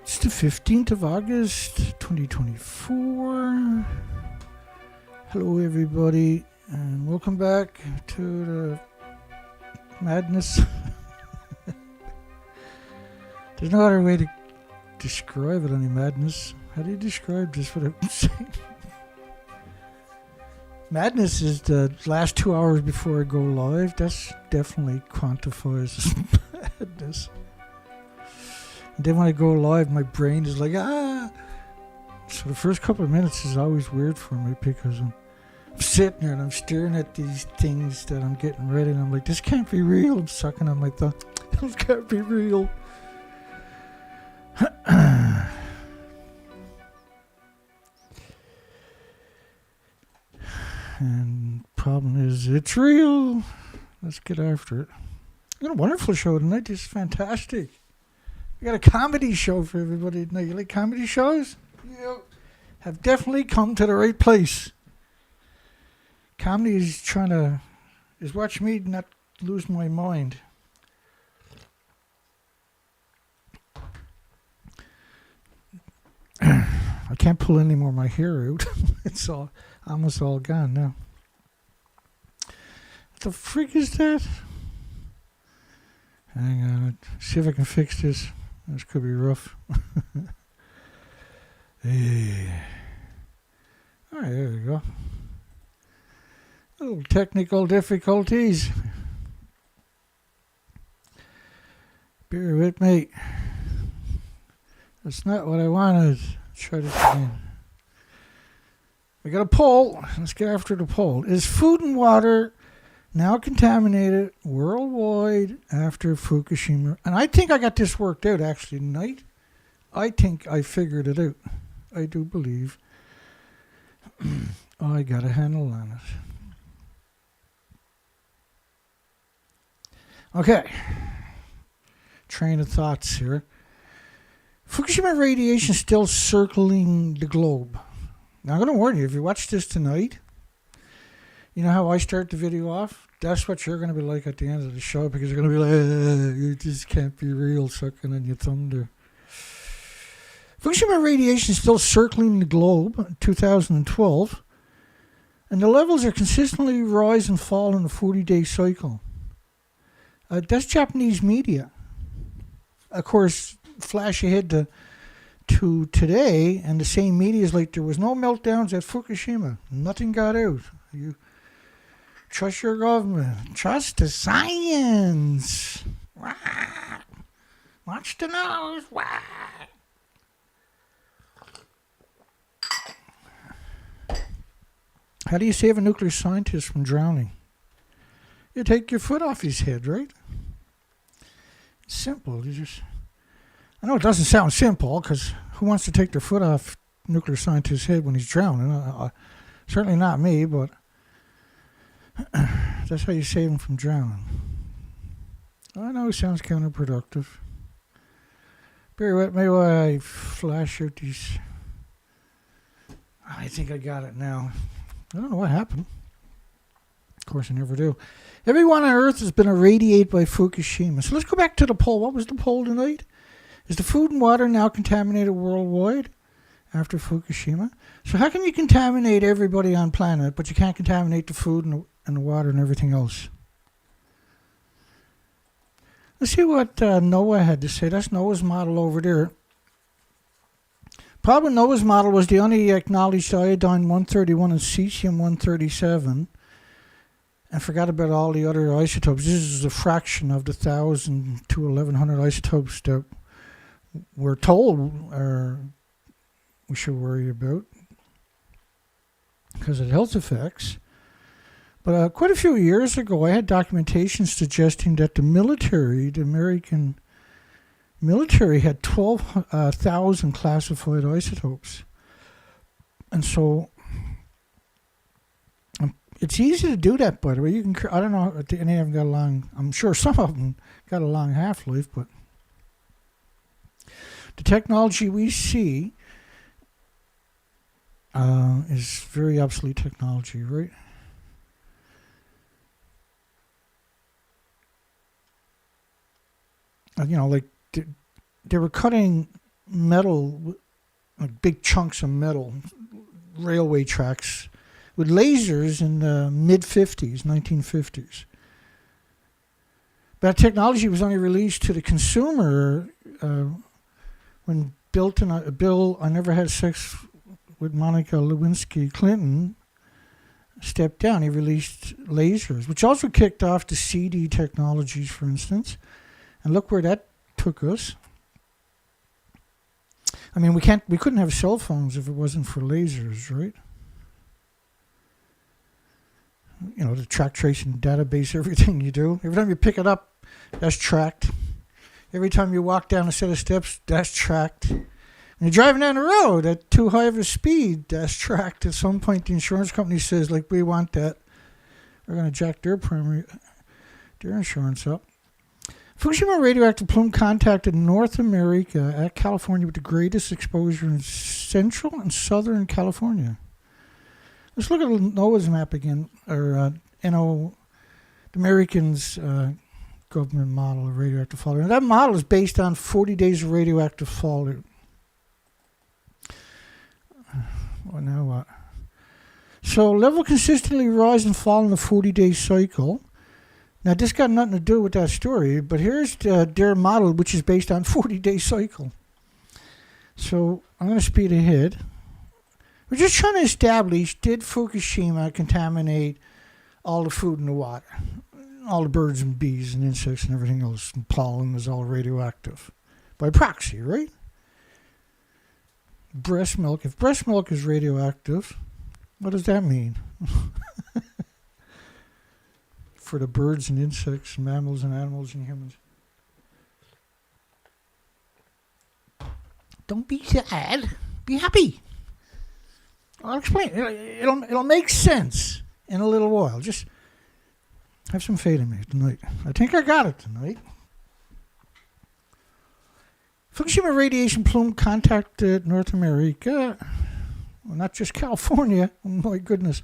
It's the 15th of August, 2024. Hello, everybody, and welcome back to the madness. There's no other way to describe it, any madness. How do you describe this without saying? Madness is the last 2 hours before I go live. That's definitely quantifies as madness. And then when I go live, my brain is like, ah. So the first couple of minutes is always weird for me because I'm sitting there and I'm staring at these things that I'm getting ready, and I'm like, this can't be real. I'm sucking on my thumb. This can't be real. And problem is, it's real. Let's get after it. We got a wonderful show tonight. This is fantastic. We got a comedy show for everybody tonight. You like comedy shows? You have definitely come to the right place. Comedy is watching me not lose my mind. I can't pull any more of my hair out. It's almost all gone now. What the freak is that? Hang on. See if I can fix this. This could be rough. Hey. Alright, there we go. Little technical difficulties. Bear with me. That's not what I wanted. Let's try this again. We got a poll. Let's get after the poll. Is food and water now contaminated worldwide after Fukushima? And I think I got this worked out actually tonight. I think I figured it out. I do believe I got a handle on it. Okay. Train of thoughts here. Fukushima radiation still circling the globe. Now, I'm going to warn you, if you watch this tonight, you know how I start the video off? That's what you're going to be like at the end of the show, because you're going to be like, you just can't be real, sucking on your thunder. Fukushima radiation is still circling the globe in 2012, and the levels are consistently rise and fall in a 40-day cycle. That's Japanese media. Of course, flash ahead to today, and the same media is like, there was no meltdowns at Fukushima. Nothing got out. You trust your government. Trust the science. Watch the nose. How do you save a nuclear scientist from drowning? You take your foot off his head, right? It's simple. I know it doesn't sound simple, because who wants to take their foot off nuclear scientist's head when he's drowning? Certainly not me, but that's how you save him from drowning. I know it sounds counterproductive. Bear with me while I flash out these. I think I got it now. I don't know what happened. Of course, I never do. Everyone on Earth has been irradiated by Fukushima. So let's go back to the poll. What was the poll tonight? Is the food and water now contaminated worldwide after Fukushima? So how can you contaminate everybody on planet, but you can't contaminate the food and the water and everything else? Let's see what NOAA had to say. That's NOAA's model over there. Problem with NOAA's model was they only acknowledged iodine-131 and cesium-137 and forgot about all the other isotopes. This is a fraction of the 1,000 to 1,100 isotopes that we're told we should worry about because of the health effects. But quite a few years ago, I had documentation suggesting that the American military had 12,000 classified isotopes. And so it's easy to do that, by the way. You can, I don't know if any of them got a long, I'm sure some of them got a long half-life, but the technology we see is very obsolete technology, right? like they were cutting metal, like big chunks of metal, railway tracks, with lasers in the mid-50s, 1950s. That technology was only released to the consumer when Bill, I never had sex with Monica Lewinsky Clinton, stepped down. He released lasers, which also kicked off the CD technologies, for instance. And look where that took us. I mean, we couldn't have cell phones if it wasn't for lasers, right? The track tracing database, everything you do. Every time you pick it up, that's tracked. Every time you walk down a set of steps, that's tracked. And you're driving down the road at too high of a speed, that's tracked. At some point, the insurance company says, we want that. We're going to jack their insurance up. Fukushima radioactive plume contacted North America at California with the greatest exposure in central and southern California. Let's look at NOAA's map again, or the Americans' government model of radioactive fallout. And that model is based on 40 days of radioactive fallout. Well, now what? So level consistently rise and fall in a 40-day cycle. Now, this got nothing to do with that story, but here's their model, which is based on 40-day cycle. So I'm going to speed ahead. We're just trying to establish, did Fukushima contaminate all the food and the water? All the birds and bees and insects and everything else, and pollen is all radioactive. By proxy, right? Breast milk. If breast milk is radioactive, what does that mean? For the birds and insects, mammals and animals and humans. Don't be sad. Be happy. I'll explain. It'll make sense in a little while. Just have some faith in me tonight. I think I got it tonight. Fukushima radiation plume contacted North America. Well, not just California. Oh, my goodness.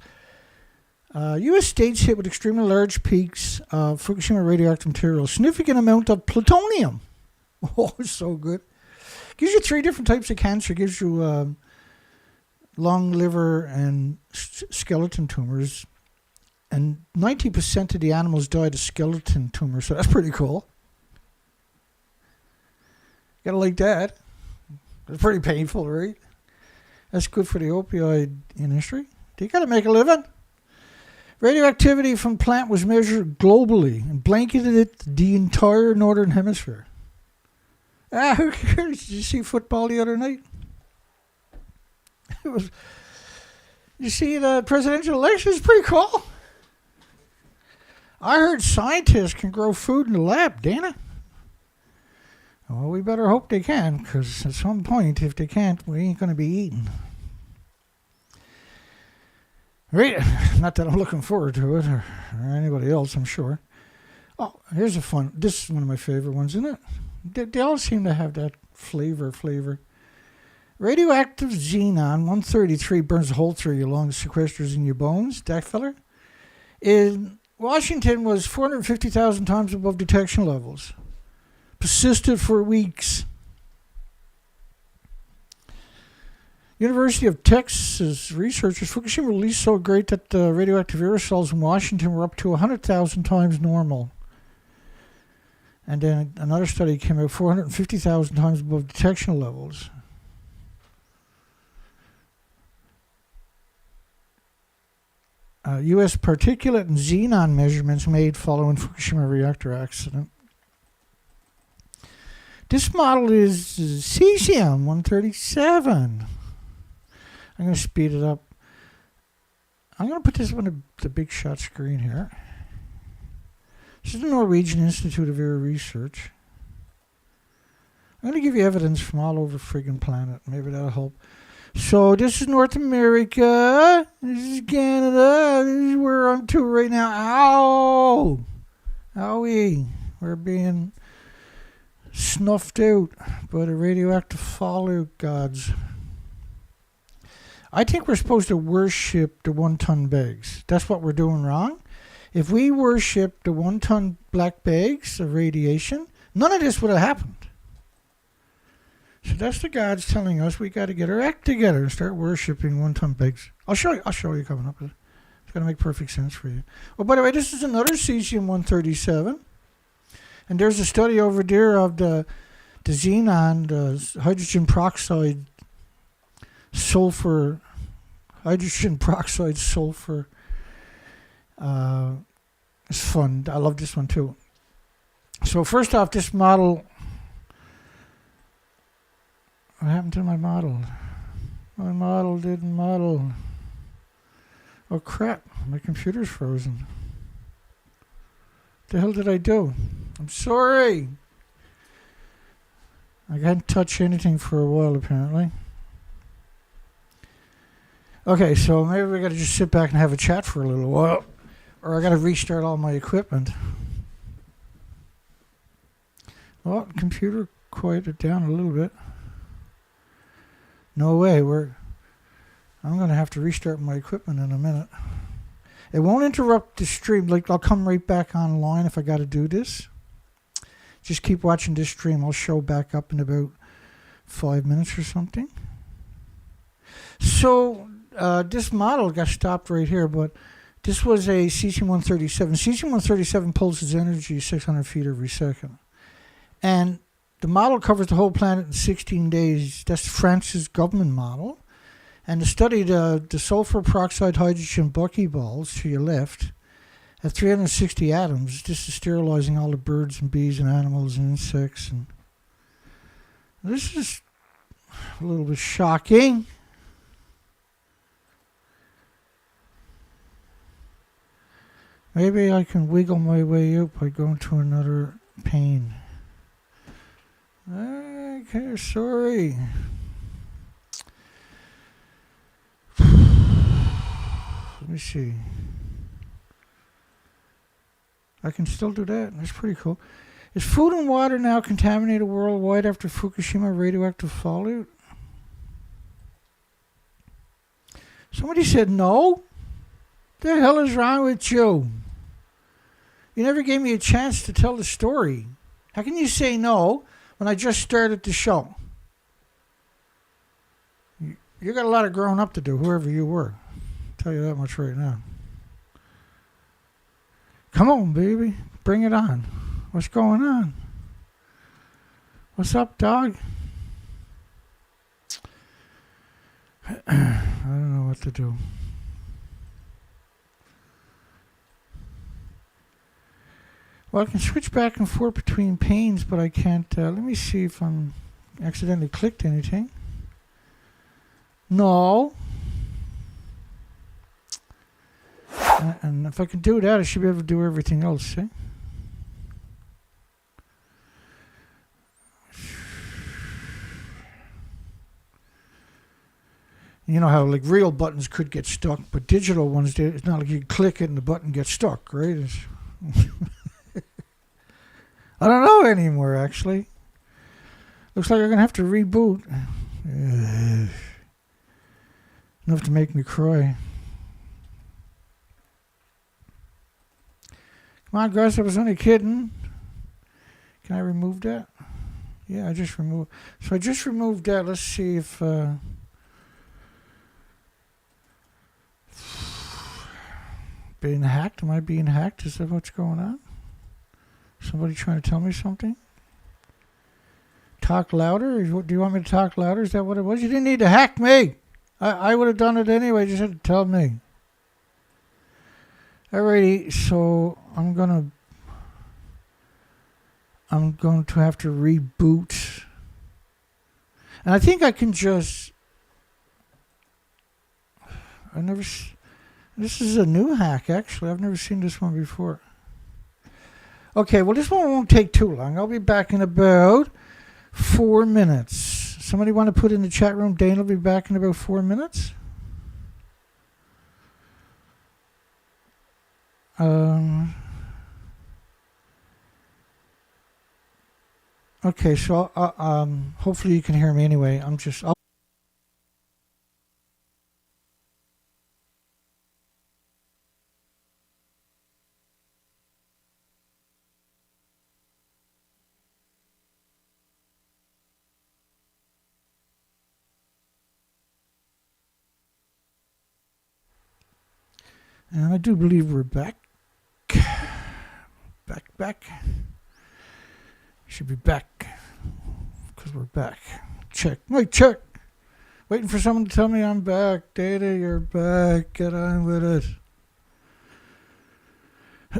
U.S. states hit with extremely large peaks of Fukushima radioactive material. Significant amount of plutonium. Oh, it's so good. Gives you 3 different types of cancer. Gives you lung, liver, and skeleton tumors. And 90% of the animals died of skeleton tumors, so that's pretty cool. Gotta like that. It's pretty painful, right? That's good for the opioid industry. You gotta make a living. Radioactivity from plant was measured globally and blanketed the entire northern hemisphere. Who cares? Did you see football the other night? You see the presidential election is pretty cool. I heard scientists can grow food in the lab, Dana. Well, we better hope they can, because at some point, if they can't, we ain't going to be eating. Right? Not that I'm looking forward to it, or anybody else, I'm sure. Oh, here's a fun. This is one of my favorite ones, isn't it? They all seem to have that flavor. Radioactive xenon 133 burns a hole through you along the sequesters in your bones. That feller. In Washington was 450,000 times above detection levels. Persisted for weeks. University of Texas researchers, Fukushima released so great that the radioactive aerosols in Washington were up to 100,000 times normal. And then another study came out 450,000 times above detection levels. U.S. particulate and xenon measurements made following Fukushima reactor accident. This model is cesium 137. I'm going to speed it up. I'm going to put this on the big shot screen here. This is the Norwegian Institute of Air Research. I'm going to give you evidence from all over the friggin' planet. Maybe that'll help. So this is North America. This is Canada. This is where I'm to right now. Ow! Owie. We're being snuffed out by the radioactive fallout gods. I think we're supposed to worship the 1-ton bags. That's what we're doing wrong. If we worship the 1-ton black bags of radiation, none of this would have happened. So that's the gods telling us we got to get our act together and start worshipping one-ton pigs. I'll show you coming up. It's going to make perfect sense for you. Oh, by the way, this is another cesium-137. And there's a study over there of the xenon, the hydrogen peroxide sulfur. It's fun. I love this one too. So first off, this model. What happened to my model? My model didn't model. Oh crap, my computer's frozen. What the hell did I do? I'm sorry. I can't touch anything for a while apparently. Okay, so maybe we gotta just sit back and have a chat for a little while. Or I gotta restart all my equipment. Well, computer quieted down a little bit. No way, I'm going to have to restart my equipment in a minute. It won't interrupt the stream. Like, I'll come right back online if I got to do this. Just keep watching this stream. I'll show back up in about 5 minutes or something. So, this model got stopped right here, but this was a cesium-137. Cesium-137 pulses energy 600 feet every second. And the model covers the whole planet in 16 days. That's France's government model. And to study the sulfur peroxide hydrogen buckyballs to your left at 360 atoms, this is sterilizing all the birds and bees and animals and insects. And this is a little bit shocking. Maybe I can wiggle my way out by going to another pane. Okay, sorry. Let me see. I can still do that. That's pretty cool. Is food and water now contaminated worldwide after Fukushima radioactive fallout? Somebody said no. The hell is wrong with you? You never gave me a chance to tell the story. How can you say no when I just started the show? You got a lot of growing up to do, whoever you were. I'll tell you that much right now. Come on, baby. Bring it on. What's going on? What's up, dog? I don't know what to do. Well, I can switch back and forth between panes, but I can't. Let me see if I'm accidentally clicked anything. No. And if I can do that, I should be able to do everything else, see? You know how like real buttons could get stuck, but digital ones, it's not like you click it and the button gets stuck, right? I don't know anymore, actually. Looks like I'm going to have to reboot. Enough to make me cry. Come on, Gus, I was only kidding. Can I remove that? Yeah, I just removed. So I just removed that. Let's see if... being hacked? Am I being hacked? Is that what's going on? Somebody trying to tell me something? Talk louder? Do you want me to talk louder? Is that what it was? You didn't need to hack me. I would have done it anyway. You just had to tell me. Alrighty, so I'm going to have to reboot. And I think I can just... This is a new hack, actually. I've never seen this one before. Okay, well, this one won't take too long. I'll be back in about 4 minutes. Somebody want to put in the chat room, Dane will be back in about 4 minutes? Okay, so hopefully you can hear me anyway. And I do believe we're back. Back. Should be back. Because we're back. Check. Mic check. Waiting for someone to tell me I'm back. Data, you're back. Get on with it.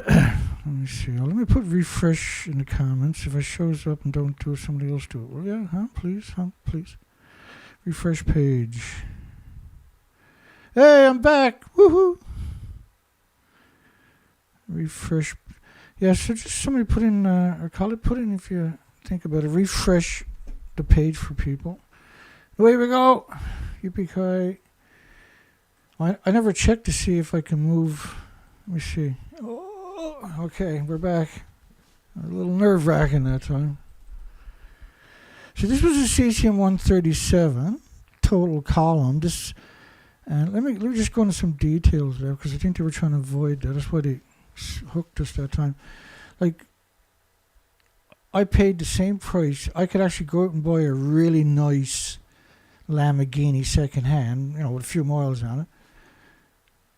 Let me see. Let me put refresh in the comments. If it shows up and don't do it, somebody else do it. Well, yeah, please. Refresh page. Hey, I'm back. Woohoo. Refresh. Yeah, so just somebody put in, or call it, put in if you think about it. Refresh the page for people. Away we go. Yippee-ki. I never checked to see if I can move. Let me see. Oh, okay, we're back. A little nerve-wracking that time. So this was a cesium-137 total column. And let me just go into some details there because I think they were trying to avoid that. That's why they hooked us that time. Like, I paid the same price. I could actually go out and buy a really nice Lamborghini second-hand, with a few miles on it,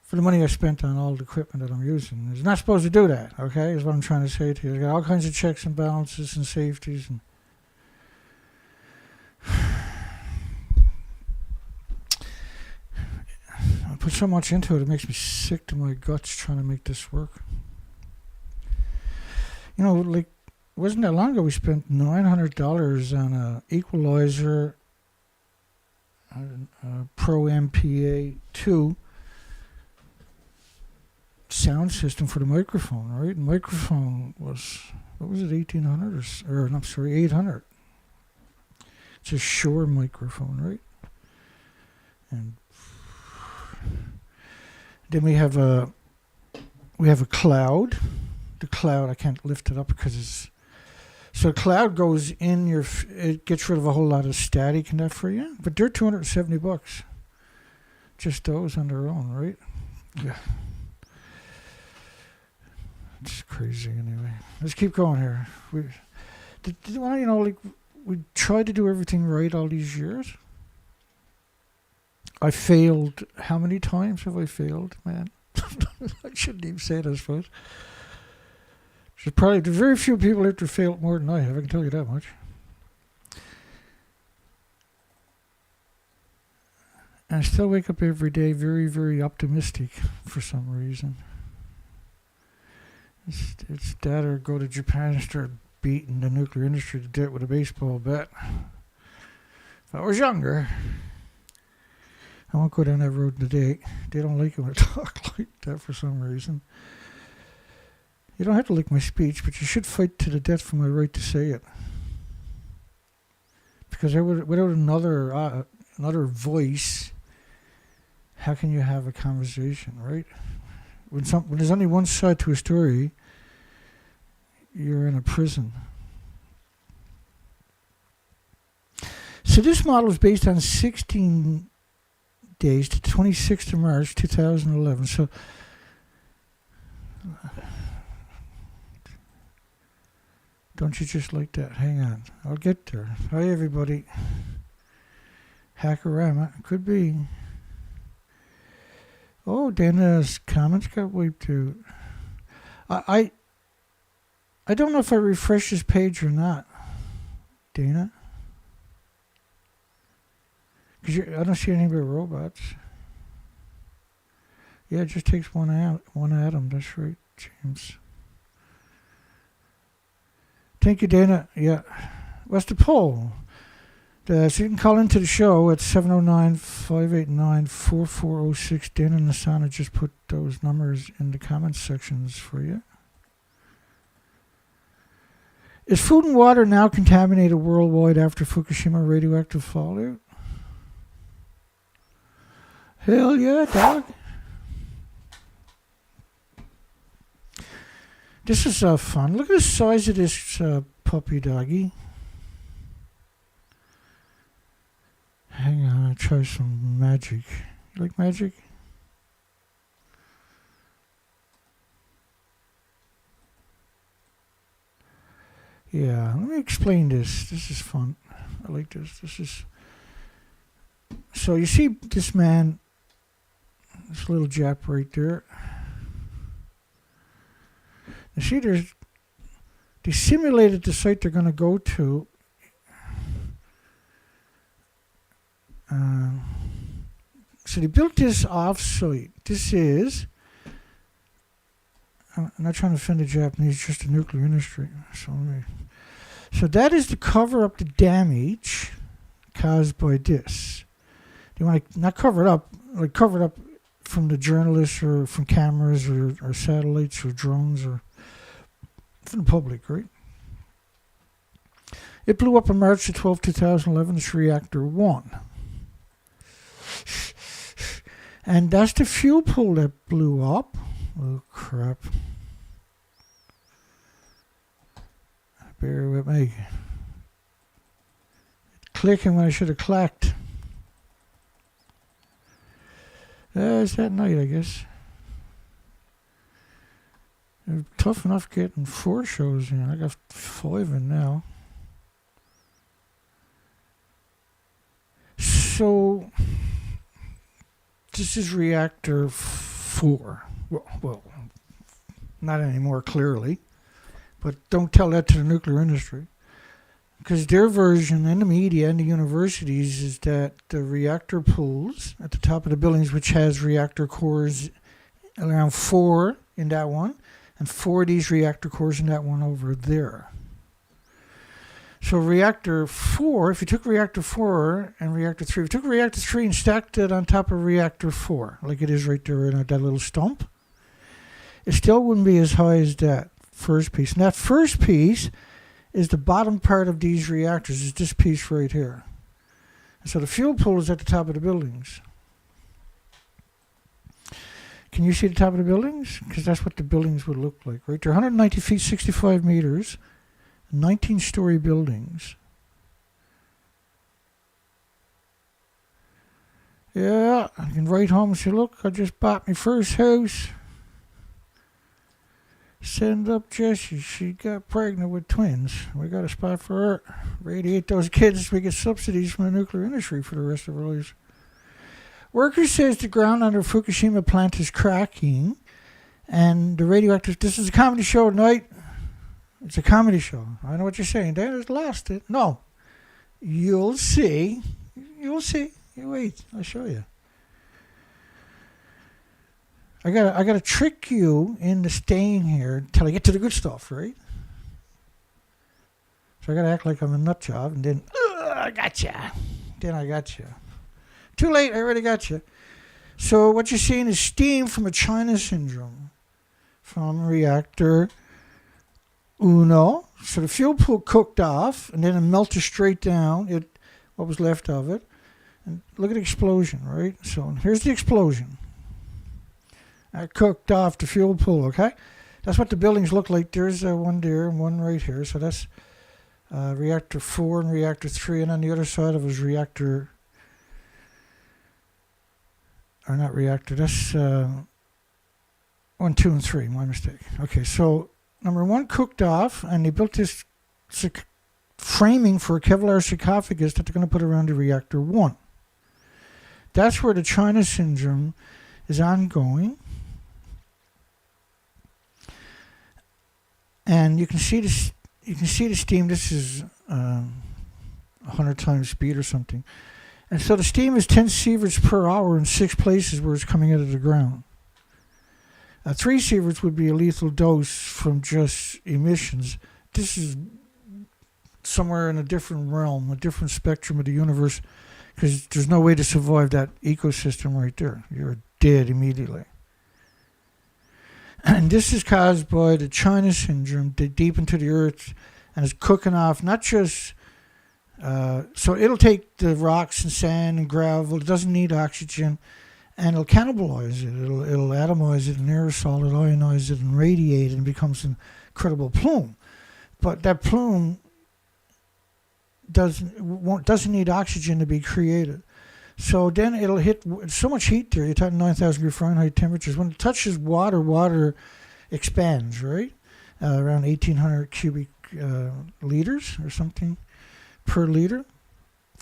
for the money I spent on all the equipment that I'm using. You're not supposed to do that, okay, is what I'm trying to say to you. There's got all kinds of checks and balances and safeties. And I put so much into it, it makes me sick to my guts trying to make this work. Like, wasn't that long ago we spent $900 on a equalizer, a Pro MPA 2 sound system for the microphone, right? The microphone was, what was it, 1800 or I'm sorry, 800. It's a Shure microphone, right? And then we have a cloud. The cloud, I can't lift it up because it's, so the cloud goes in it gets rid of a whole lot of static in that for you, but they're $270. Just those on their own, right? Yeah. It's crazy anyway. Let's keep going here. We tried to do everything right all these years. I failed. How many times have I failed, man? I shouldn't even say it, I suppose. There's very few people out there failed more than I have, I can tell you that much. And I still wake up every day very, very optimistic for some reason. It's that or go to Japan and start beating the nuclear industry to death with a baseball bat. If I was younger, I won't go down that road today. They don't like it when I talk like that for some reason. You don't have to like my speech, but you should fight to the death for my right to say it. Because without another voice, how can you have a conversation, right? When there's only one side to a story, you're in a prison. So this model is based on 16 days to 26th of March 2011. So don't you just like that? Hang on. I'll get there. Hi, everybody. Hackorama. Could be. Oh, Dana's comments got wiped out. I don't know if I refresh this page or not, Dana. Because I don't see anything but robots. Yeah, it just takes one atom. That's right, James. Thank you, Dana. Yeah. What's the poll? So you can call into the show at 709-589-4406. Dana and Nasana just put those numbers in the comments sections for you. Is food and water now contaminated worldwide after Fukushima radioactive fallout? Hell yeah, dog. This is fun. Look at the size of this puppy doggy. Hang on, I'll try some magic. You like magic? Yeah, let me explain this. This is fun. I like this. So you see this man, this little Jap right there. You see, they simulated the site they're going to go to. So they built this off-site. This is, I'm not trying to offend the Japanese, just the nuclear industry. So that is to cover up the damage caused by this. They want to not cover it up, like cover it up from the journalists or from cameras or satellites or drones or from the public, right? It blew up on March the 12th, 2011. It's reactor 1. And that's the fuel pool that blew up. Oh, crap. Bear with me. Clicking when I should have clacked. It's that night, I guess. Tough enough getting 4 shows in. I got 5 in now. So, this is reactor 4. Well, not anymore, clearly. But don't tell that to the nuclear industry. Because their version in the media and the universities is that the reactor pools at the top of the buildings, which has reactor cores around 4 in that one, and 4 of these reactor cores in that one over there. So reactor 4, if you took reactor 4 and reactor 3, if you took reactor 3 and stacked it on top of reactor 4, like it is right there in that little stump, it still wouldn't be as high as that first piece. And that first piece is the bottom part of these reactors, is this piece right here. And so the fuel pool is at the top of the buildings. Can you see the top of the buildings? Because that's what the buildings would look like, right? They're 190 feet, 65 meters, 19-story buildings. Yeah, I can write home and say, look, I just bought my first house. Send up Jessie. She got pregnant with twins. We got a spot for her. Radiate those kids. We get subsidies from the nuclear industry for the rest of our lives. Workers says the ground under Fukushima plant is cracking. And the radioactive... This is a comedy show tonight. It's a comedy show. I know what you're saying. They just lost it. No. You'll see. You'll see. You wait. I'll show you. I gotta trick you into staying here until I get to the good stuff, right? So I gotta act like I'm a nut job, and then I gotcha. Then I gotcha. Too late. I already got you. So what you're seeing is steam from a China syndrome from reactor Uno. So the fuel pool cooked off, and then it melted straight down. What was left of it. And look at the explosion, right? So here's the explosion. I cooked off the fuel pool, okay? That's what the buildings look like. There's one there and one right here. So that's reactor 4 and reactor 3. And on the other side of it is reactor... Or not reactor. That's 1, 2, and 3. My mistake. Okay, so number 1 cooked off. And they built this framing for a Kevlar sarcophagus that they're going to put around the reactor 1. That's where the China syndrome is ongoing. And you can see this. You can see the steam. This is 100 times speed or something. And so the steam is 10 sieverts per hour in 6 places where it's coming out of the ground. 3 sieverts would be a lethal dose from just emissions. This is somewhere in a different realm, a different spectrum of the universe, because there's no way to survive that ecosystem right there. You're dead immediately. And this is caused by the China syndrome, deep into the earth, and it's cooking off not just... so it'll take the rocks and sand and gravel. It doesn't need oxygen, and it'll cannibalize it. It'll atomize it and aerosol it, ionize it, and radiate it, and becomes an incredible plume. But that plume doesn't need oxygen to be created. So then it'll hit so much heat there. You're talking 9,000 degree Fahrenheit temperatures. When it touches water, water expands, right? Around 1,800 cubic liters or something per liter.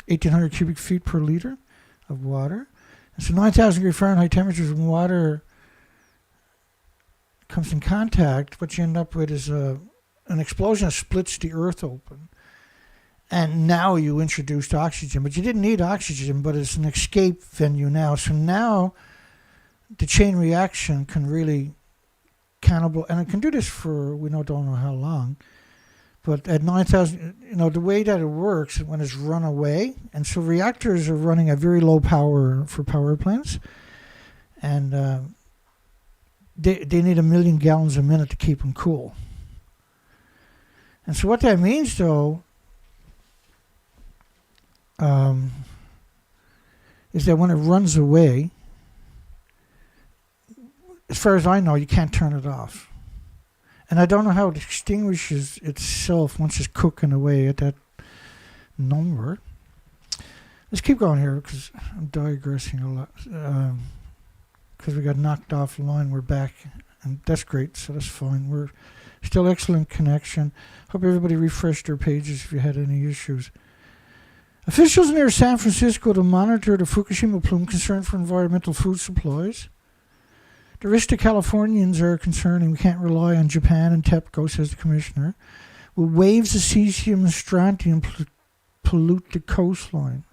1,800 cubic feet per liter of water. And so 9,000 degree Fahrenheit temperatures when water comes in contact, what you end up with is an explosion that splits the earth open. And now you introduced oxygen, but you didn't need oxygen, but it's an escape venue now. So now the chain reaction can really cannibal, and it can do this for don't know how long, but at 9,000, the way that it works when it's run away, and so reactors are running at very low power for power plants, and they need 1 million gallons a minute to keep them cool. And so what that means, though, is that when it runs away, as far as I know, you can't turn it off. And I don't know how it extinguishes itself once it's cooking away at that number. Let's keep going here because I'm digressing a lot. Because we got knocked off the line, we're back. And that's great, so that's fine. We're still excellent connection. Hope everybody refreshed their pages if you had any issues. Officials near San Francisco to monitor the Fukushima Plume concerned for environmental food supplies. The risk to Californians are concerning. We can't rely on Japan and TEPCO, says the commissioner. Will waves of cesium and strontium pollute the coastline?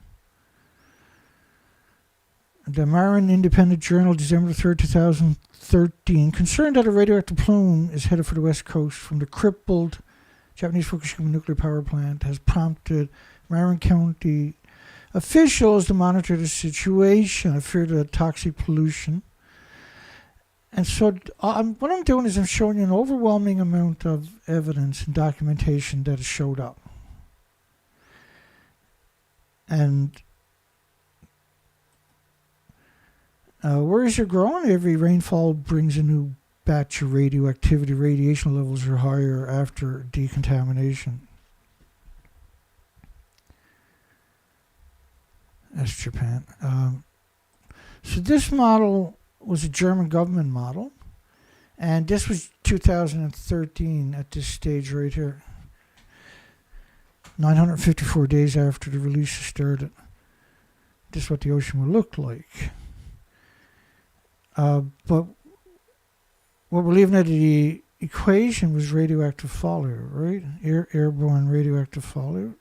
The Marin Independent Journal, December 3rd, 2013, concerned that a radioactive plume is headed for the west coast from the crippled Japanese Fukushima nuclear power plant, has prompted Marin County officials to monitor the situation of fear of toxic pollution. And so what I'm doing is I'm showing you an overwhelming amount of evidence and documentation that has showed up. And worries are growing. Every rainfall brings a new batch of radioactivity. Radiation levels are higher after decontamination. That's Japan. So this model was a German government model, and this was 2013 at this stage right here. 954 days after the release started. This is what the ocean would look like. But what we're leaving out of the equation was radioactive fallout, right? Airborne radioactive fallout.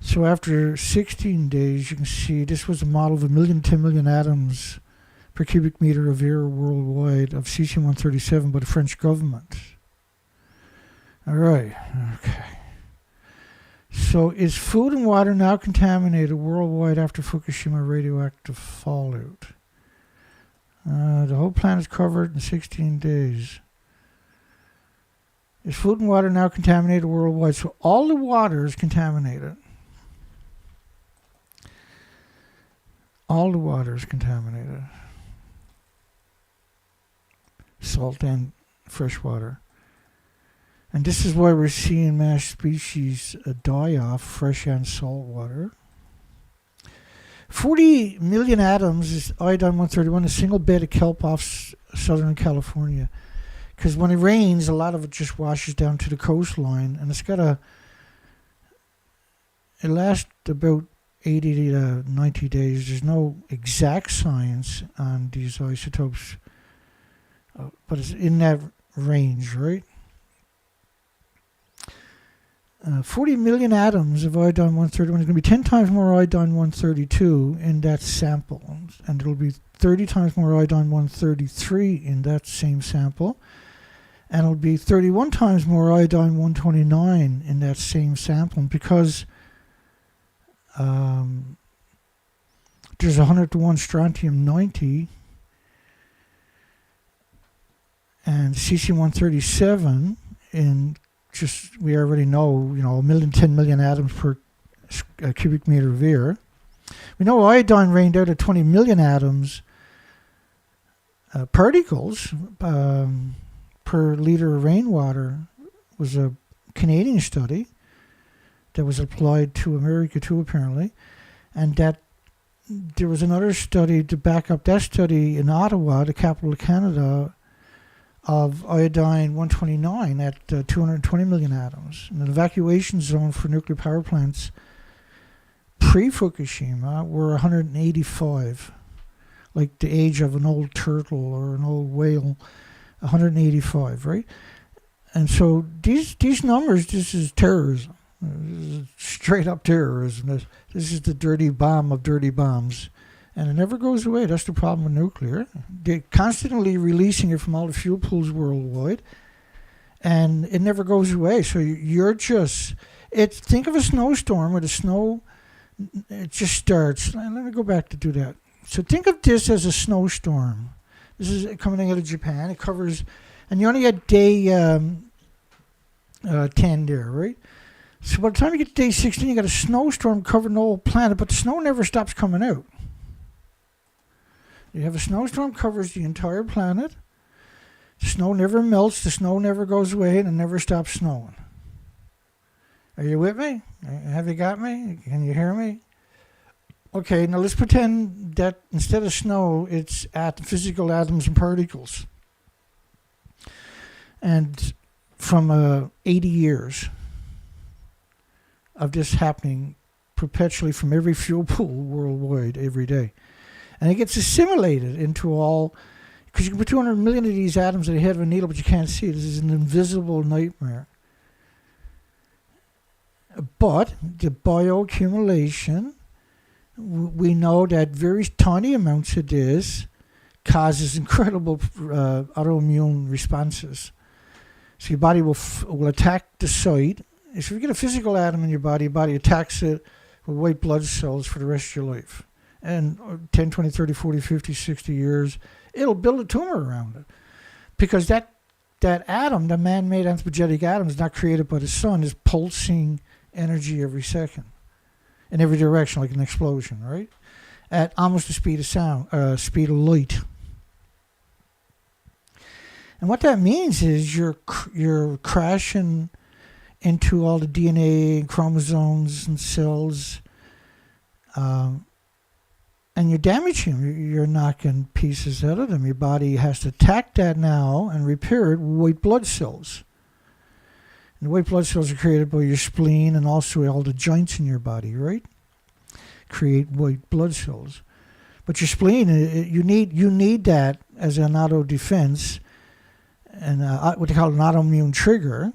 So after 16 days, you can see this was a model of 1 million to 10 million atoms per cubic meter of air worldwide of cesium-137 by the French government. All right, okay. So is food and water now contaminated worldwide after Fukushima radioactive fallout? The whole planet is covered in 16 days. Is food and water now contaminated worldwide? So all the water is contaminated. All the water is contaminated. Salt and fresh water. And this is why we're seeing mass species die off, fresh and salt water. 40 million atoms is iodine-131, a single bed of kelp off Southern California. Because when it rains, a lot of it just washes down to the coastline. And it lasts about 80 to 90 days. There's no exact science on these isotopes, but it's in that range, right? 40 million atoms of iodine-131 is going to be 10 times more iodine-132 in that sample, and it'll be 30 times more iodine-133 in that same sample, and it'll be 31 times more iodine-129 in that same sample. And because there's 100-to-1 strontium-90 and cesium-137 in just, we already know, 1 million, 10 million atoms per cubic meter of air. We know iodine rained out at 20 million atoms, particles per liter of rainwater. Was a Canadian study that was applied to America too, apparently. And that there was another study to back up that study in Ottawa, the capital of Canada, of iodine-129 at 220 million atoms. And the evacuation zone for nuclear power plants pre-Fukushima were 185. like the age of an old turtle or an old whale, 185, right? And so these numbers, this is terrorism. This is straight up terrorism. This is the dirty bomb of dirty bombs. And it never goes away. That's the problem with nuclear. They're constantly releasing it from all the fuel pools worldwide. And it never goes away. So you're just... think of a snowstorm where the snow... It just starts. Let me go back to do that. So think of this as a snowstorm. This is coming out of Japan. It covers... And you only had day 10 there, right? So by the time you get to day 16, you got a snowstorm covering the whole planet, but the snow never stops coming out. You have a snowstorm covers the entire planet. The snow never melts. The snow never goes away, and it never stops snowing. Are you with me? Have you got me? Can you hear me? Okay, now let's pretend that instead of snow, it's physical atoms and particles. And from 80 years of this happening perpetually from every fuel pool worldwide every day. And it gets assimilated into all, because you can put 200 million of these atoms at the head of a needle, but you can't see it. This is an invisible nightmare. But the bioaccumulation, we know that very tiny amounts of this causes incredible autoimmune responses. So your body will attack the site. If you get a physical atom in your body attacks it with white blood cells for the rest of your life. And 10, 20, 30, 40, 50, 60 years, it'll build a tumor around it. Because that atom, the man-made anthropogenic atom, is not created by the sun, is pulsing energy every second in every direction, like an explosion, right? At almost the speed of sound, speed of light. And what that means is you're crashing into all the DNA and chromosomes and cells, and you're damaging them. You're knocking pieces out of them. Your body has to attack that now and repair it with white blood cells. And the white blood cells are created by your spleen and also all the joints in your body, right? Create white blood cells. But your spleen, you need that as an auto defense and what they call an autoimmune trigger.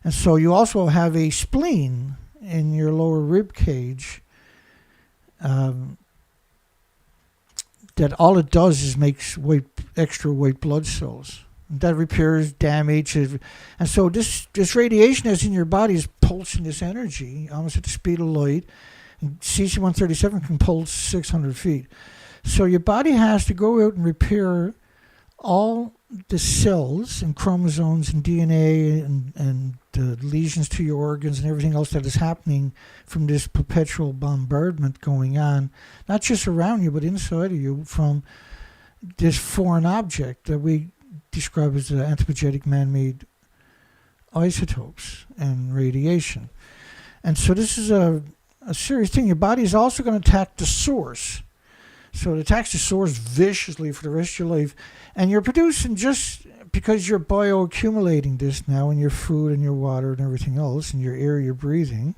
And so you also have a spleen in your lower rib cage that all it does is makes extra white blood cells. That repairs damage. And so this radiation that's in your body is pulsing this energy almost at the speed of light. And cesium-137 can pulse 600 feet. So your body has to go out and repair all the cells and chromosomes and DNA and the lesions to your organs and everything else that is happening from this perpetual bombardment going on, not just around you, but inside of you from this foreign object that we describe as the anthropogenic man-made isotopes and radiation. And so this is a serious thing. Your body is also going to attack the source. So it attacks the source viciously for the rest of your life. And you're producing, just because you're bioaccumulating this now in your food and your water and everything else, and your air you're breathing,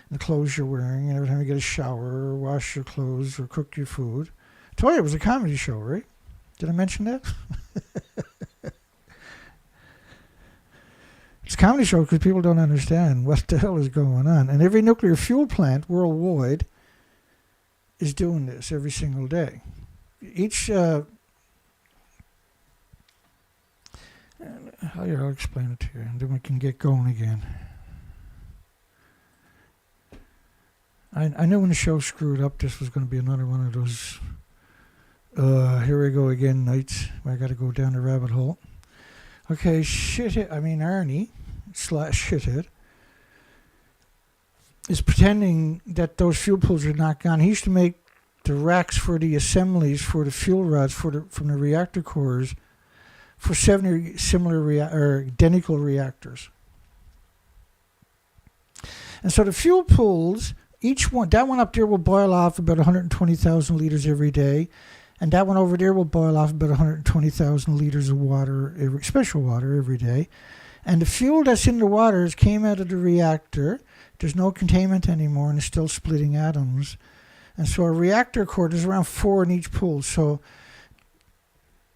and the clothes you're wearing, and every time you get a shower or wash your clothes or cook your food. I told you it was a comedy show, right? Did I mention that? It's a comedy show because people don't understand what the hell is going on. And every nuclear fuel plant worldwide is doing this every single day. I'll explain it to you, and then we can get going again. I knew when the show screwed up, this was going to be another one of those here we go again nights where I got to go down the rabbit hole. Okay, Arnie / shithead is pretending that those fuel pools are not gone. He used to make the racks for the assemblies for the fuel rods from the reactor cores for 70 similar identical reactors. And so the fuel pools, each one, that one up there will boil off about 120,000 liters every day, and that one over there will boil off about 120,000 liters of water, special water, every day. And the fuel that's in the waters came out of the reactor. There's no containment anymore, and it's still splitting atoms. And so a reactor core, there's around 4 in each pool. So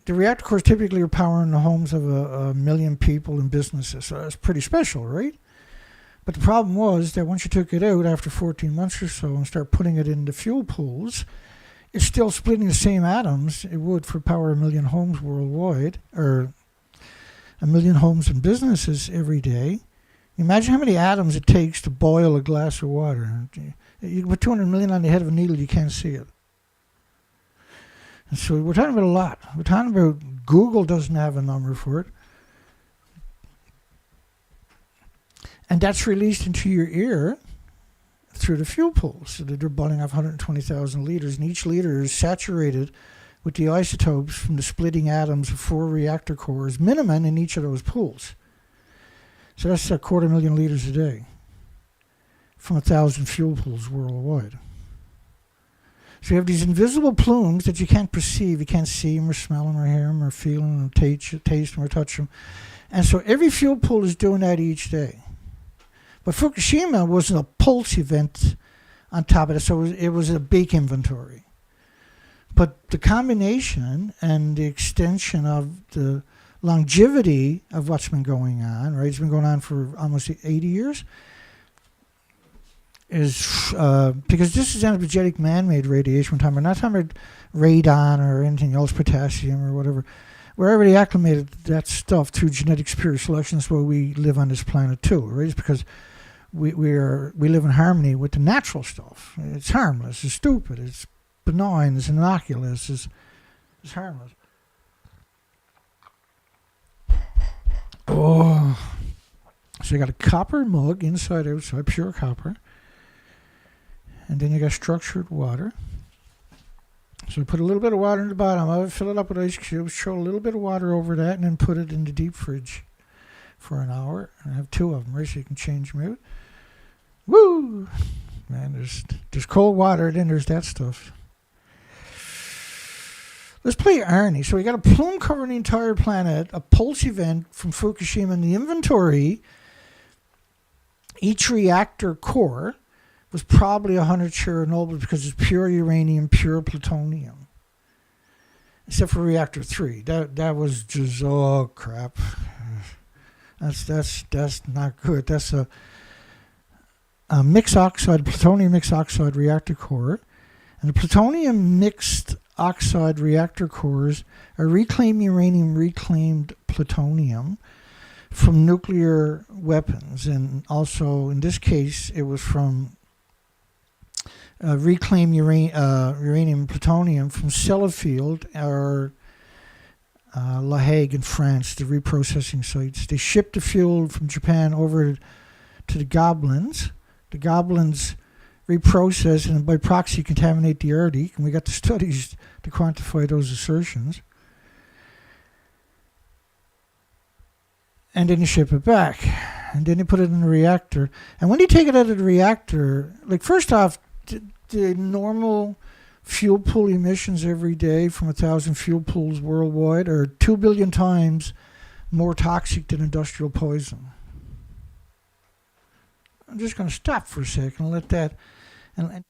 the reactor cores typically are powering the homes of a million people and businesses. So that's pretty special, right? But the problem was that once you took it out after 14 months or so and start putting it into fuel pools, it's still splitting the same atoms it would for power a million homes worldwide, or a million homes and businesses every day. Imagine how many atoms it takes to boil a glass of water. You put 200 million on the head of a needle, you can't see it. And so we're talking about a lot. We're talking about Google doesn't have a number for it. And that's released into your ear through the fuel pools. So they're boiling off 120,000 liters, and each liter is saturated with the isotopes from the splitting atoms of 4 reactor cores, minimum in each of those pools. So that's 250,000 liters a day from 1,000 fuel pools worldwide. So you have these invisible plumes that you can't perceive. You can't see them or smell them or hear them or feel them or taste them or touch them. And so every fuel pool is doing that each day. But Fukushima was a pulse event on top of it, so it was a big inventory. But the combination and the extension of the longevity of what's been going on, right? It's been going on for almost 80 years. Is because this is energetic man-made radiation. We're not talking about radon or anything else, potassium or whatever. We're already acclimated to that stuff through genetic superior selection. That's why we live on this planet too, right? It's because we live in harmony with the natural stuff. It's harmless. It's stupid. It's benign. It's innocuous. It's harmless. Oh, so you got a copper mug, inside, outside, pure copper. And then you got structured water. So you put a little bit of water in the bottom of it, fill it up with ice cubes, throw a little bit of water over that, and then put it in the deep fridge for an hour. And have 2 of them, right? So you can change them out. Woo! Man, there's cold water, then there's that stuff. Let's play Arnie. So we got a plume covering the entire planet, a pulse event from Fukushima in the inventory. Each reactor core was probably 100 Chernobyl because it's pure uranium, pure plutonium. Except for reactor 3. That was just, oh crap. That's not good. That's a mixed oxide, plutonium mixed oxide reactor core. And the plutonium mixed oxide reactor cores are reclaimed uranium, reclaimed plutonium from nuclear weapons. And also, in this case, it was from reclaimed uranium plutonium from Sellafield or La Hague in France, the reprocessing sites. They shipped the fuel from Japan over to the Goblins. The Goblins reprocess and by proxy contaminate the Arctic, and we got the studies to quantify those assertions. And then you ship it back, and then you put it in the reactor. And when you take it out of the reactor, like first off, the normal fuel pool emissions every day from 1,000 fuel pools worldwide are 2 billion times more toxic than industrial poison. I'm just going to stop for a second and let that... And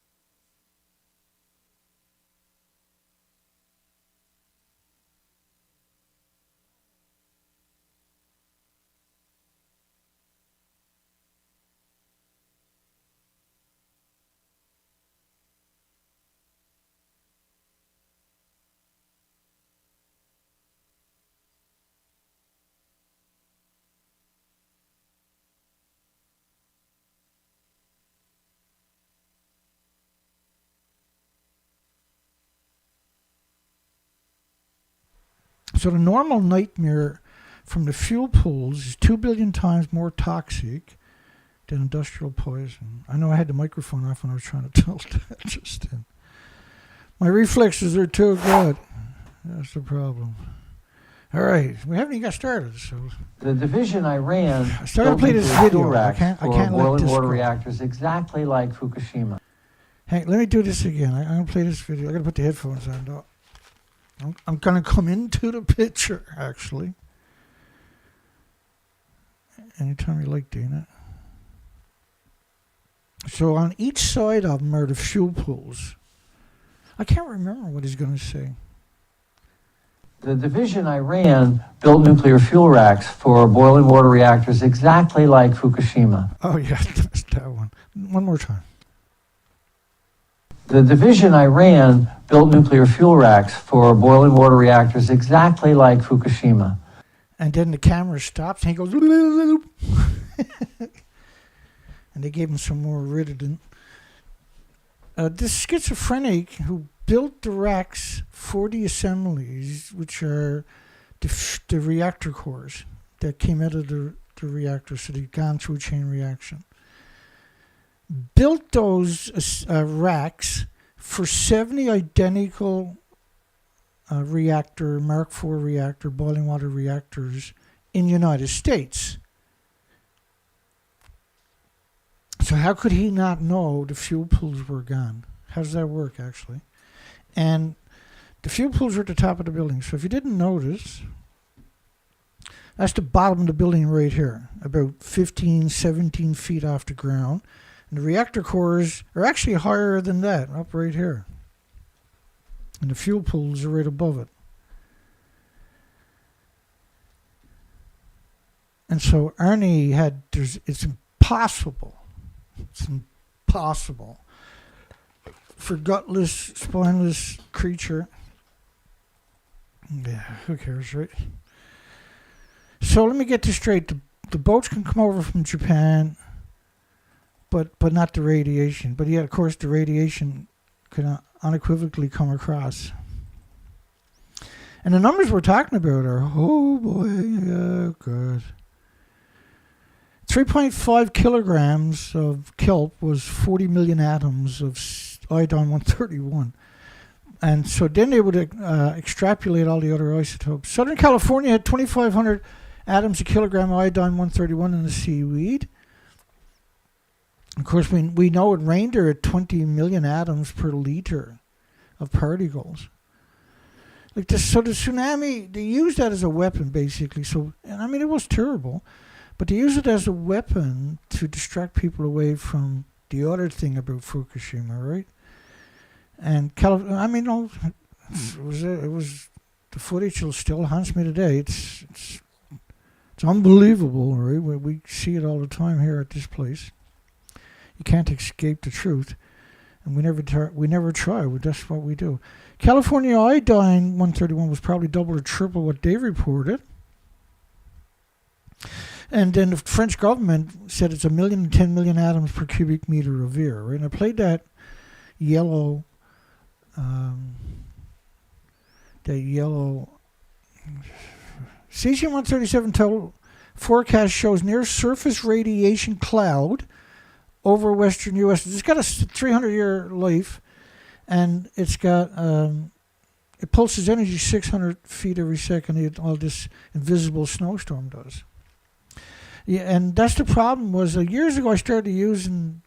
so the normal nightmare from the fuel pools is 2 billion times more toxic than industrial poison. I know I had the microphone off when I was trying to tilt that just then. My reflexes are too good. That's the problem. All right, we haven't even got started. So the division I ran I started to play this video. I can't let boiling this water go. reactors exactly like Fukushima. Hey, let me do this again. I'm going to play this video. I got to put the headphones on, though. I'm going to come into the picture, actually. Anytime you like doing it. So on each side of them are the fuel pools. I can't remember what he's going to say. The division I ran built nuclear fuel racks for boiling water reactors exactly like Fukushima. Oh, yeah, that's that one. One more time. The division I ran built nuclear fuel racks for boiling water reactors exactly like Fukushima. And then the camera stops and he goes, and they gave him some more Rididin. This schizophrenic who built the racks for the assemblies, which are the reactor cores that came out of the reactor, so they've gone through a chain reaction, built those racks for 70 identical reactor, Mark IV reactor, boiling water reactors in the United States. So how could he not know the fuel pools were gone? How does that work, actually? And the fuel pools are at the top of the building. So if you didn't notice, that's the bottom of the building right here, about 15, 17 feet off the ground. And the reactor cores are actually higher than that, up right here. And the fuel pools are right above it. And so Arnie had, it's impossible for gutless, spineless creature. Yeah, who cares, right? So let me get this straight. The boats can come over from Japan, but not the radiation. But yet, of course, the radiation can unequivocally come across. And the numbers we're talking about are, oh boy, oh good. 3.5 kilograms of kelp was 40 million atoms of iodine-131. And so then they would extrapolate all the other isotopes. Southern California had 2,500 atoms a kilogram of iodine-131 in the seaweed. Of course, we know it rained there at 20 million atoms per liter of particles. Like this, so the tsunami, they used that as a weapon, basically. So, and I mean, it was terrible. But they use it as a weapon to distract people away from the other thing about Fukushima, right? And I mean, it was the footage will still haunts me today. It's unbelievable, right? We see it all the time here at this place. You can't escape the truth, and we never try. That's what we do. California iodine-131 was probably double or triple what they reported. And then the French government said it's 1 million to 10 million atoms per cubic meter of air, right? And I played that yellow cesium-137 total forecast shows near surface radiation cloud over western U.S. It's got a 300-year life, and it's got it pulses energy 600 feet every second. All this invisible snowstorm does. Yeah, and that's the problem. Was years ago I started using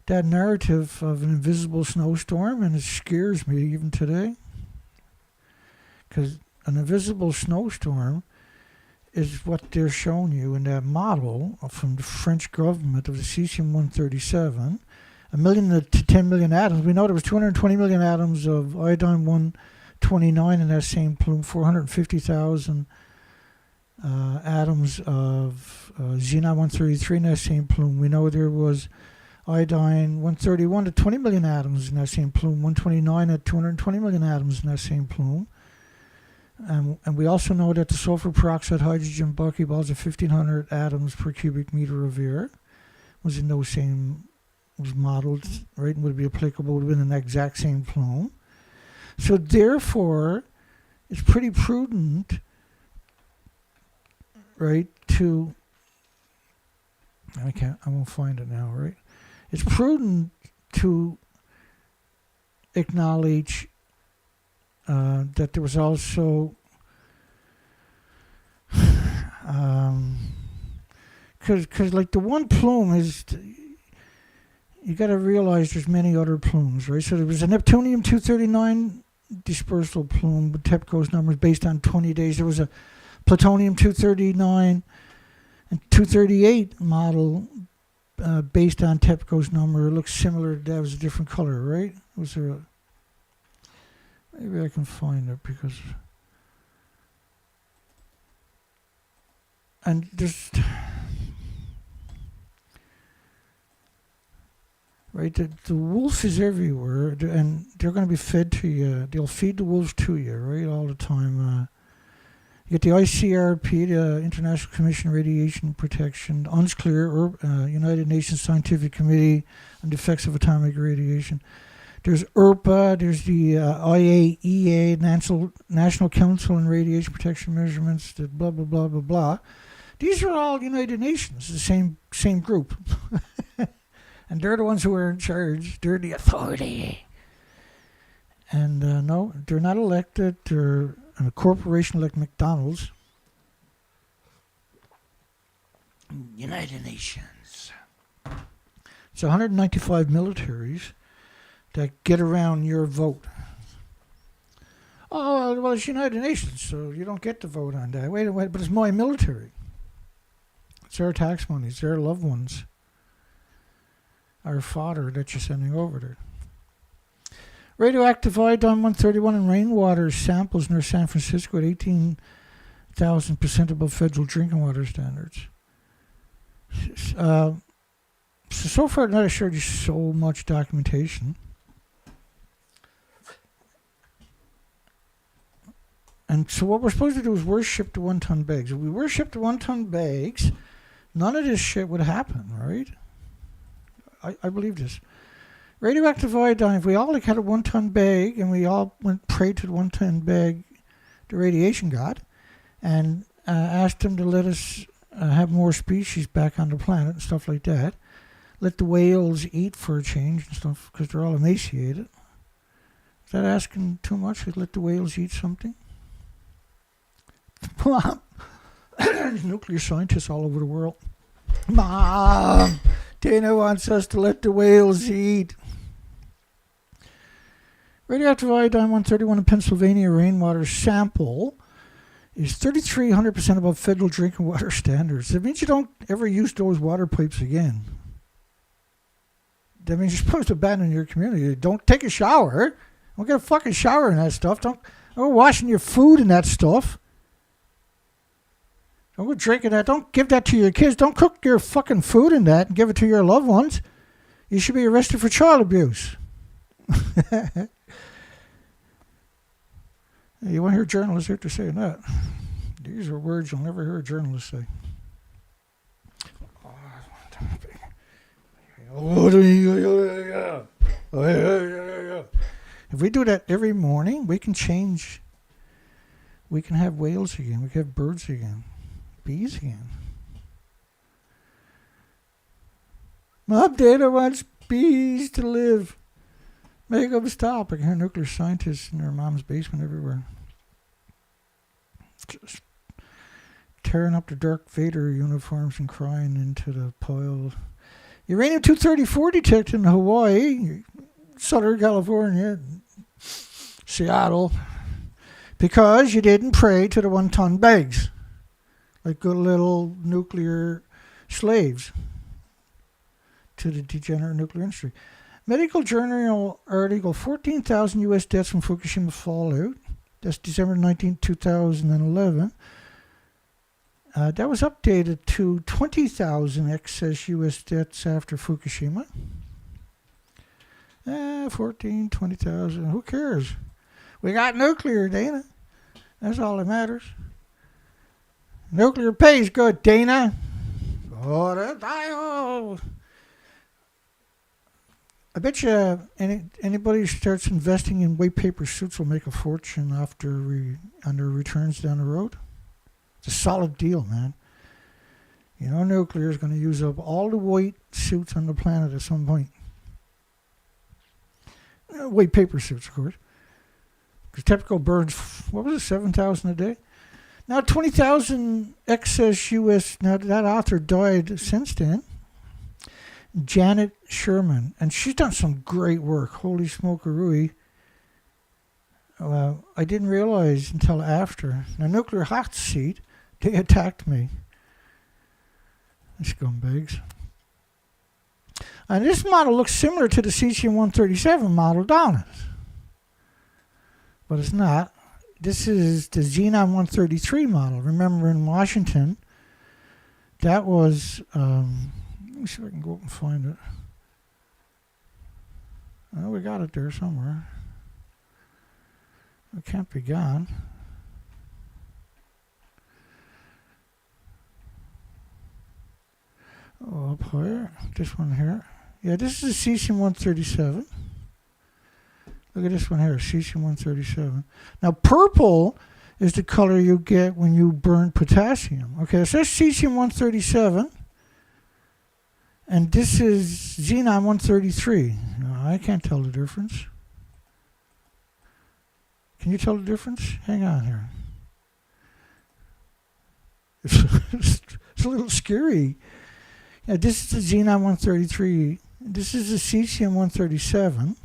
that narrative of an invisible snowstorm, and it scares me even today. Because an invisible snowstorm is what they're showing you in that model from the French government of the cesium-137. 1 million to 10 million atoms. We know there was 220 million atoms of iodine-129 in that same plume, 450,000 atoms of xenon-133 in that same plume. We know there was iodine-131 to 20 million atoms in that same plume, 129 at 220 million atoms in that same plume. And we also know that the sulfur peroxide hydrogen buckyballs of 1,500 atoms per cubic meter of air was in those same, was modeled, right, and would be applicable, would have been in the exact same plume. So therefore, it's pretty prudent, right, I won't find it now, right? It's prudent to acknowledge that there was also, because like the one plume is, you got to realize there's many other plumes, right? So there was a Neptunium-239 dispersal plume with TEPCO's numbers based on 20 days. There was a Plutonium-239 and 238 model based on TEPCO's number. It looks similar. That was a different color, right? Was there maybe I can find it because... And just... Right, the wolf is everywhere, and they're going to be fed to you. They'll feed the wolves to you, right, all the time. You get the ICRP, the International Commission on Radiation Protection, UNSCLEAR, United Nations Scientific Committee on the Effects of Atomic Radiation. There's IRPA, there's the IAEA, National Council on Radiation Protection Measurements, the blah, blah, blah, blah, blah. These are all United Nations, the same group. And they're the ones who are in charge. They're the authority. And no, they're not elected. They're a corporation like McDonald's. United Nations. It's 195 militaries that get around your vote. Oh, well, it's United Nations, so you don't get to vote on that. Wait, but it's my military. It's our tax money. It's their loved ones. Our fodder that you're sending over there. Radioactive iodine-131 in rainwater samples near San Francisco at 18,000% above federal drinking water standards. So far, not assured you so much documentation. And so what we're supposed to do is worship the 1-ton bags. If we worship the 1-ton bags, none of this shit would happen, right? I believe this. Radioactive iodine, if we all had a 1-ton bag and we all prayed to the 1-ton bag, the radiation god, and asked him to let us have more species back on the planet and stuff like that, let the whales eat for a change and stuff because they're all emaciated. Is that asking too much? Let the whales eat something? Mom, there's nuclear scientists all over the world. Mom, Dana wants us to let the whales eat. Radioactive iodine-131 in Pennsylvania rainwater sample is 3,300% above federal drinking water standards. That means you don't ever use those water pipes again. That means you're supposed to abandon your community. Don't take a shower. Don't get a fucking shower in that stuff. Don't go washing your food in that stuff. Don't go drinking that. Don't give that to your kids. Don't cook your fucking food in that and give it to your loved ones. You should be arrested for child abuse. You want to hear journalists here to say that? These are words you'll never hear a journalist say. If we do that every morning, we can change. We can have whales again. We can have birds again. Bees again. Mom, Dana wants bees to live. Make them stop. I can hear nuclear scientists in their mom's basement everywhere. Just tearing up the Darth Vader uniforms and crying into the pile. Uranium-234 detected in Hawaii, Southern California, Seattle, because you didn't pray to the 1-ton bags like good little nuclear slaves to the degenerate nuclear industry. Medical Journal article, 14,000 U.S. deaths from Fukushima fallout. That's December 19, 2011. That was updated to 20,000 excess U.S. deaths after Fukushima. 14, 20,000. Who cares? We got nuclear, Dana. That's all that matters. Nuclear pays good, Dana. Oh, I bet you anybody who starts investing in white paper suits will make a fortune on their returns down the road. It's a solid deal, man. You know, nuclear is going to use up all the white suits on the planet at some point. White paper suits, of course. Because typical burns, what was it, 7,000 a day? Now 20,000 excess U.S. Now that author died since then. Janet Sherman, and she's done some great work. Holy smokerooey. I didn't realize until after. Now, nuclear hot seat, they attacked me. Scumbags. And this model looks similar to the cesium-137 model, don't it? but it's not. This is the Xenon 133 model. Remember in Washington, that was, let me see if I can go up and find it. Oh, we got it there somewhere. It can't be gone. Oh, up here. This one here. Yeah, this is a cesium-137. Look at this one here, cesium-137. Now, purple is the color you get when you burn potassium. Okay, so that's cesium-137. And this is xenon-133. No, I can't tell the difference. Can you tell the difference? Hang on here. It's a little scary. Yeah, this is the xenon-133. This is the cesium-137.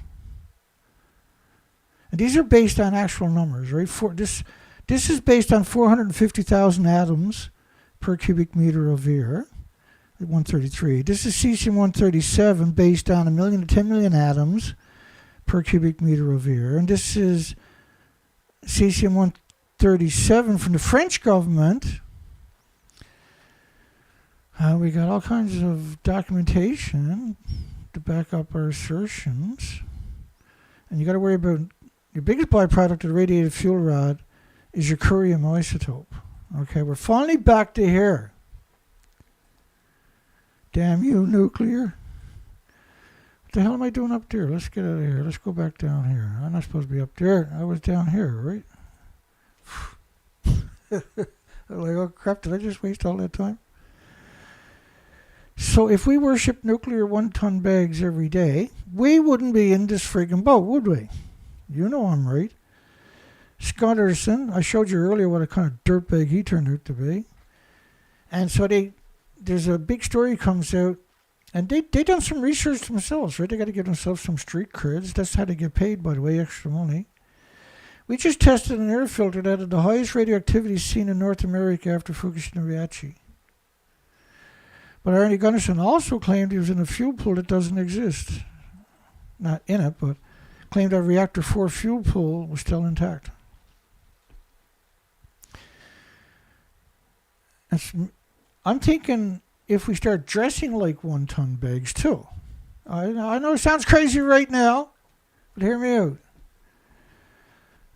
And these are based on actual numbers, right? This is based on 450,000 atoms per cubic meter of air, 133. This is cesium-137 based on 1 million to 10 million atoms per cubic meter of air. And this is cesium-137 from the French government. We got all kinds of documentation to back up our assertions. And you got to worry about your biggest byproduct of the radiated fuel rod is your curium isotope. Okay, we're finally back to here. Damn you, nuclear. What the hell am I doing up there? Let's get out of here. Let's go back down here. I'm not supposed to be up there. I was down here, right? I'm like, oh crap, did I just waste all that time? So if we worship nuclear 1-ton bags every day, we wouldn't be in this friggin' boat, would we? You know I'm right. Scudderson, I showed you earlier what a kind of dirtbag he turned out to be. And so there's a big story comes out, and they done some research themselves, right? They got to give themselves some street creds. That's how they get paid, by the way, extra money. We just tested an air filter that had the highest radioactivity seen in North America after Fukushima We. But Arnie Gunnarsson also claimed he was in a fuel pool that doesn't exist. Not in it, but claimed our reactor 4 fuel pool was still intact. I'm thinking if we start dressing like 1-ton bags too. I know it sounds crazy right now, but hear me out.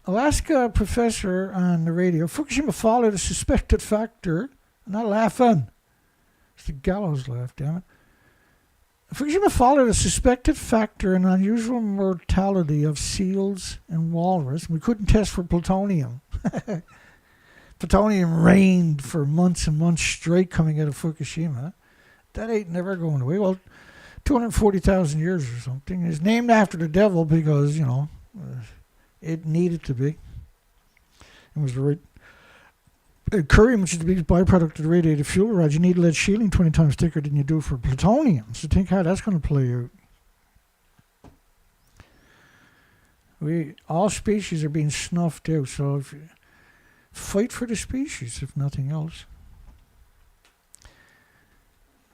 Alaska professor on the radio, Fukushima followed a suspected factor. I'm not laughing. It's the gallows laugh, damn it. Fukushima followed a suspected factor in unusual mortality of seals and walrus. We couldn't test for plutonium. Plutonium rained for months and months straight coming out of Fukushima. That ain't never going away. Well, 240,000 years or something. It's named after the devil because, you know, it needed to be. It was the right. Curium, which is the biggest byproduct of the radiated fuel rod, you need lead shielding 20 times thicker than you do for plutonium. So think how that's going to play out. All species are being snuffed out, so if you fight for the species, if nothing else.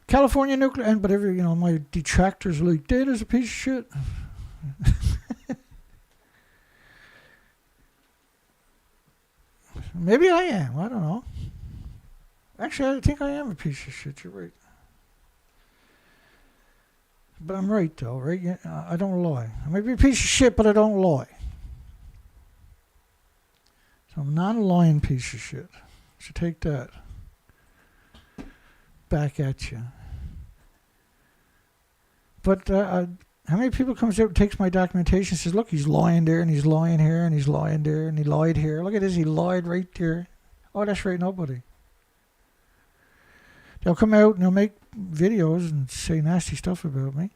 California nuclear, and but every, you know, my detractors are like, Data's a piece of shit. Maybe I am. I don't know. Actually, I think I am a piece of shit. You're right. But I'm right, though, right? I don't lie. I may be a piece of shit, but I don't lie. So I'm not a lying piece of shit. So take that back at you. But how many people comes out and takes my documentation and says, look, he's lying there, and he's lying here, and he's lying there, and he lied here. Look at this, he lied right there. Oh, that's right, nobody. They'll come out and they'll make videos and say nasty stuff about me,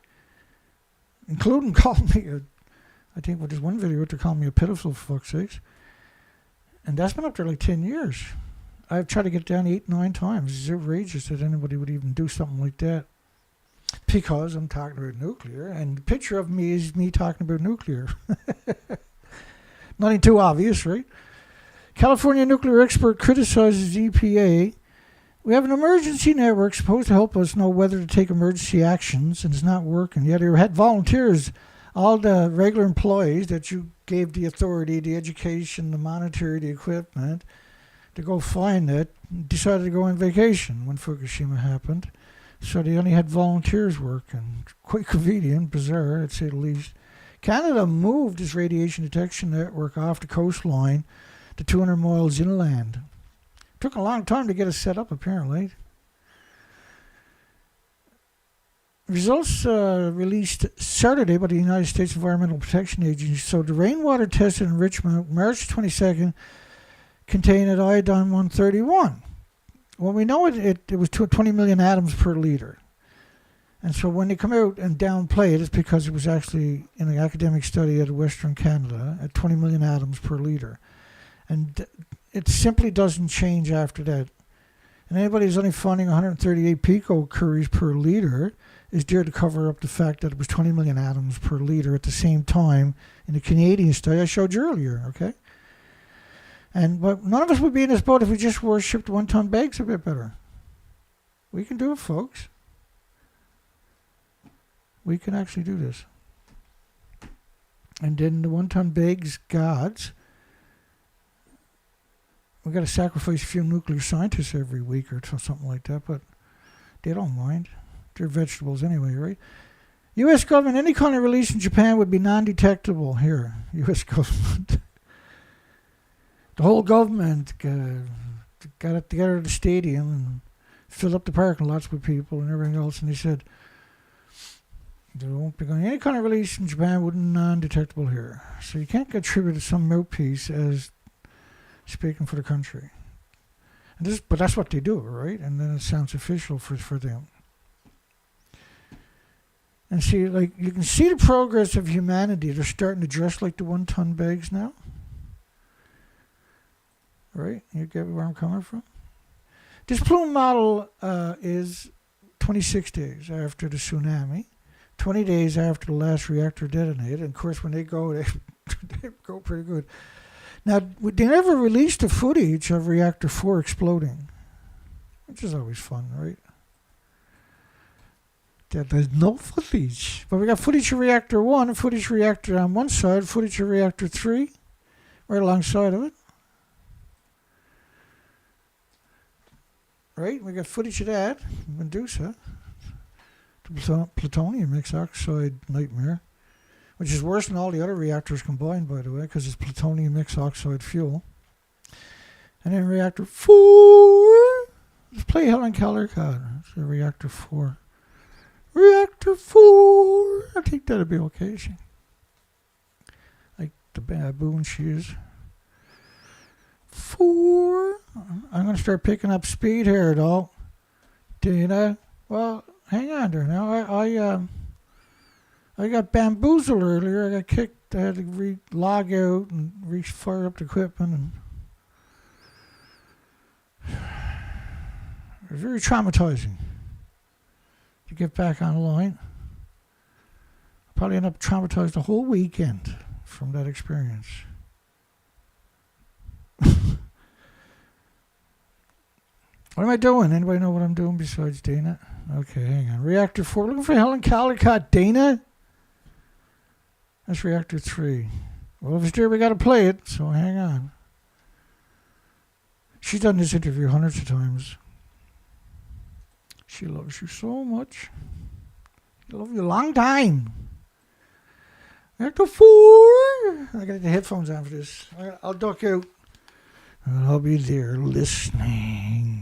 including calling me I think there's one video they're calling me a pitiful, for fuck's sakes. And that's been up there like 10 years. I've tried to get down 8, 9 times. It's outrageous that anybody would even do something like that. Because I'm talking about nuclear, and the picture of me is me talking about nuclear. Nothing too obvious, right? California nuclear expert criticizes EPA. We have an emergency network supposed to help us know whether to take emergency actions, and it's not working. Yet we had volunteers all the regular employees that you gave the authority, the education, the monetary, the equipment to go find it, decided to go on vacation when Fukushima happened. So they only had volunteers working. Quite convenient, bizarre, to say the least. Canada moved its radiation detection network off the coastline to 200 miles inland. Took a long time to get it set up, apparently. Results released Saturday by the United States Environmental Protection Agency. So the rainwater tested in Richmond, March 22nd, contained iodine 131. Well, we know it was 20 million atoms per liter. And so when they come out and downplay it, it's because it was actually in an academic study at Western Canada at 20 million atoms per liter. And it simply doesn't change after that. And anybody who's only finding 138 picocuries per liter is there to cover up the fact that it was 20 million atoms per liter at the same time in the Canadian study I showed you earlier, okay? But none of us would be in this boat if we just worshipped one-ton bags a bit better. We can do it, folks. We can actually do this. And then the one-ton bags gods, we got to sacrifice a few nuclear scientists every week or something like that, but they don't mind. They're vegetables anyway, right? U.S. government, any kind of release in Japan would be non-detectable here. U.S. government. The whole government got it together at the stadium and filled up the parking lots with people and everything else, and they said, there won't be going any kind of release in Japan would be non-detectable here. So you can't attribute some mouthpiece as speaking for the country. But that's what they do, right? And then it sounds official for them. And see, like, you can see the progress of humanity. They're starting to dress like the one-ton bags now. Right? You get where I'm coming from? This plume model is 26 days after the tsunami, 20 days after the last reactor detonated. And of course, when they go, they go pretty good. Now, they never released the footage of reactor 4 exploding, which is always fun, right? There's no footage. But we got footage of reactor 1 and footage of reactor on one side, footage of reactor 3 right alongside of it. Right? We got footage of that, Medusa, the plutonium mixed oxide nightmare, which is worse than all the other reactors combined, by the way, because it's plutonium mixed oxide fuel. And then reactor 4, let's play Helen Keller card. So reactor 4. Reactor 4, I think that'd be okay. Like the baboon she is. 4. I'm going to start picking up speed here, though. Dana, well, hang on there now. I got bamboozled earlier. I got kicked. I had to log out and fire up the equipment. And it was very traumatizing to get back online. I probably end up traumatized the whole weekend from that experience. What am I doing? Anybody know what I'm doing besides Dana? Okay, hang on. Reactor 4. Looking for Helen Caldicott. Dana? That's reactor 3. Well, if it's there, we got to play it, so hang on. She's done this interview hundreds of times. She loves you so much. She loves you a long time. Reactor 4. I got to get the headphones on for this. I'll duck out. And I'll be there listening.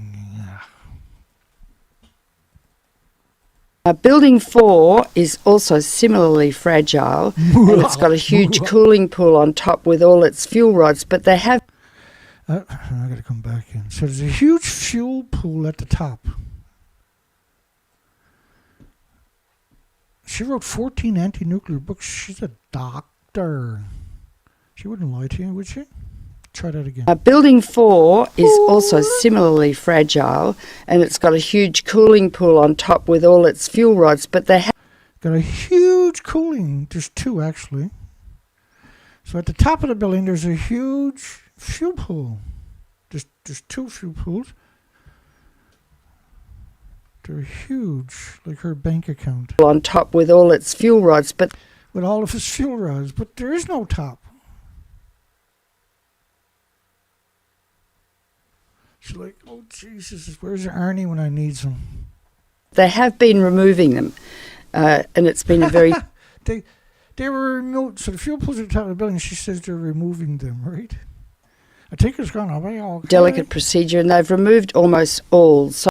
Building 4 is also similarly fragile, and it's got a huge cooling pool on top with all its fuel rods, but they have... I got to come back in. So there's a huge fuel pool at the top. She wrote 14 anti-nuclear books. She's a doctor. She wouldn't lie to you, would she? Try that again. Building 4 is also similarly fragile, and it's got a huge cooling pool on top with all its fuel rods, but they have... Got a huge cooling. There's 2, actually. So at the top of the building, there's a huge fuel pool. There's 2 fuel pools. They're huge, like her bank account. On top with all its fuel rods, but... with all of his fuel rods, but there is no top. She's like, oh Jesus, where's Arnie when I need him? They have been removing them, and it's been a very They were removed. So the fuel pools at the top of the building, she says they're removing them, right? I think it's gone away all delicate procedure, and they've removed almost all. So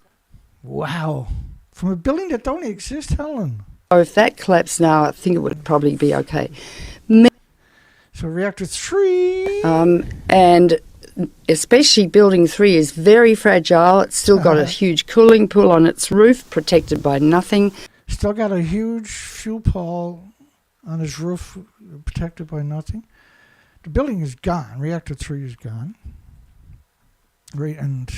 wow. From a building that don't exist, Helen. if that collapsed now, I think it would probably be okay. So reactor 3. And especially building 3 is very fragile. It's still got a huge cooling pool on its roof, protected by nothing. Still got a huge fuel pool on his roof, protected by nothing. The building is gone. Reactor 3 is gone. Right, and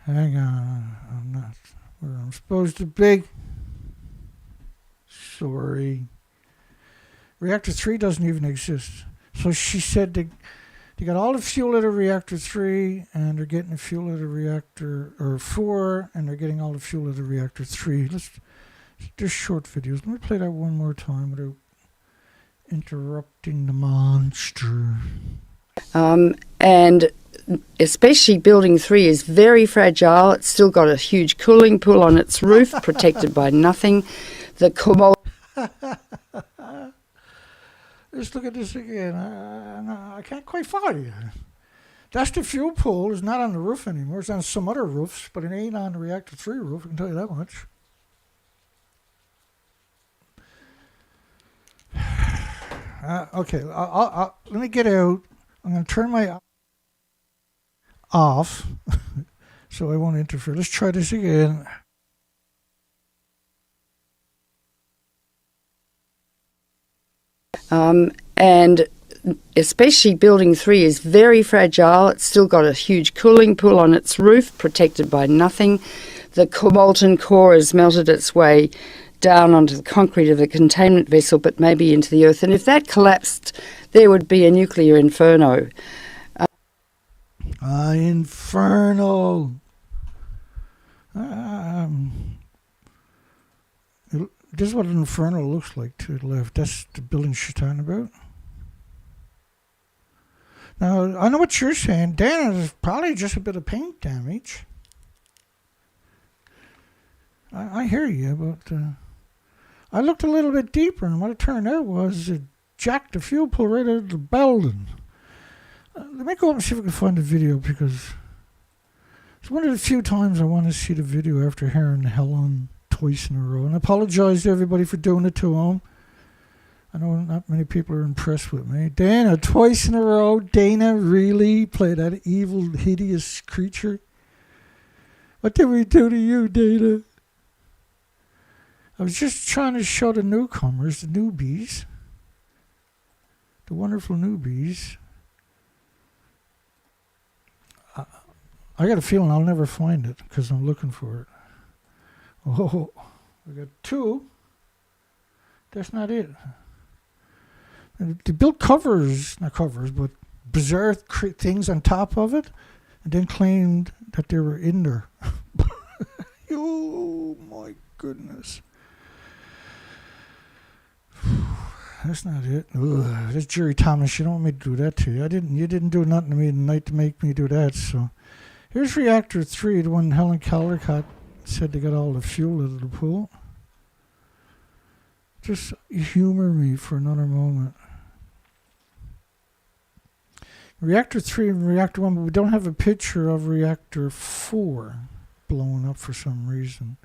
hang on, I'm not where I'm supposed to be. Sorry. Reactor 3 doesn't even exist. So she said they got all the fuel out of reactor 3, and they're getting the fuel out of reactor 4, and they're getting all the fuel out of reactor 3. There's short videos. Let me play that one more time without interrupting the monster. And especially building 3 is very fragile. It's still got a huge cooling pool on its roof, protected by nothing. The Let's look at this again. I can't quite follow you. That's the fuel pool. It's not on the roof anymore. It's on some other roofs, but it ain't on the reactor 3 roof. I can tell you that much. Okay, let me get out. I'm going to turn my off so I won't interfere. Let's try this again. And especially building 3 is very fragile. It's still got a huge cooling pool on its roof, protected by nothing. The molten core has melted its way down onto the concrete of the containment vessel, but maybe into the earth. And if that collapsed, there would be a nuclear inferno. Inferno. This is what an inferno looks like to the left. That's the building she's talking about. Now, I know what you're saying. Dan, is probably just a bit of paint damage. I hear you, but I looked a little bit deeper, and what it turned out was it jacked the fuel pool right out of the building. Let me go up and see if I can find the video, because it's one of the few times I want to see the video after hearing Helen twice in a row. And I apologize to everybody for doing it to him. I know not many people are impressed with me. Dana, twice in a row. Dana really played that evil, hideous creature. What did we do to you, Dana? I was just trying to show the newcomers, the newbies, the wonderful newbies. I got a feeling I'll never find it because I'm looking for it. Oh, we got 2. That's not it. And they built not covers, but bizarre things on top of it, and then claimed that they were in there. Oh my goodness. That's not it. Ugh, that's Jerry Thomas. You don't want me to do that to you. You didn't do nothing to me tonight to make me do that. So here's reactor 3, the one Helen Caldercott said they got all the fuel out of the pool. Just humor me for another moment. Reactor 3 and reactor 1, but we don't have a picture of reactor 4 blowing up for some reason.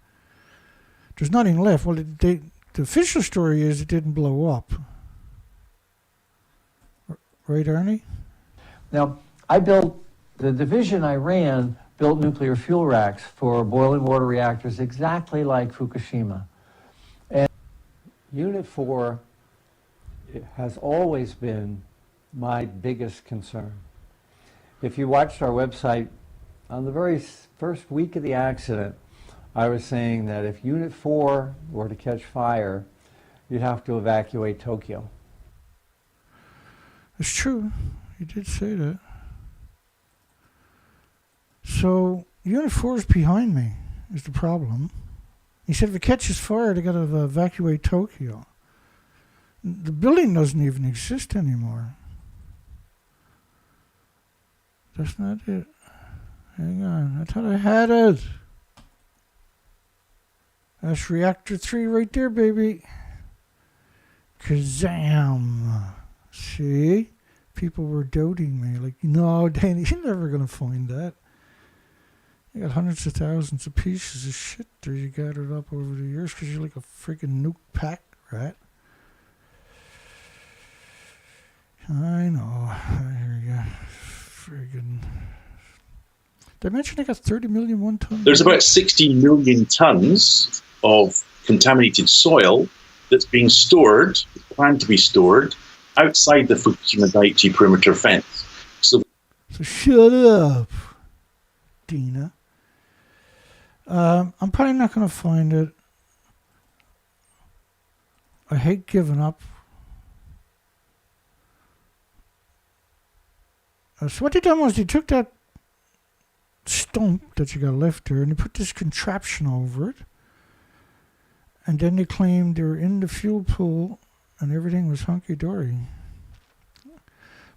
There's nothing left. Well, the official story is it didn't blow up. Right, Arnie? Now, the division I ran built nuclear fuel racks for boiling water reactors exactly like Fukushima. And Unit 4 has always been my biggest concern. If you watched our website, on the very first week of the accident, I was saying that if Unit 4 were to catch fire, you'd have to evacuate Tokyo. It's true. You did say that. So, Unit 4 is behind me, is the problem. He said if it catches fire, they got to evacuate Tokyo. The building doesn't even exist anymore. That's not it. Hang on. I thought I had it. That's reactor 3 right there, baby. Kazam. See? People were doubting me. Like, no, Danny, you're never going to find that. You got hundreds of thousands of pieces of shit there you gathered up over the years because you're like a freaking nuke pack rat. I know. I hear you. Friggin'. Did I mention I got 30 million 1 ton? There's about 60 million tons of contaminated soil that's being stored, planned to be stored, outside the Fukushima Daiichi perimeter fence. So shut up, Dina. I'm probably not going to find it. I hate giving up. So what they done was they took that stump that you got left there and they put this contraption over it. And then they claimed they were in the fuel pool and everything was hunky-dory.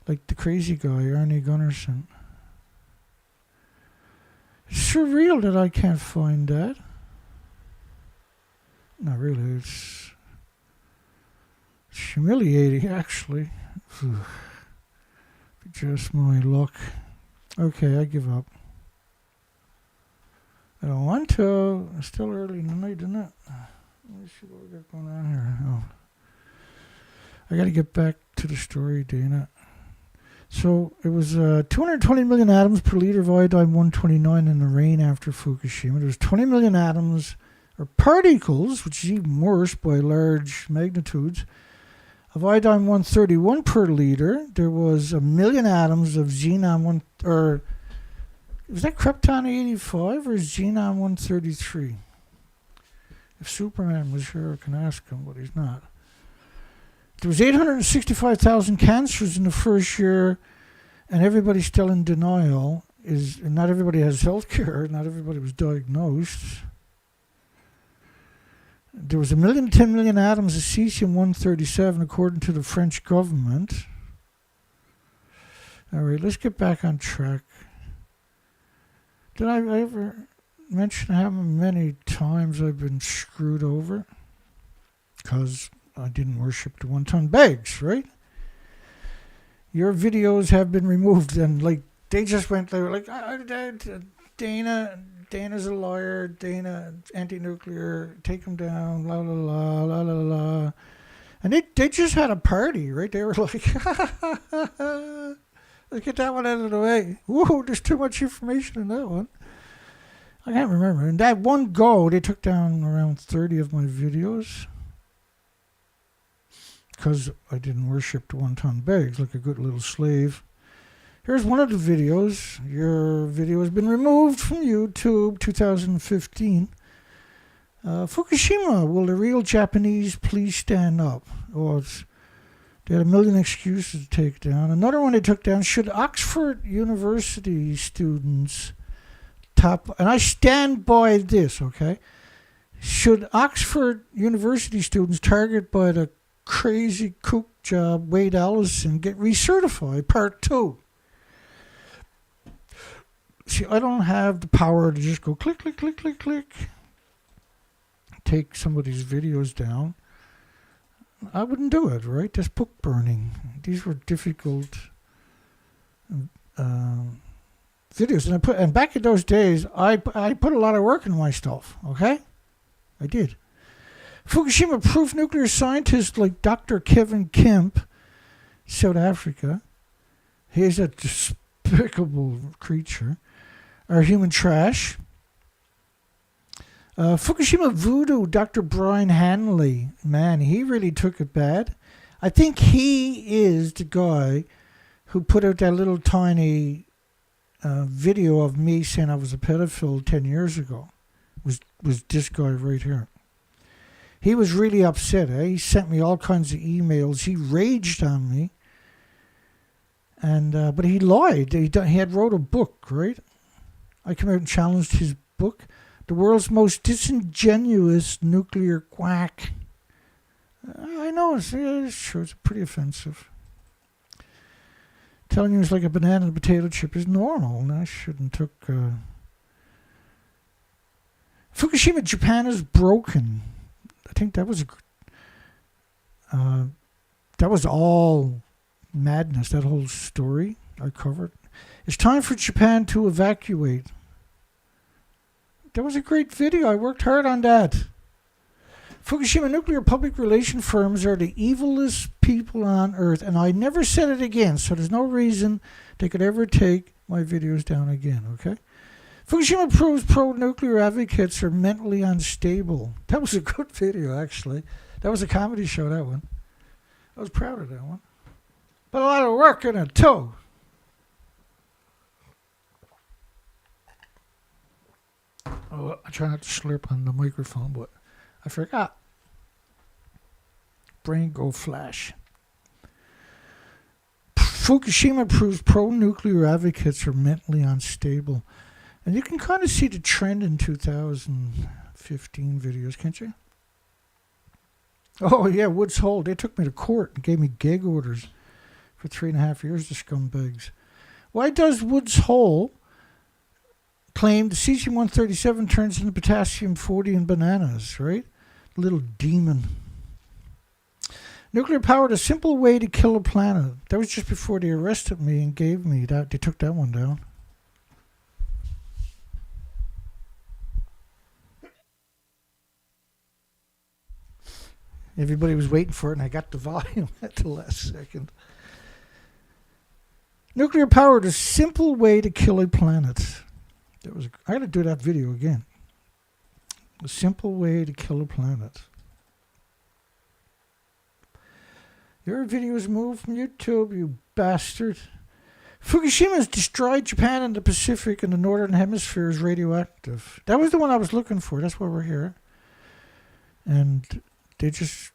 Like the crazy guy, Arnie Gunnarsson. It's surreal that I can't find that. Not really, it's humiliating, actually. Just my luck. Okay, I give up. I don't want to. It's still early in the night, isn't it? Let me see what we got going on here. Oh. I got to get back to the story, Dana. So it was 220 million atoms per liter of iodine-129 in the rain after Fukushima. There was 20 million atoms, or particles, which is even worse by large magnitudes, of iodine-131 per liter. There was 1 million atoms of xenon-1, or was that krypton-85 or xenon-133? If Superman was here, I can ask him, but he's not. There was 865,000 cancers in the first year, and everybody's still in denial. Not everybody has health care. Not everybody was diagnosed. There was 10 million atoms of cesium-137, according to the French government. All right, let's get back on track. Did I ever mention how many times I've been screwed over? Because I didn't worship the 1 ton bags, right? Your videos have been removed, and like they were like, Dana's a liar, Dana anti-nuclear, take him down, la la la la la la, and they just had a party, right? They were like, let's get that one out of the way. Whoa, there's too much information in that one. I can't remember. In that one go, they took down around 30 of my videos. Because I didn't worship the 1 ton bags like a good little slave. Here's one of the videos. Your video has been removed from YouTube, 2015. Fukushima, will the real Japanese please stand up? Oh, they had a million excuses to take down. Another one they took down, should Oxford University students and I stand by this, okay? Should Oxford University students targeted by the crazy kook job Wade Allison get recertified? Part 2. See, I don't have the power to just go click, click, click, click, click. Take somebody's videos down. I wouldn't do it, right? That's book burning. These were difficult videos. And back in those days, I put a lot of work into my stuff, okay? I did. Fukushima proof nuclear scientists like Dr. Kevin Kemp, South Africa, he's a despicable creature, are human trash. Fukushima voodoo, Dr. Brian Hanley, man, he really took it bad. I think he is the guy who put out that little tiny video of me saying I was a pedophile 10 years ago. Was this guy right here. He was really upset. He sent me all kinds of emails. He raged on me. And but he lied. He had wrote a book, right? I came out and challenged his book, The World's Most Disingenuous Nuclear Quack. I know, it's true. It's pretty offensive. Telling you it's like a banana and a potato chip is normal, and I shouldn't took... Fukushima, Japan is broken. I think that was all madness, that whole story I covered. It's time for Japan to evacuate. That was a great video. I worked hard on that. Fukushima nuclear public relation firms are the evilest people on earth, and I never said it again, so there's no reason they could ever take my videos down again, okay? Fukushima proves pro-nuclear advocates are mentally unstable. That was a good video, actually. That was a comedy show, that one. I was proud of that one. But a lot of work in it, too. Oh, I try not to slurp on the microphone, but I forgot. Brain go flash. Fukushima proves pro-nuclear advocates are mentally unstable. And you can kind of see the trend in 2015 videos, can't you? Oh, yeah, Woods Hole. They took me to court and gave me gag orders for 3.5 years, the scumbags. Why does Woods Hole claim the cesium-137 turns into potassium-40 in bananas, right? Little demon. Nuclear power, a simple way to kill a planet. That was just before they arrested me and gave me that. They took that one down. Everybody was waiting for it, and I got the volume at the last second. Nuclear power, a simple way to kill a planet. I got to do that video again. A simple way to kill a planet. Your videos moved from YouTube, you bastard. Fukushima has destroyed Japan and the Pacific and the Northern Hemisphere is radioactive. That was the one I was looking for. That's why we're here. And they just...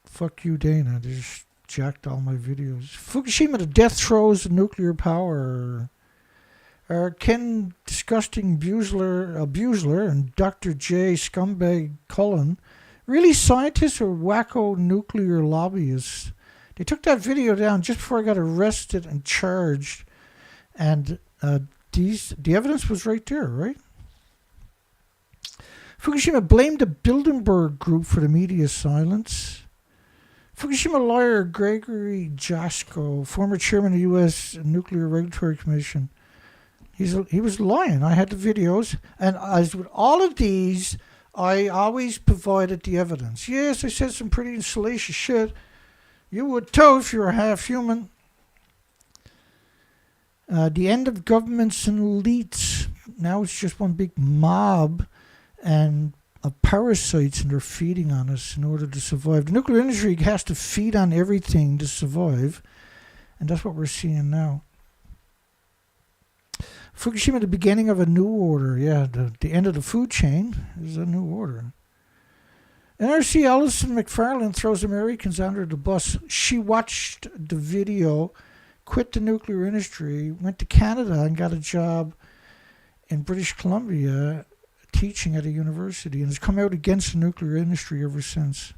Fuck you, Dana. They just jacked all my videos. Fukushima, the death throes of nuclear power. Ken Disgusting Busler and Dr. J. Scumbag Cullen really scientists or wacko nuclear lobbyists? They took that video down just before I got arrested and charged. And the evidence was right there, right? Fukushima blamed the Bilderberg Group for the media silence. Fukushima lawyer Gregory Jasko, former chairman of the U.S. Nuclear Regulatory Commission, he was lying. I had the videos. And as with all of these, I always provided the evidence. Yes, I said some pretty salacious shit. You would too if you were half human. The end of governments and elites. Now it's just one big mob and of parasites, and they're feeding on us in order to survive. The nuclear industry has to feed on everything to survive, and that's what we're seeing now. Fukushima, the beginning of a new order. Yeah, the end of the food chain is a new order. NRC Ellison McFarland throws Americans under the bus. She watched the video, quit the nuclear industry, went to Canada and got a job in British Columbia teaching at a university, and has come out against the nuclear industry ever since.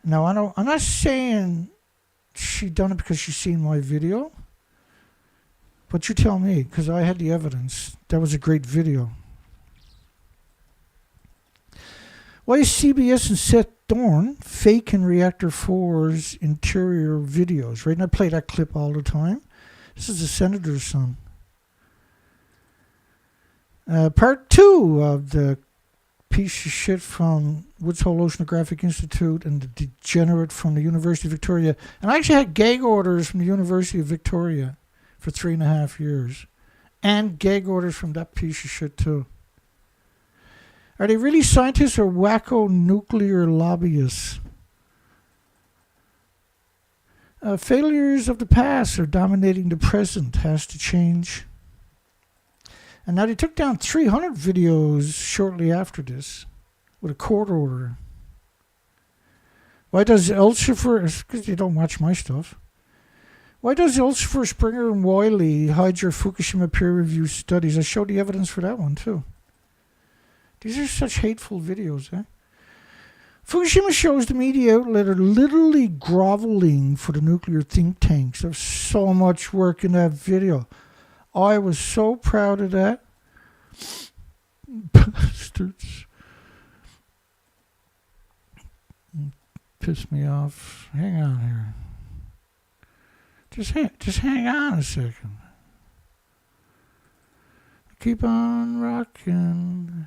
Now, I'm not saying she done it because she's seen my video, but you tell me, because I had the evidence. That was a great video. Why is CBS and Seth Dorn faking Reactor 4's interior videos, right? And I play that clip all the time. This is the senator's son. Part 2 of the piece of shit from Woods Hole Oceanographic Institute and the degenerate from the University of Victoria. And I actually had gag orders from the University of Victoria for 3.5 years. And gag orders from that piece of shit too. Are they really scientists or wacko nuclear lobbyists? Failures of the past are dominating the present. Has to change. And now they took down 300 videos shortly after this with a court order. Why does Elsevier, because you don't watch my stuff, why does Elsevier, Springer, and Wiley hide your Fukushima peer-reviewed studies? I showed the evidence for that one too. These are such hateful videos, eh? Fukushima shows the media outlet are literally groveling for the nuclear think tanks. There's so much work in that video. I was so proud of that. Bastards. Piss me off. Hang on here. Just hang on a second. Keep on rocking.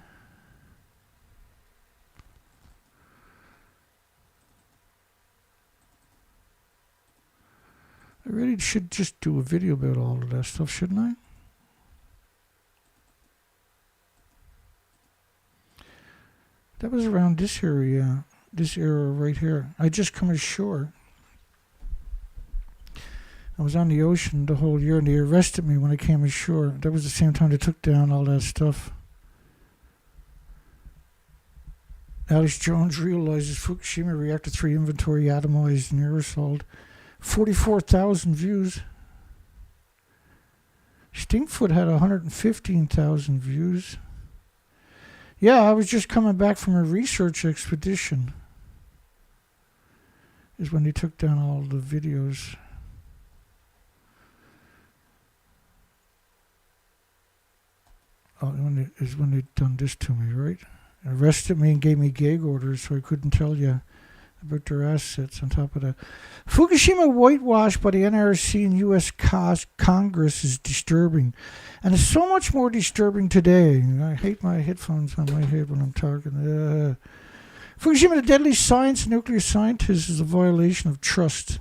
I really should just do a video about all of that stuff, shouldn't I? That was around this area right here. I just come ashore. I was on the ocean the whole year, and they arrested me when I came ashore. That was the same time they took down all that stuff. Alex Jones realizes Fukushima Reactor 3 inventory atomized and aerosoled. 44,000 views. Stinkfoot had 115,000 views. Yeah, I was just coming back from a research expedition. Is when they took down all the videos. Oh, when they done this to me, right? Arrested me and gave me gag orders, so I couldn't tell you about their assets on top of that. Fukushima whitewash by the NRC and U.S. Congress is disturbing. And it's so much more disturbing today. I hate my headphones on my head when I'm talking. Fukushima, the deadly science of nuclear scientists, is a violation of trust.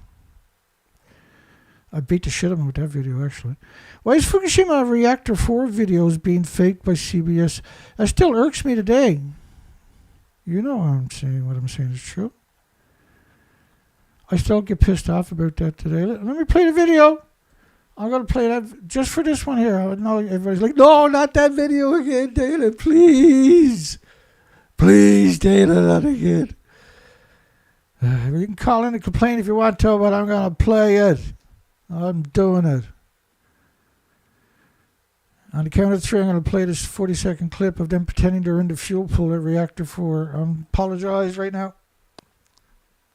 I beat the shit out of him with that video, actually. Why is Fukushima Reactor 4 videos being faked by CBS? That still irks me today. You know what I'm saying is true. I still get pissed off about that today. Let me play the video. I'm going to play that just for this one here. I know everybody's like, no, not that video again, Dana, please. Please, Dana, not again. You can call in and complain if you want to, but I'm going to play it. I'm doing it. On the count of 3, I'm going to play this 40-second clip of them pretending they're in the fuel pool at Reactor 4. I apologize right now.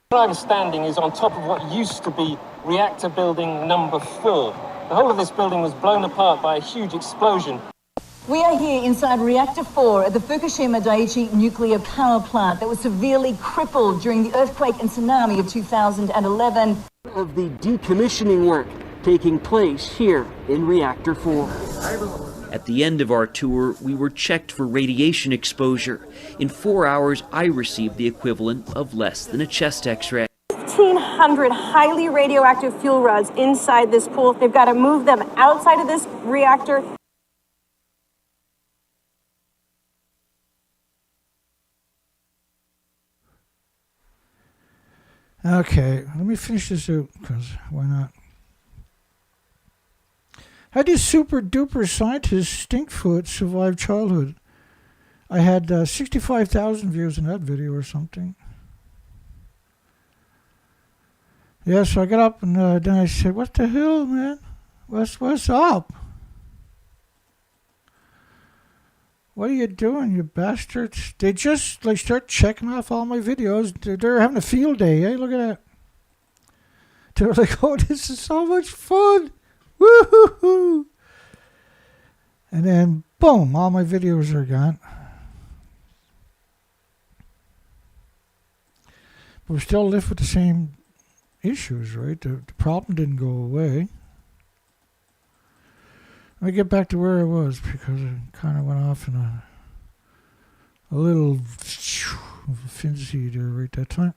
Where I'm standing is on top of what used to be reactor building number 4. The whole of this building was blown apart by a huge explosion. We are here inside Reactor 4 at the Fukushima Daiichi nuclear power plant that was severely crippled during the earthquake and tsunami of 2011. Of the decommissioning work taking place here in Reactor 4. At the end of our tour, we were checked for radiation exposure. In 4 hours, I received the equivalent of less than a chest x-ray. 1,500 highly radioactive fuel rods inside this pool. They've got to move them outside of this reactor. Okay, let me finish this out, because why not? How did super duper scientist Stinkfoot survive childhood? I had 65,000 views in that video or something. Yeah, so I got up and then I said, what the hell, man? What's up? What are you doing, you bastards? They just start checking off all my videos. They're having a field day, eh? Look at that. They're like, oh, this is so much fun. Woo-hoo-hoo. And then, boom, all my videos are gone. But we still live with the same issues, right? The problem didn't go away. Let me get back to where I was, because I kind of went off in a little finsy there right that time.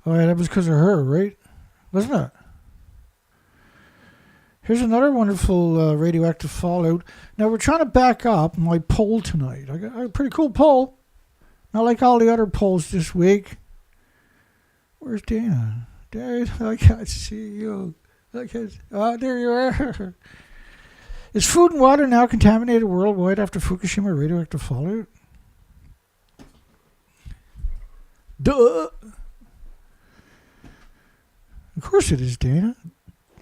Oh, yeah, that was because of her, right? Wasn't it? Here's another wonderful radioactive fallout. Now, we're trying to back up my poll tonight. I got a pretty cool poll. Not like all the other polls this week. Where's Dana? Dana, I can't see you. Oh, there you are. Is food and water now contaminated worldwide after Fukushima radioactive fallout? Duh. Of course it is, Dana.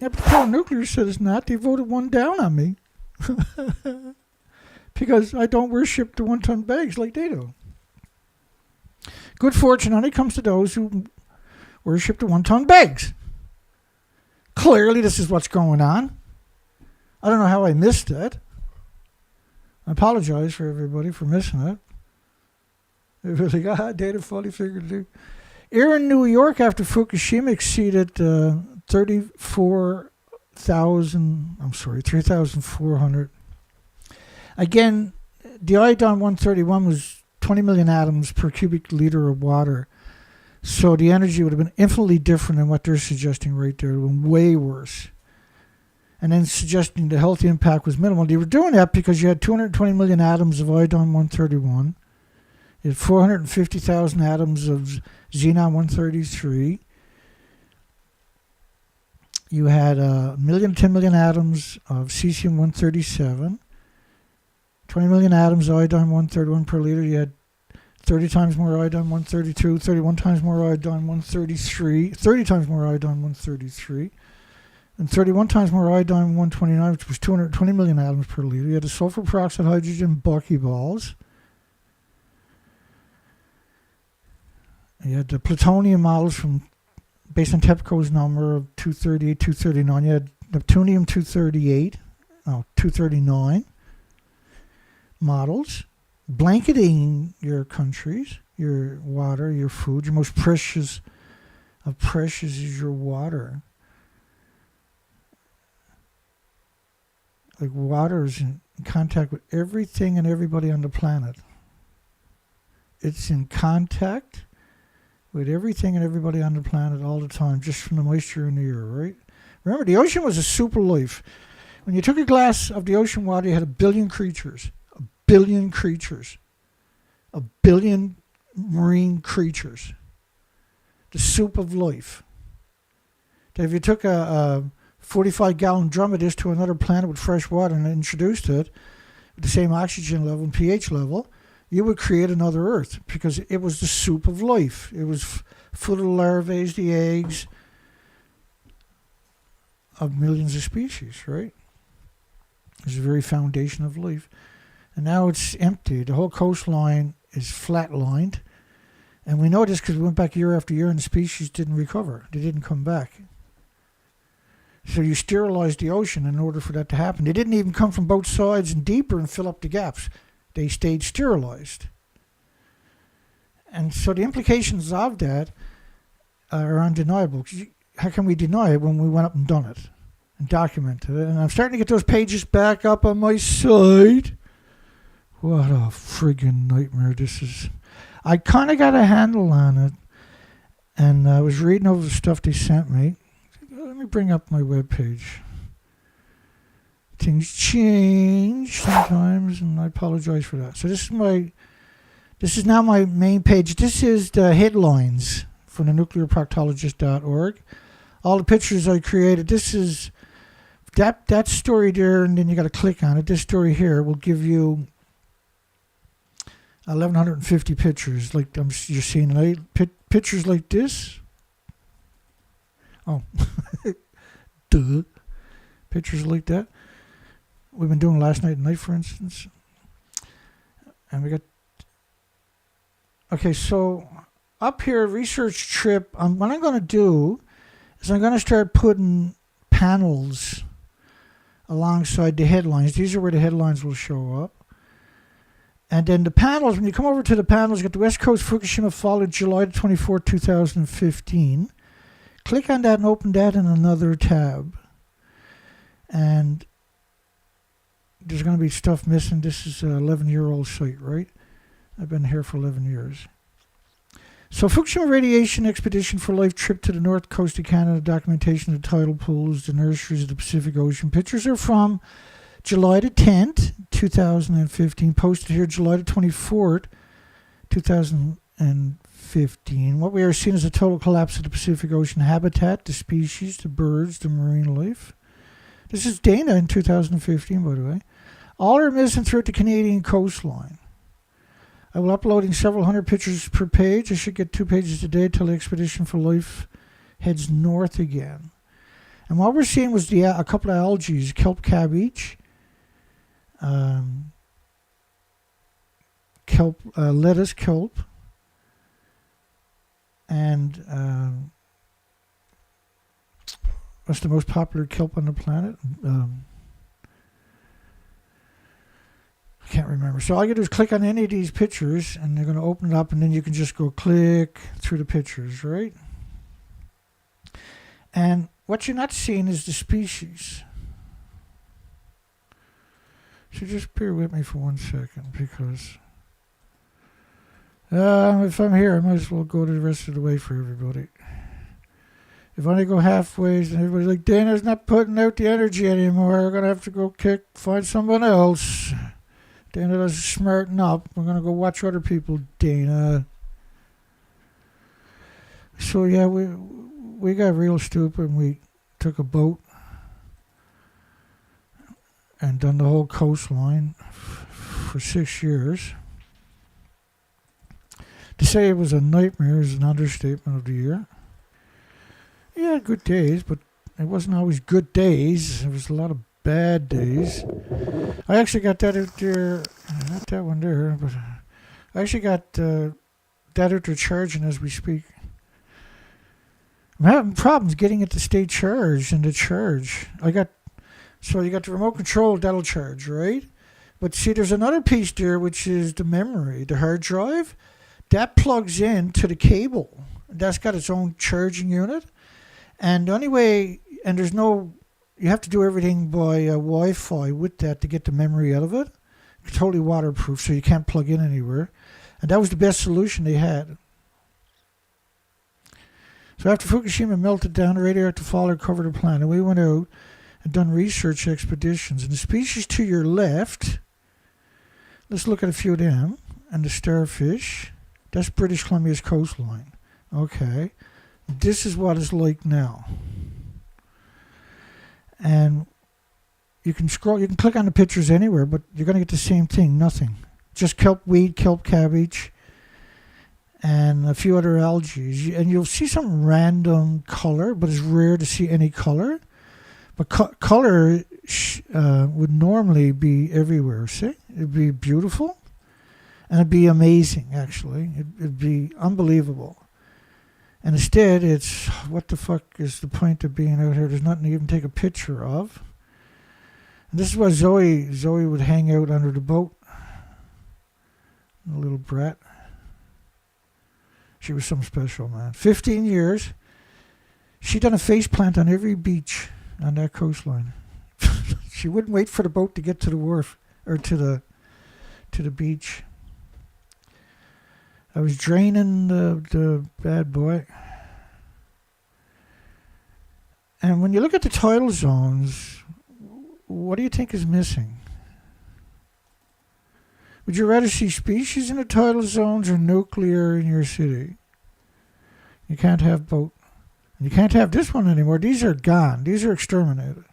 Yeah, but Paul Nuclear said it's not. They voted one down on me. Because I don't worship the 1-ton bags like they do. Good fortune only comes to those who worship the one-tongued bags. Clearly, this is what's going on. I don't know how I missed it. I apologize for everybody for missing it. It really got data fully figured out. Air in New York after Fukushima exceeded 3,400. Again, the iodine-131 was 20 million atoms per cubic liter of water. So the energy would have been infinitely different than what they're suggesting right there. It would have been way worse. And then suggesting the health impact was minimal. They were doing that because you had 220 million atoms of iodine-131. You had 450,000 atoms of xenon-133. You had 10 million atoms of cesium-137. 20 million atoms of iodine-131 per liter. You had 30 times more iodine-132, 31 times more iodine-133, 30 times more iodine-133, and 31 times more iodine-129, which was 220 million atoms per liter. You had the sulfur peroxide hydrogen buckyballs. You had the plutonium models based on TEPCO's number of 238, 239. You had Neptunium-238, 239 models, blanketing your countries, your water, your food. Your most precious of precious is your water. Like water is in contact with everything and everybody on the planet. It's in contact with everything and everybody on the planet all the time, just from the moisture in the air, right? Remember, the ocean was a soup of life. When you took a glass of the ocean water, you had 1 billion creatures. 1 billion creatures. 1 billion marine creatures. The soup of life. That if you took a 45-gallon drum of this to another planet with fresh water and introduced it with the same oxygen level and pH level, you would create another Earth because it was the soup of life. It was full of the larvae, the eggs of millions of species, right? It's the very foundation of life. And now it's empty. The whole coastline is flatlined. And we know this because we went back year after year and the species didn't recover. They didn't come back. So you sterilized the ocean in order for that to happen. They didn't even come from both sides and deeper and fill up the gaps. They stayed sterilized. And so the implications of that are undeniable. How can we deny it when we went up and done it and documented it? And I'm starting to get those pages back up on my site. What a friggin' nightmare this is. I kind of got a handle on it. And I was reading over the stuff they sent me. Let me bring up my webpage. Things change sometimes, and I apologize for that. So this is now my main page. This is the headlines from the nuclearproctologist.org. All the pictures I created. This is that story there, and then you got to click on it. This story here will give you 1,150 pictures, like you're seeing pictures like this. Oh, duh. Pictures like that. We've been doing last night and night, for instance. And we got... Okay, so up here, research trip. What I'm going to do is I'm going to start putting panels alongside the headlines. These are where the headlines will show up. And then the panels, when you come over to the panels, you got the West Coast Fukushima followed July 24, 2015. Click on that and open that in another tab. And there's going to be stuff missing. This is an 11-year-old site, right? I've been here for 11 years. So Fukushima Radiation Expedition for Life trip to the north coast of Canada. Documentation of the tidal pools, the nurseries of the Pacific Ocean. Pictures are from July the 10th, 2015. Posted here July the 24th, 2015. What we are seeing is a total collapse of the Pacific Ocean habitat, the species, the birds, the marine life. This is Dana in 2015, by the way. All are missing throughout the Canadian coastline. I will uploading several hundred pictures per page. I should get 2 pages a day till the Expedition for Life heads north again. And what we're seeing was a couple of algae, kelp cabbage, kelp, lettuce kelp, And what's the most popular kelp on the planet? I can't remember. So all you do is click on any of these pictures, and they're going to open it up, and then you can just go click through the pictures, right? And what you're not seeing is the species. So just bear with me for 1 second, because if I'm here, I might as well go the rest of the way for everybody. If I only go halfway, and everybody's like, Dana's not putting out the energy anymore, we're going to have to go find someone else. Dana doesn't smarten up. We're going to go watch other people, Dana. So yeah, we got real stupid, and we took a boat and done the whole coastline for 6 years. To say it was a nightmare is an understatement of the year. Yeah, good days, but it wasn't always good days. There was a lot of bad days. I actually got that out there, not that one there, but I actually got that out there charging as we speak. I'm having problems getting it to stay charged and to charge. So you got the remote control, that'll charge, right? But see, there's another piece there, which is the memory, the hard drive. That plugs in to the cable. That's got its own charging unit. And the only way, and you have to do everything by Wi-Fi with that to get the memory out of it. It's totally waterproof, so you can't plug in anywhere. And that was the best solution they had. So after Fukushima melted down, the radioactive fallout covered the planet, we went out and done research expeditions. And the species to your left, let's look at a few of them. And the starfish, that's British Columbia's coastline. Okay. This is what it's like now. And you can click on the pictures anywhere, but you're going to get the same thing, nothing. Just kelp weed, kelp cabbage, and a few other algae. And you'll see some random color, but it's rare to see any color. But color would normally be everywhere, see? It'd be beautiful, and it'd be amazing, actually. It'd be unbelievable. And instead, it's, what the fuck is the point of being out here? There's nothing to even take a picture of. And this is why Zoe would hang out under the boat. A little brat. She was something special, man. 15 years. She'd done a face plant on every beach on that coastline. She wouldn't wait for the boat to get to the wharf, or to the beach. I was draining the bad boy. And when you look at the tidal zones, what do you think is missing? Would you rather see species in the tidal zones or nuclear in your city? You can't have both. And you can't have this one anymore. These are gone. These are exterminated.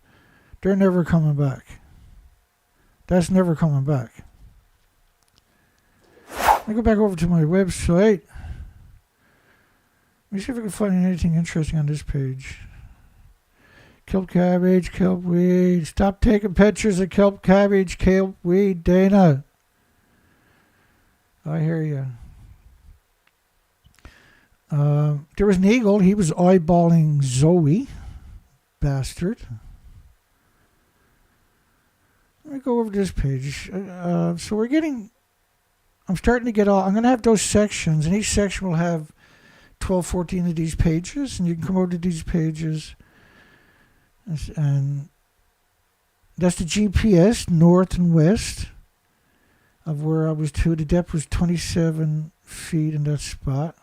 They're never coming back. That's never coming back. I go back over to my website. Let me see if I can find anything interesting on this page. Kelp cabbage, kelp weed. Stop taking pictures of kelp cabbage, kelp weed, Dana. I hear you. There was an eagle. He was eyeballing Zoe. Bastard. Let me go over this page. So we're getting... I'm starting to get all... I'm going to have those sections, and each section will have 12, 14 of these pages, and you can come over to these pages, and that's the GPS, north and west, of where I was to. The depth was 27 feet in that spot.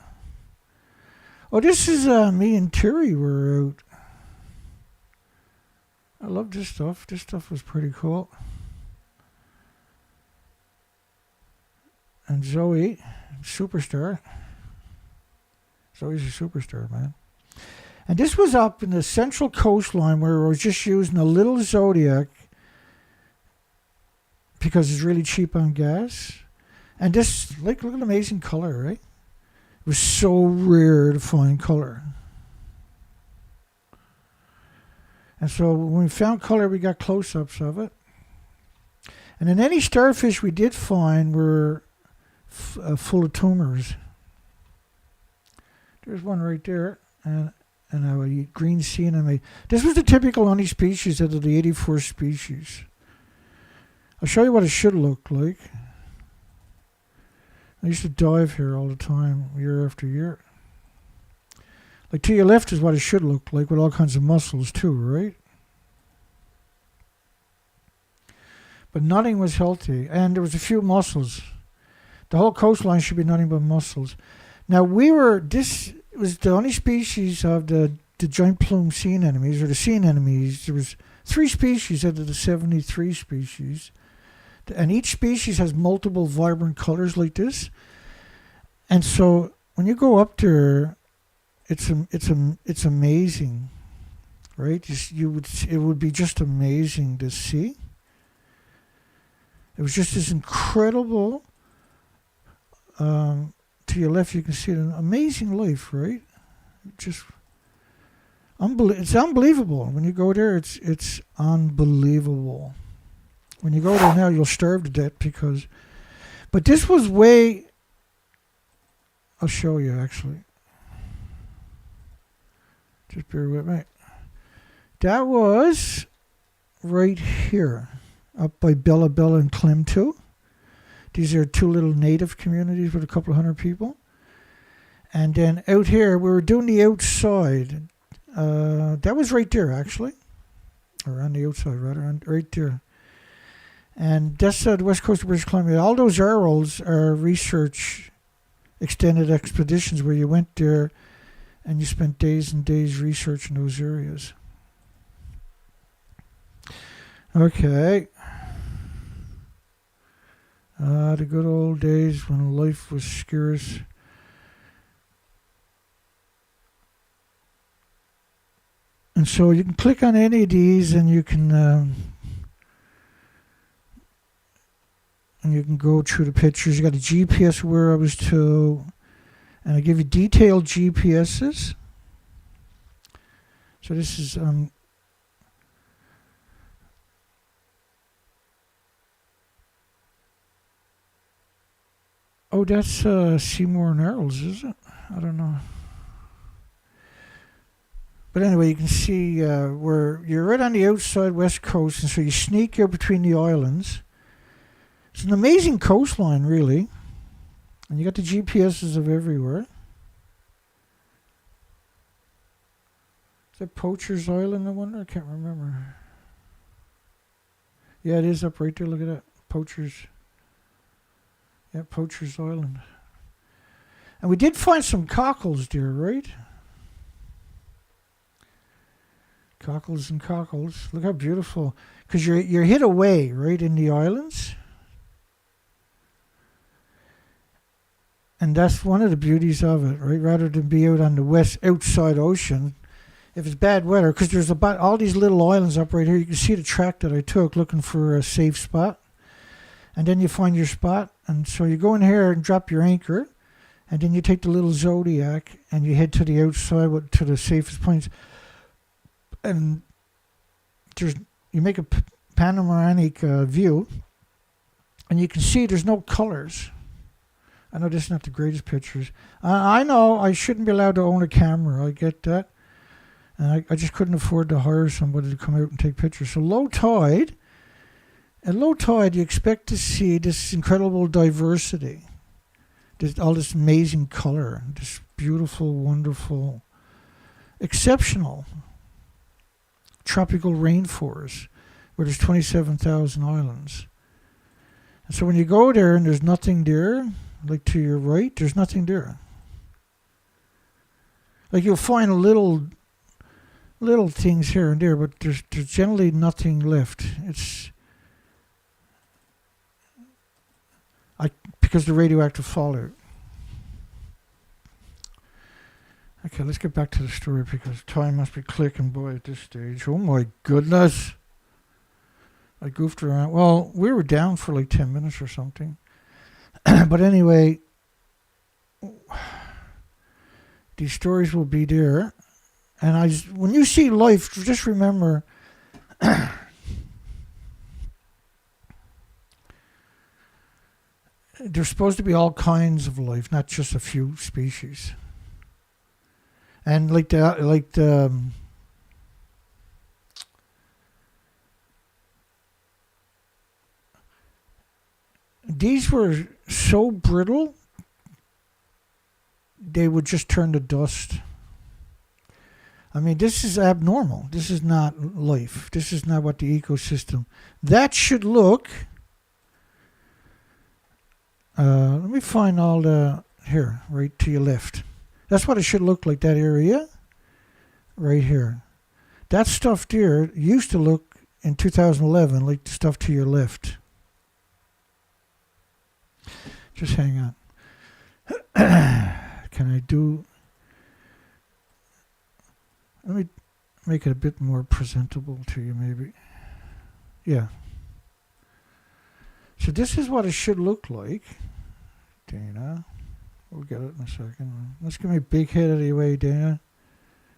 Oh, this is me and Terry were out. I love this stuff. This stuff was pretty cool. And Zoe, superstar. Zoe's a superstar, man. And this was up in the central coastline where I was just using a little Zodiac because it's really cheap on gas. And this, like, look at the amazing color, right? It was so rare to find color. And so when we found color, we got close-ups of it. And then any starfish we did find were full of tumors. There's one right there, and a green sea anemone. This was the typical only species out of the 84 species. I'll show you what it should look like. I used to dive here all the time, year after year. Like to your left is what it should look like, with all kinds of mussels too, right? But nothing was healthy, and there was a few mussels. The whole coastline should be nothing but mussels. Now this was the only species of the giant plume sea anemones, or the sea anemones. There was 3 species out of the 73 species. And each species has multiple vibrant colors like this. And so when you go up there, it's amazing, right? It would be just amazing to see. It was just this incredible. To your left, you can see an amazing life, right? It's unbelievable. When you go there, it's unbelievable. When you go there now, you'll starve to death but this was way. I'll show you actually. Just bear with me. That was right here, up by Bella Bella and Klimtu. These are 2 little native communities with a couple of hundred people. And then out here, we were doing the outside. That was right there, actually. Or on the outside, rather, right there. And that's the west coast of British Columbia. All those arrows are research extended expeditions where you went there and you spent days and days researching those areas. Okay. The good old days when life was scarce. And so you can click on any of these and you can go through the pictures. You got a GPS where I was to, and I give you detailed GPSs. So this is oh, that's Seymour and Earls, is it? I don't know. But anyway, you can see where you're right on the outside west coast, and so you sneak out between the islands. It's an amazing coastline, really. And you got the GPSs of everywhere. Is that Poacher's Island, I wonder? I can't remember. Yeah, it is up right there. Look at that. Poacher's. Yeah, Poacher's Island. And we did find some cockles there, right? Cockles and cockles. Look how beautiful. Because you're hid away, right, in the islands. And that's one of the beauties of it, right? Rather than be out on the west outside ocean, if it's bad weather, because there's about all these little islands up right here. You can see the track that I took looking for a safe spot. And then you find your spot. And so you go in here and drop your anchor. And then you take the little Zodiac and you head to the outside to the safest points. And you make a panoramic view. And you can see there's no colors. I know this is not the greatest pictures. I know I shouldn't be allowed to own a camera. I get that. And I just couldn't afford to hire somebody to come out and take pictures. So at low tide, you expect to see this incredible diversity. All this amazing color. This beautiful, wonderful, exceptional tropical rainforest where there's 27,000 islands. And so when you go there and there's nothing there, like to your right, there's nothing there. Like you'll find little things here and there, but there's generally nothing left. It's because the radioactive fallout. Okay, let's get back to the story because time must be clicking by at this stage. Oh my goodness. I goofed around. Well, we were down for like 10 minutes or something. But anyway, these stories will be there. And when you see life, just remember there's supposed to be all kinds of life, not just a few species. And these were so brittle, they would just turn to dust. I mean, this is abnormal. This is not life. This is not what the ecosystem. That should look... let me find all the... Here, right to your left. That's what it should look like, that area. Right here. That stuff there used to look, in 2011, like the stuff to your left. Just hang on. Can I do... Let me make it a bit more presentable to you, maybe. Yeah. So this is what it should look like. Dana. We'll get it in a second. Let's get my big head out of the way, Dana.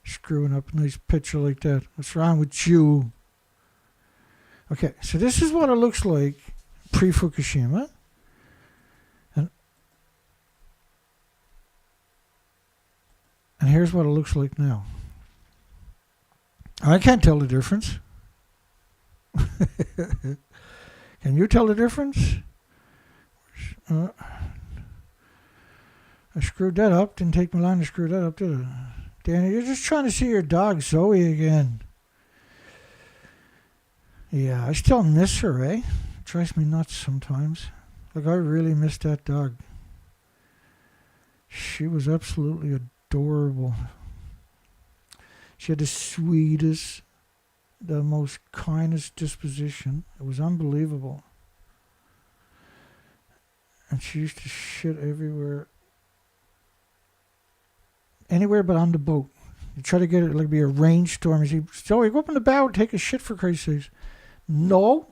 Screwing up a nice picture like that. What's wrong with you? Okay, so this is what it looks like pre-Fukushima. And here's what it looks like now. I can't tell the difference. Can you tell the difference? I screwed that up. Didn't take me long to screw that up, did it? Danny, you're just trying to see your dog Zoe again. Yeah, I still miss her, eh? It drives me nuts sometimes. Like, I really miss that dog. She was absolutely adorable. She had the sweetest, the most kindest disposition. It was unbelievable. And she used to shit everywhere. Anywhere but on the boat. You try to get it like be a rainstorm. You say, Zoe, go up in the bow and take a shit for Christ's sake. No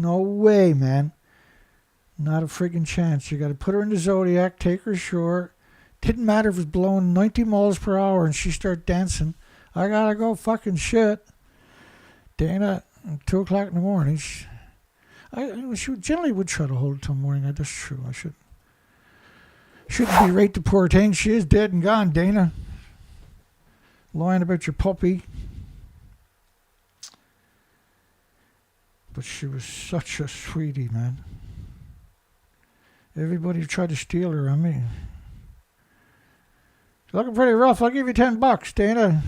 way, man. Not a friggin' chance. You got to put her in the Zodiac, take her ashore. Didn't matter if it was blowing 90 miles per hour and she started dancing. I gotta go fucking shit. Dana, at 2 o'clock in the morning, she generally would try to hold it till morning. That's true. I shouldn't be right the poor thing. She is dead and gone, Dana. Lying about your puppy. But she was such a sweetie, man. Everybody tried to steal her on me. She's looking pretty rough. I'll give you $10, Dana.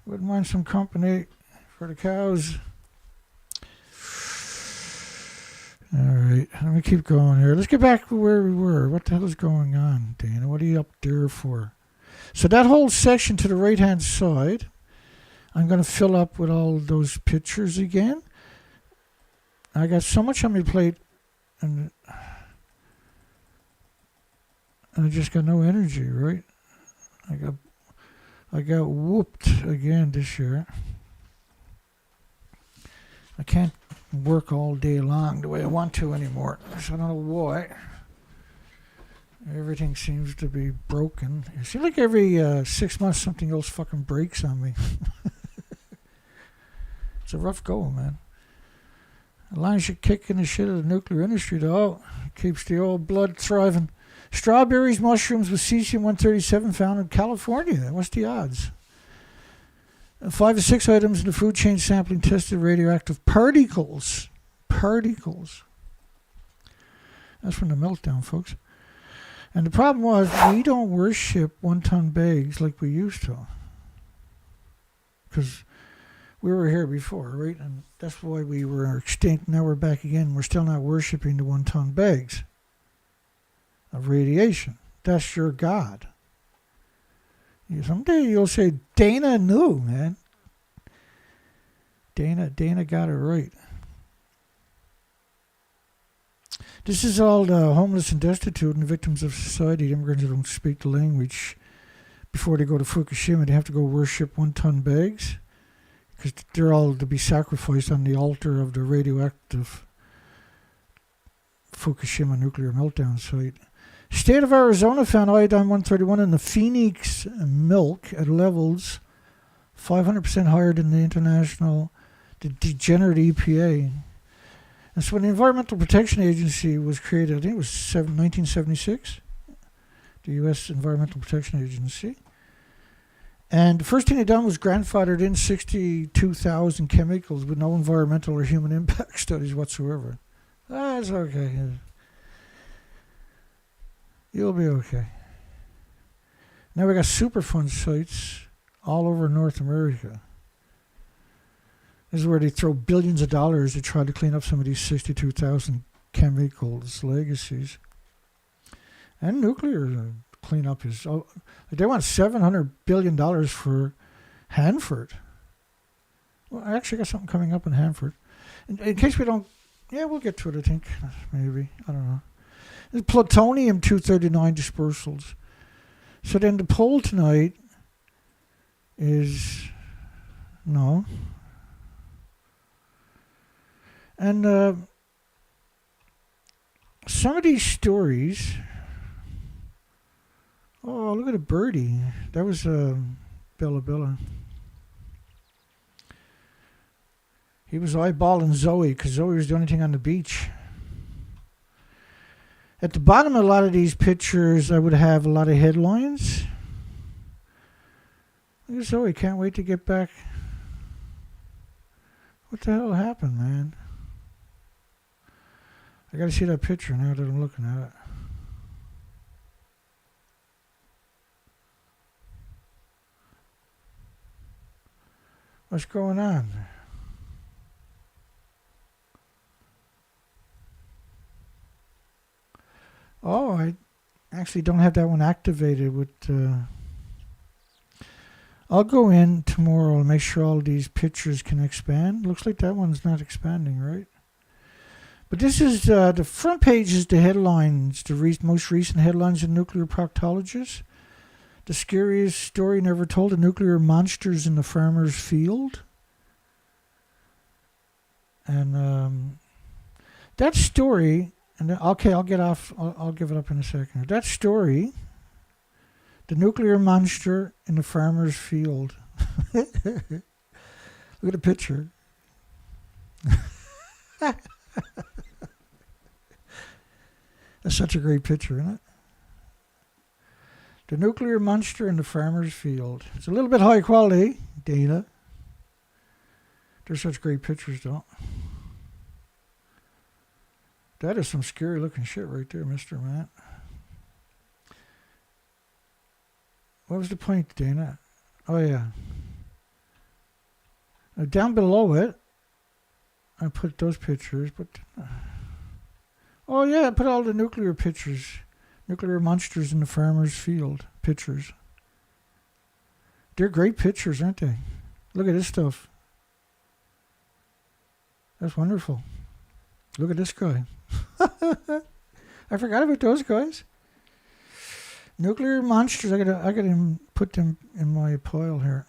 Wouldn't mind some company for the cows. All right, let me keep going here. Let's get back to where we were. What the hell is going on, Dana? What are you up there for? So that whole section to the right-hand side, I'm going to fill up with all those pictures again. I got so much on my plate, and I just got no energy, right? I got whooped again this year. I can't work all day long the way I want to anymore. So I don't know why. Everything seems to be broken. It seems like every 6 months something else fucking breaks on me. It's a rough go, man. As long as you're kicking the shit out of the nuclear industry, though, it keeps the old blood thriving. Strawberries, mushrooms with cesium-137 found in California. What's the odds? 5 to 6 items in the food chain sampling tested radioactive particles. Particles. That's from the meltdown, folks. And the problem was, we don't worship 1-ton bags like we used to. Because we were here before, right? And that's why we were extinct. Now we're back again. We're still not worshiping the 1-ton bags of radiation. That's your God. Someday you'll say, Dana knew, man. Dana got it right. This is all the homeless and destitute and the victims of society, the immigrants who don't speak the language. Before they go to Fukushima, they have to go worship 1-ton bags because they're all to be sacrificed on the altar of the radioactive Fukushima nuclear meltdown site. State of Arizona found iodine-131 in the Phoenix milk at levels 500% higher than the degenerate EPA. And so when the Environmental Protection Agency was created, I think it was 1976, the U.S. Environmental Protection Agency. And the first thing they done was grandfathered in 62,000 chemicals with no environmental or human impact studies whatsoever. That's okay. You'll be okay. Now we got Superfund sites all over North America. This is where they throw billions of dollars to try to clean up some of these 62,000 chemicals legacies. And nuclear cleanup is... they want $700 billion for Hanford. Well, I actually got something coming up in Hanford. In case we don't... Yeah, we'll get to it, I think. Maybe. I don't know. There's plutonium-239 dispersals. So then the poll tonight is... No. And some of these stories... Oh, look at a birdie. That was Bella Bella. He was eyeballing Zoe because Zoe was the only thing on the beach. At the bottom of a lot of these pictures, I would have a lot of headlines. Look at Zoe, can't wait to get back. What the hell happened, man? I gotta see that picture now that I'm looking at it. What's going on? Oh, I actually don't have that one activated with... I'll go in tomorrow and make sure all these pictures can expand. Looks like that one's not expanding, right? But this is... the front page is the headlines, the most recent headlines in Nuclear Proctologist. The scariest story never told, the nuclear monsters in the farmer's field. And that story, and okay, I'll get off, I'll give it up in a second. That story, the nuclear monster in the farmer's field. Look at the picture. That's such a great picture, isn't it? The nuclear monster in the farmer's field. It's a little bit high quality, Dana. They're such great pictures, though. That is some scary looking shit right there, Mr. Matt. What was the point, Dana? Oh, yeah. Now, down below it, I put those pictures, but... oh, yeah, I put all the nuclear pictures. Nuclear monsters in the farmer's field pictures. They're great pictures, aren't they? Look at this stuff. That's wonderful. Look at this guy. I forgot about those guys. Nuclear monsters. I gotta put them in my pile here.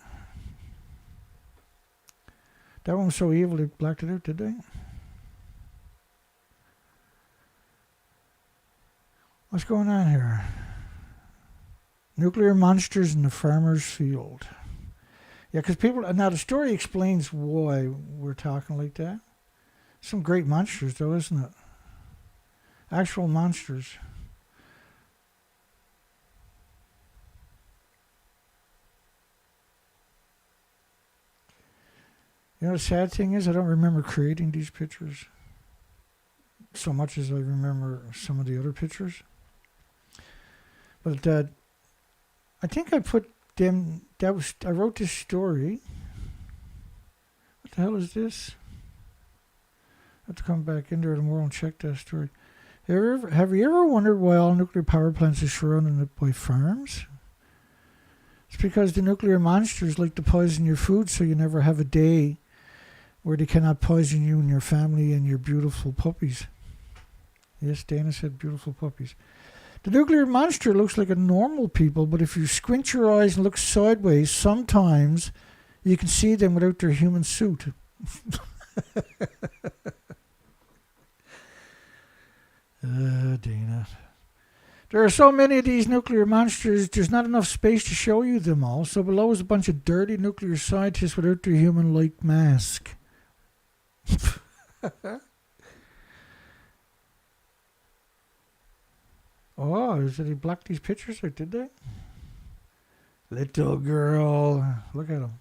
That one was so evil they blacked it out, did they? What's going on here? Nuclear monsters in the farmer's field. Yeah, because people... Now, the story explains why we're talking like that. Some great monsters, though, isn't it? Actual monsters. You know, the sad thing is I don't remember creating these pictures so much as I remember some of the other pictures. But I think I put them... I wrote this story. What the hell is this? I have to come back in there tomorrow and check that story. Have you ever wondered why all nuclear power plants are surrounded by farms? It's because the nuclear monsters like to poison your food, so you never have a day where they cannot poison you and your family and your beautiful puppies. Yes, Dana said beautiful puppies. The nuclear monster looks like a normal people, but if you squint your eyes and look sideways, sometimes you can see them without their human suit. Dana. There are so many of these nuclear monsters, there's not enough space to show you them all. So below is a bunch of dirty nuclear scientists without their human-like mask. Oh, did they block these pictures or did they? Little girl. Look at him.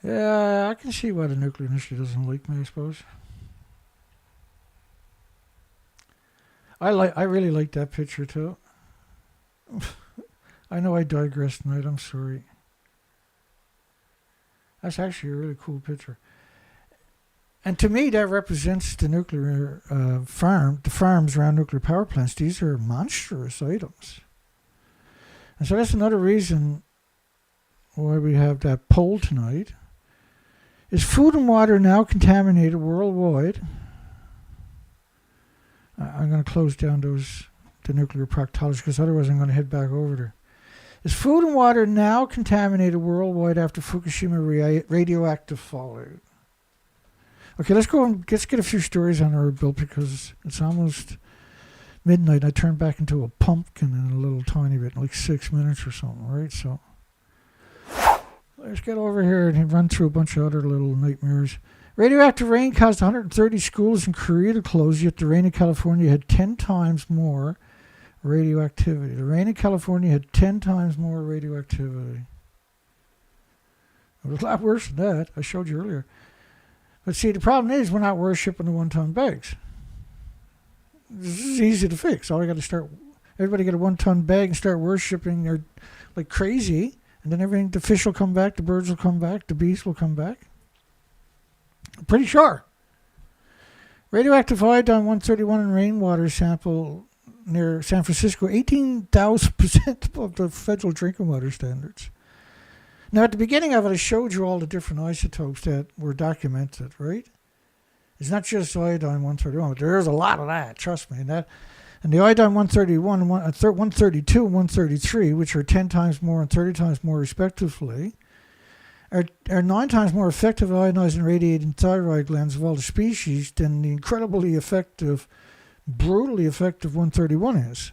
Yeah, I can see why the nuclear industry doesn't like me, I suppose. I really like that picture too. I know I digressed tonight, I'm sorry. That's actually a really cool picture. And to me, that represents the nuclear the farms around nuclear power plants. These are monstrous items. And so that's another reason why we have that poll tonight. Is food and water now contaminated worldwide? I'm going to close down the nuclear proctology because otherwise I'm going to head back over there. Is food and water now contaminated worldwide after Fukushima radioactive fallout? Okay, let's go and let's get a few stories on our bill because it's almost midnight. I turned back into a pumpkin in a little tiny bit, like 6 minutes or something, right? So let's get over here and run through a bunch of other little nightmares. Radioactive rain caused 130 schools in Korea to close, yet the rain in California had 10 times more radioactivity. The rain in California had 10 times more radioactivity. It was a lot worse than that. I showed you earlier. But see, the problem is we're not worshipping the one-ton bags. This is easy to fix. All I got to start, everybody get a one-ton bag and start worshipping like crazy, and then everything, the fish will come back, the birds will come back, the bees will come back. I'm pretty sure. Radioactive iodine 131 in rainwater sample near San Francisco, 18,000% above the federal drinking water standards. Now, at the beginning of it, I showed you all the different isotopes that were documented, right? It's not just iodine 131, but there's a lot of that, trust me. And the iodine 131, 132, and 133, which are 10 times more and 30 times more respectively, are 9 times more effective at ionizing and radiating thyroid glands of all the species than the incredibly effective, brutally effective 131 is.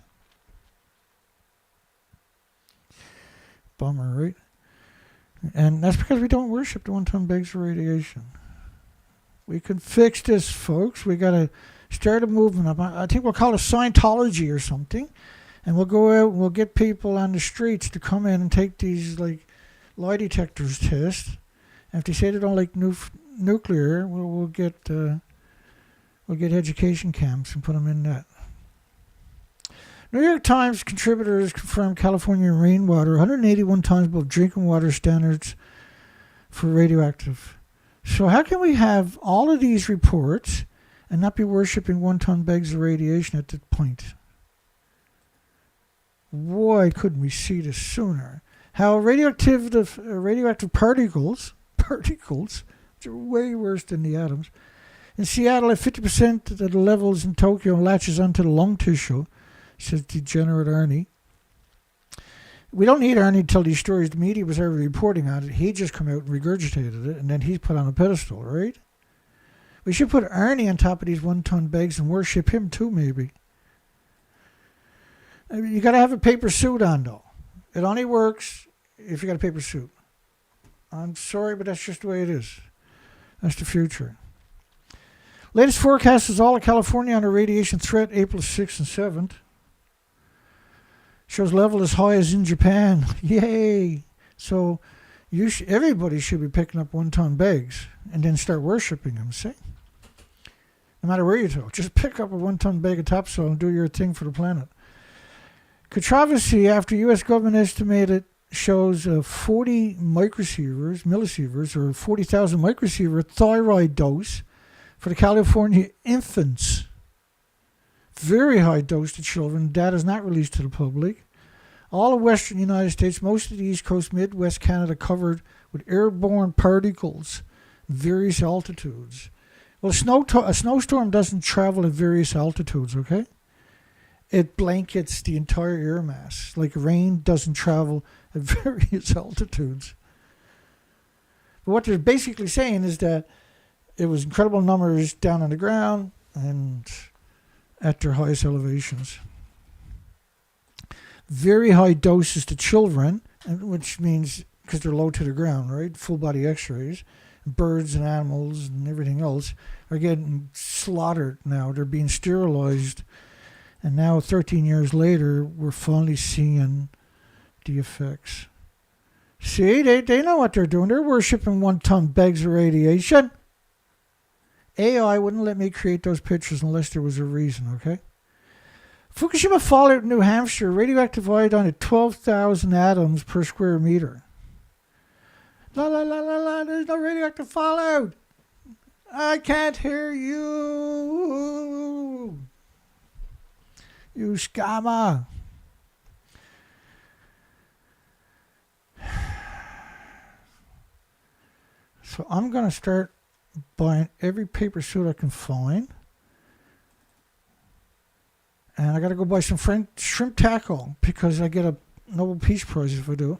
Bummer, right? And that's because we don't worship the one-ton bags of radiation. We can fix this, folks. We got to start a movement up. I think we'll call it Scientology or something. And we'll go out and we'll get people on the streets to come in and take these like lie detectors tests. And if they say they don't like nuclear, we'll get education camps and put them in that. New York Times contributors confirmed California rainwater 181 times above drinking water standards for radioactive. So how can we have all of these reports and not be worshipping one-ton bags of radiation at that point? Why couldn't we see this sooner? How radioactive particles, which are way worse than the atoms, in Seattle at 50% of the levels in Tokyo latches onto the lung tissue, says degenerate Arnie. We don't need Arnie to tell these stories. The media was already reporting on it. He just come out and regurgitated it, and then he's put on a pedestal, right? We should put Arnie on top of these one-ton bags and worship him too, maybe. I mean, you got to have a paper suit on, though. It only works if you got a paper suit. I'm sorry, but that's just the way it is. That's the future. Latest forecast is all of California under radiation threat, April 6th and 7th. Shows level as high as in Japan. Yay! So everybody should be picking up one-ton bags and then start worshipping them, see? No matter where you go, just pick up a one-ton bag of topsoil and do your thing for the planet. Controversy after U.S. government estimated shows 40 millisieverts, or 40,000 microsievert thyroid dose for the California infants. Very high dose to children. Data is not released to the public. All of western United States, most of the East Coast, Midwest Canada covered with airborne particles, various altitudes. Well, a snowstorm doesn't travel at various altitudes, okay? It blankets the entire air mass. Like rain doesn't travel at various altitudes. But what they're basically saying is that it was incredible numbers down on the ground and at their highest elevations. Very high doses to children, which means because they're low to the ground, right? Full body x-rays. birds and animals and everything else are getting slaughtered now. They're being sterilized. And now, 13 years later, we're finally seeing the effects. See, they know what they're doing. They're worshipping 1-ton bags of radiation. AI wouldn't let me create those pictures unless there was a reason, okay? Fukushima fallout in New Hampshire, radioactive iodine at 12,000 atoms per square meter. La la la la la, there's no radioactive fallout. I can't hear you. You scammer. So I'm going to start buying every paper suit I can find. And I got to go buy some shrimp tackle because I get a Nobel Peace Prize if I do it.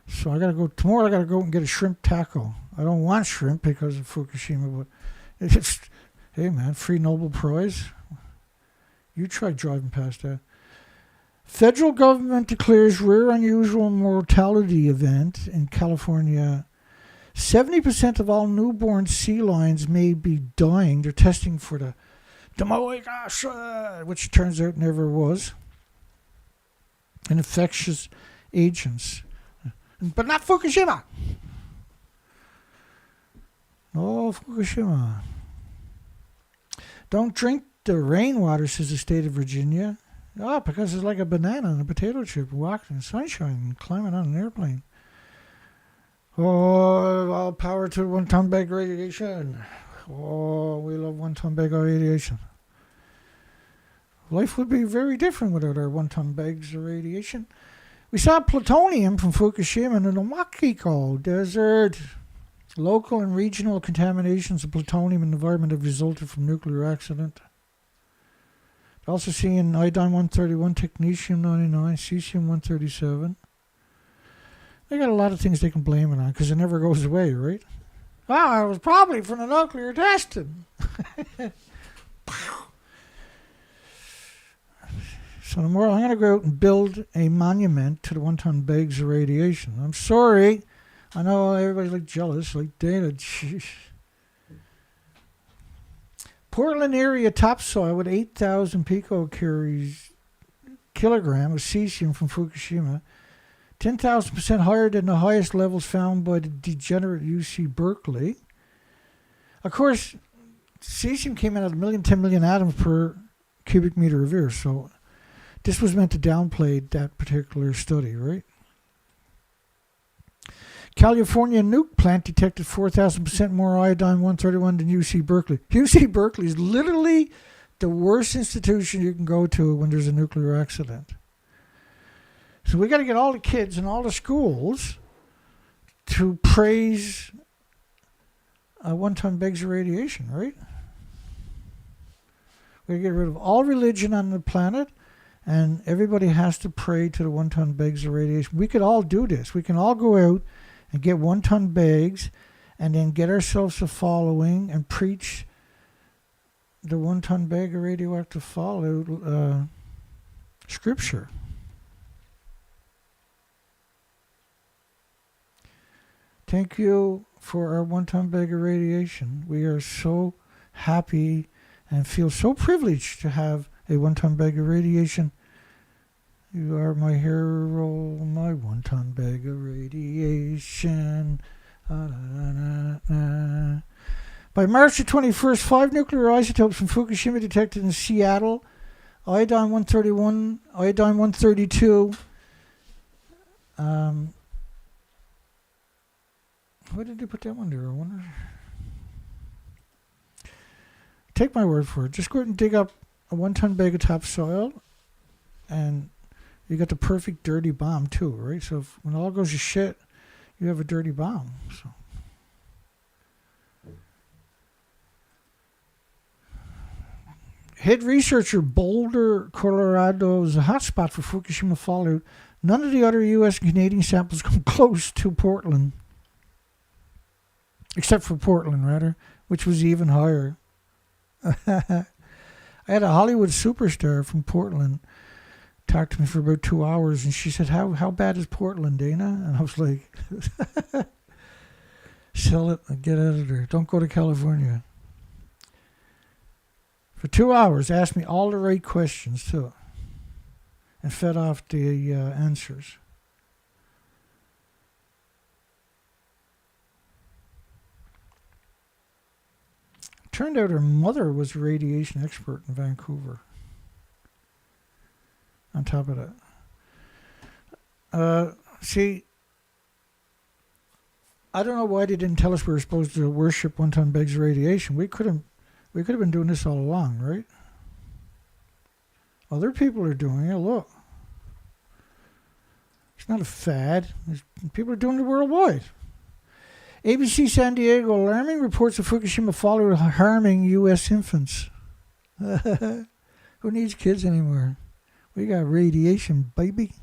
So I got to go, tomorrow I got to go and get a shrimp tackle. I don't want shrimp because of Fukushima, but it's, hey man, free Nobel Prize. You try driving past that. Federal government declares rare unusual mortality event in California. 70% of all newborn sea lions may be dying. They're testing for the Demoic acid, which turns out never was. And infectious agents. But not Fukushima. No Fukushima. Don't drink the rainwater, says the state of Virginia. Oh, because it's like a banana and a potato chip walking in sunshine and climbing on an airplane. Oh, all power to 1-ton bag radiation. Oh, we love 1-ton bag radiation. Life would be very different without our 1-ton bags of radiation. We saw plutonium from Fukushima in the Makiko Desert. Local and regional contaminations of plutonium in the environment have resulted from nuclear accident. Also seeing iodine-131, technetium-99, cesium-137. They got a lot of things they can blame it on because it never goes away, right? Ah, it was probably from the nuclear testing. So tomorrow I'm going to go out and build a monument to the 1-ton bags of radiation. I'm sorry. I know everybody's like jealous, like Dana. Jeez. Portland area topsoil with 8,000 picocuries kilogram of cesium from Fukushima, 10,000% higher than the highest levels found by the degenerate UC Berkeley. Of course, cesium came in at 10 million atoms per cubic meter of air, so this was meant to downplay that particular study, right? California nuke plant detected 4,000% more iodine-131 than UC Berkeley. UC Berkeley is literally the worst institution you can go to when there's a nuclear accident. So we got to get all the kids in all the schools to praise 1-ton bags of radiation, right? We got to get rid of all religion on the planet, and everybody has to pray to the 1-ton bags of radiation. We could all do this. We can all go out and get 1-ton bags and then get ourselves a following and preach the 1-ton bag of radioactive fallout scripture. Thank you for our 1-ton bag of radiation. We are so happy and feel so privileged to have a 1-ton bag of radiation. You are my hero, my 1-ton bag of radiation. By March the 21st, 5 nuclear isotopes from Fukushima detected in Seattle. Iodine-131, iodine-132. Why did they put that one there? I wonder. Take my word for it. Just go out and dig up a 1-ton bag of topsoil, and you got the perfect dirty bomb too, right? So if, when it all goes to shit, you have a dirty bomb. So head researcher Boulder, Colorado is a hotspot for Fukushima fallout. None of the other U.S. and Canadian samples come close to Portland, except for Portland, rather, which was even higher. I had a Hollywood superstar from Portland talk to me for about 2 hours, and she said, how bad is Portland, Dana? And I was like, Sell it and get out of there. Don't go to California. For 2 hours, asked me all the right questions, too. And fed off the answers. Turned out her mother was a radiation expert in Vancouver. On top of that. See, I don't know why they didn't tell us we were supposed to worship 1 ton bags of radiation. We could have been doing this all along, right? Other people are doing it. Look. It's not a fad. People are doing it worldwide. ABC San Diego, alarming reports of Fukushima fallout harming U.S. infants. Who needs kids anymore? We got radiation, baby.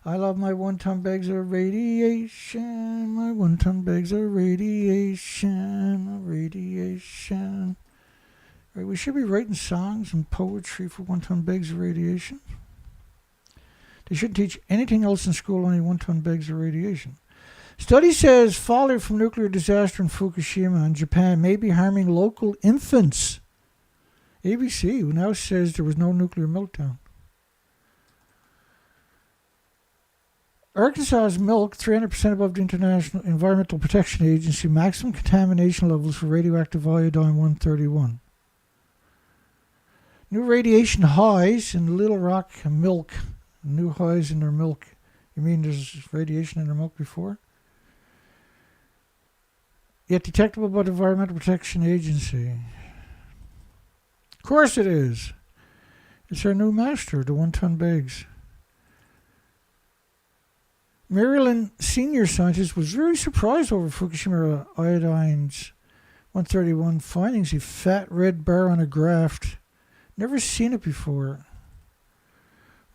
I love my 1 ton bags of radiation. My 1 ton bags of radiation. Radiation. Right, we should be writing songs and poetry for 1 ton bags of radiation. They shouldn't teach anything else in school, only 1 ton bags of radiation. Study says fallout from nuclear disaster in Fukushima in Japan may be harming local infants. ABC, who now says there was no nuclear meltdown. Arkansas's milk, 300% above the International Environmental Protection Agency maximum contamination levels for radioactive iodine-131. New radiation highs in Little Rock milk. New highs in their milk. You mean there's radiation in their milk before? Yet detectable by the Environmental Protection Agency. Of course it is. It's our new master, the 1 ton bags. Maryland senior scientist was very surprised over Fukushima iodine's 131 findings. A fat red bar on a graph. Never seen it before.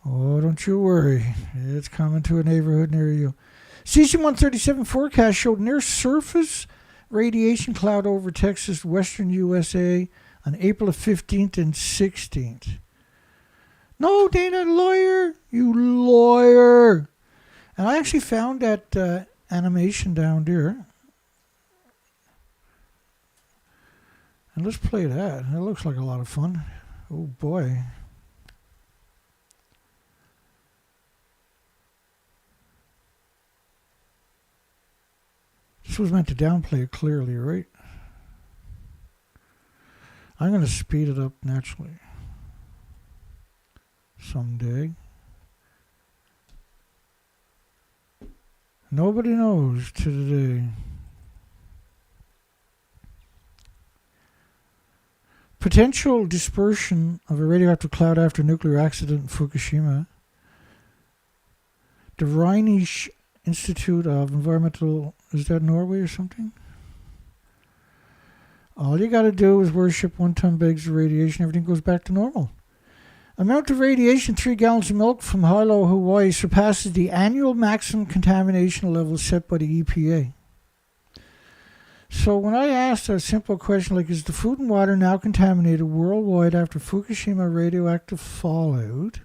Oh, don't you worry. It's coming to a neighborhood near you. Cesium-137 forecast showed near surface radiation cloud over Texas, western USA on April 15th and 16th. No, Dana, lawyer. You lawyer. And I actually found that animation down there. And let's play that. It looks like a lot of fun. Oh, boy. This was meant to downplay it clearly, right? I'm going to speed it up naturally. Someday. Nobody knows to today. Potential dispersion of a radioactive cloud after nuclear accident in Fukushima. The Rheinische Institute of Environmental, is that Norway or something? All you got to do is worship 1 ton bags of radiation. Everything goes back to normal. Amount of radiation, 3 gallons of milk from Hilo, Hawaii, surpasses the annual maximum contamination level set by the EPA. So when I asked a simple question like, is the food and water now contaminated worldwide after Fukushima radioactive fallout?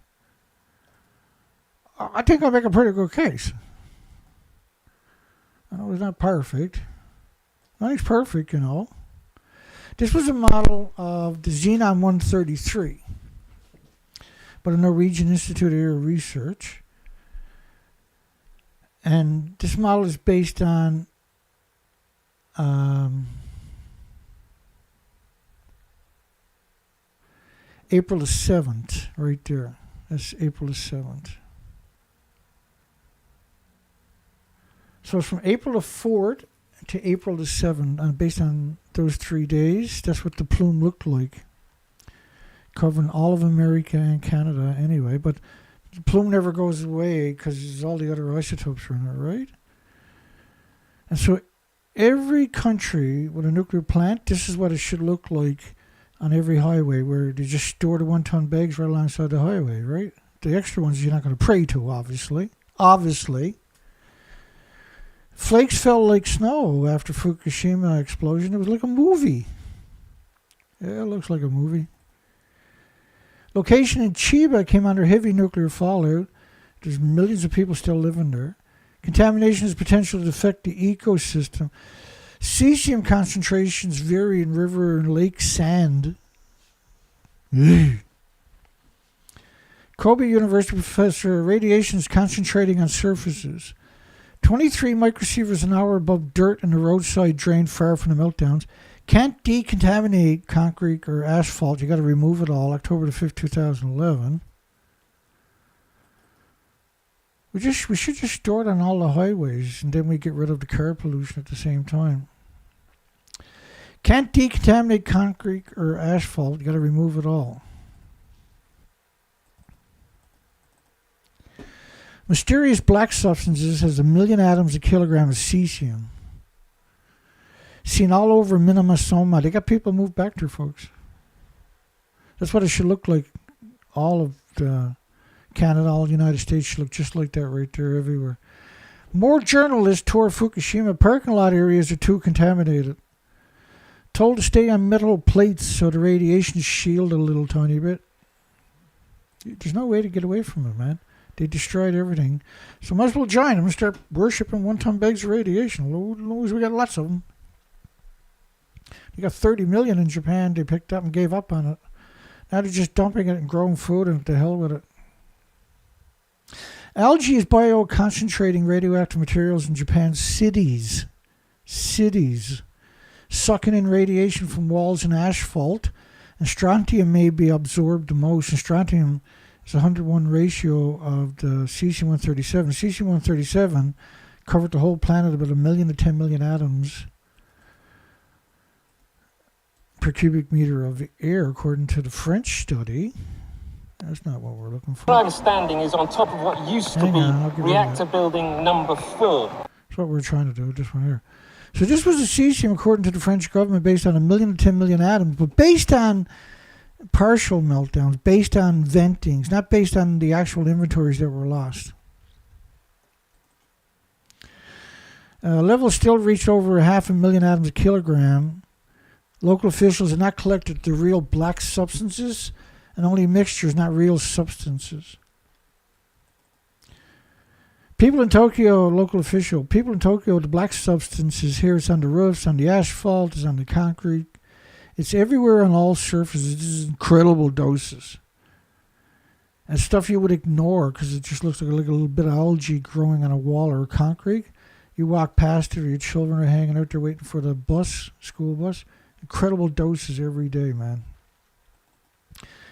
I think I'll make a pretty good case. I know it's not perfect. Nothing's perfect, you know. This was a model of the Xenon 133 by the Norwegian Institute of Air Research. And this model is based on April the 7th, right there. That's April the 7th. So it's from April the 4th to April the 7th, and based on those 3 days, that's what the plume looked like. Covering all of America and Canada anyway, but the plume never goes away because there's all the other isotopes are in it, right? And so every country with a nuclear plant, this is what it should look like on every highway, where they just store the 1 ton bags right alongside the highway, right? The extra ones you're not going to pray to, obviously. Obviously. Flakes fell like snow after Fukushima explosion. It was like a movie. Yeah, it looks like a movie. Location in Chiba came under heavy nuclear fallout. There's millions of people still living there. Contamination has potential to affect the ecosystem. Cesium concentrations vary in river and lake sand. Kobe University professor, radiation is concentrating on surfaces. 23 microsieverts an hour above dirt in the roadside drain far from the meltdowns. Can't decontaminate concrete or asphalt. You got to remove it all. October the 5th, 2011. We should just store it on all the highways, and then we get rid of the car pollution at the same time. Can't decontaminate concrete or asphalt. You got to remove it all. Mysterious black substances has 1 million atoms a kilogram of cesium. Seen all over Minnesota. They got people moved back there, folks. That's what it should look like. All of Canada, all the United States should look just like that right there everywhere. More journalists tour Fukushima. Parking lot areas are too contaminated. Told to stay on metal plates so the radiation is shielded a little tiny bit. There's no way to get away from it, man. They destroyed everything. So might as well join them and start worshipping one-ton bags of radiation. Lord, we got lots of them. You got 30 million in Japan. They picked up and gave up on it. Now they're just dumping it and growing food, and to hell with it. Algae is bioconcentrating radioactive materials in Japan's cities. Cities. Sucking in radiation from walls and asphalt. And strontium may be absorbed the most. And strontium is a 101 ratio of the cesium-137. Cesium-137 covered the whole planet about 1 million to 10 million atoms per cubic meter of air, according to the French study. That's not what we're looking for. Where I'm standing is on top of what used to be reactor building number 4. That's what we're trying to do, this one here. So this was a cesium, according to the French government, based on 1 million to 10 million atoms, but based on partial meltdowns, based on ventings, not based on the actual inventories that were lost. Levels still reached over 500,000 atoms a kilogram. Local officials have not collected the real black substances, and only mixtures, not real substances. People in Tokyo, the black substances here, it's on the roofs, on the asphalt, it's on the concrete. It's everywhere on all surfaces. This is incredible doses. And stuff you would ignore because it just looks like a little bit of algae growing on a wall or concrete. You walk past it, or your children are hanging out there waiting for the bus, school bus. Incredible doses every day, man.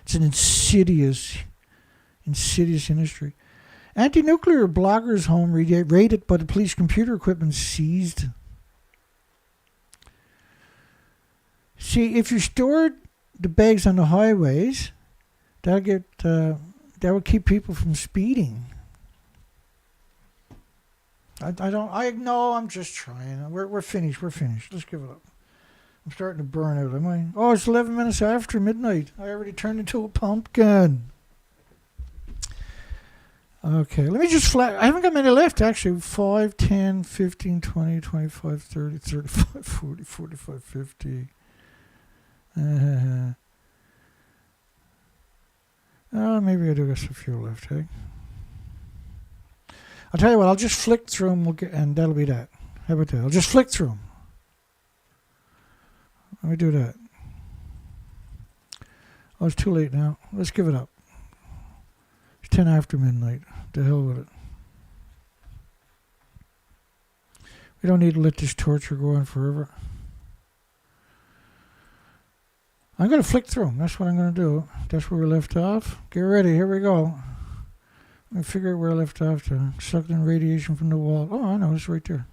It's an insidious industry. Anti-nuclear blogger's home raided, but the police computer equipment seized. See, if you stored the bags on the highways, that would keep people from speeding. I'm just trying. We're finished. Let's give it up. I'm starting to burn out, am I? Oh, it's 11 minutes after midnight. I already turned into a pumpkin. Okay, let me just I haven't got many left, actually. 5, 10, 15, 20, 25, 30, 35, 40, 45, 50. Maybe I do got some fuel left, hey? I'll tell you what, I'll just flick through them, and that'll be that. How about that? I'll just flick through them. Let me do that. Oh, it's too late now. Let's give it up. It's 10 after midnight. The hell with it. We don't need to let this torture go on forever. I'm going to flick through them. That's what I'm going to do. That's where we left off. Get ready. Here we go. Let me figure out where I left off to. Sucked in radiation from the wall. Oh, I know. It's right there.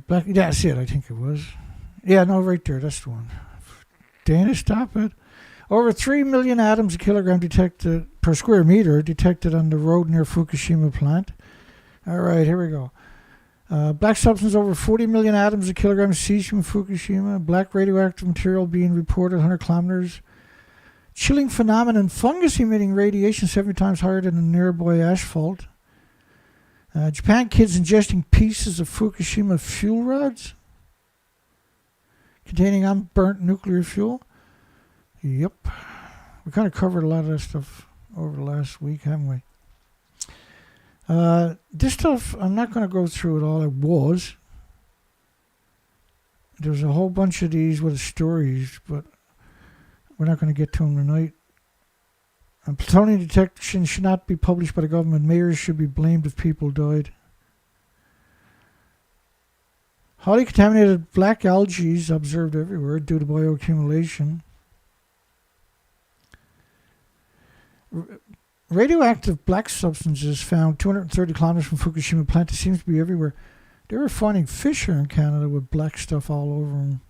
That's it, I think it was. Yeah, no, right there. That's the one. Dana, stop it. Over 3 million atoms a kilogram detected per square meter detected on the road near Fukushima plant. All right, here we go. Black substance over 40 million atoms a kilogram cesium in Fukushima. Black radioactive material being reported 100 kilometers. Chilling phenomenon. Fungus emitting radiation 70 times higher than the nearby asphalt. Japan kids ingesting pieces of Fukushima fuel rods containing unburnt nuclear fuel. Yep. We kind of covered a lot of that stuff over the last week, haven't we? This stuff, I'm not going to go through it all. It was. There's a whole bunch of these with stories, but we're not going to get to them tonight. And plutonium detection should not be published by the government. Mayors should be blamed if people died. Highly contaminated black algae is observed everywhere due to bioaccumulation. Radioactive black substances found 230 kilometers from Fukushima plant. It seems to be everywhere. They were finding fish here in Canada with black stuff all over them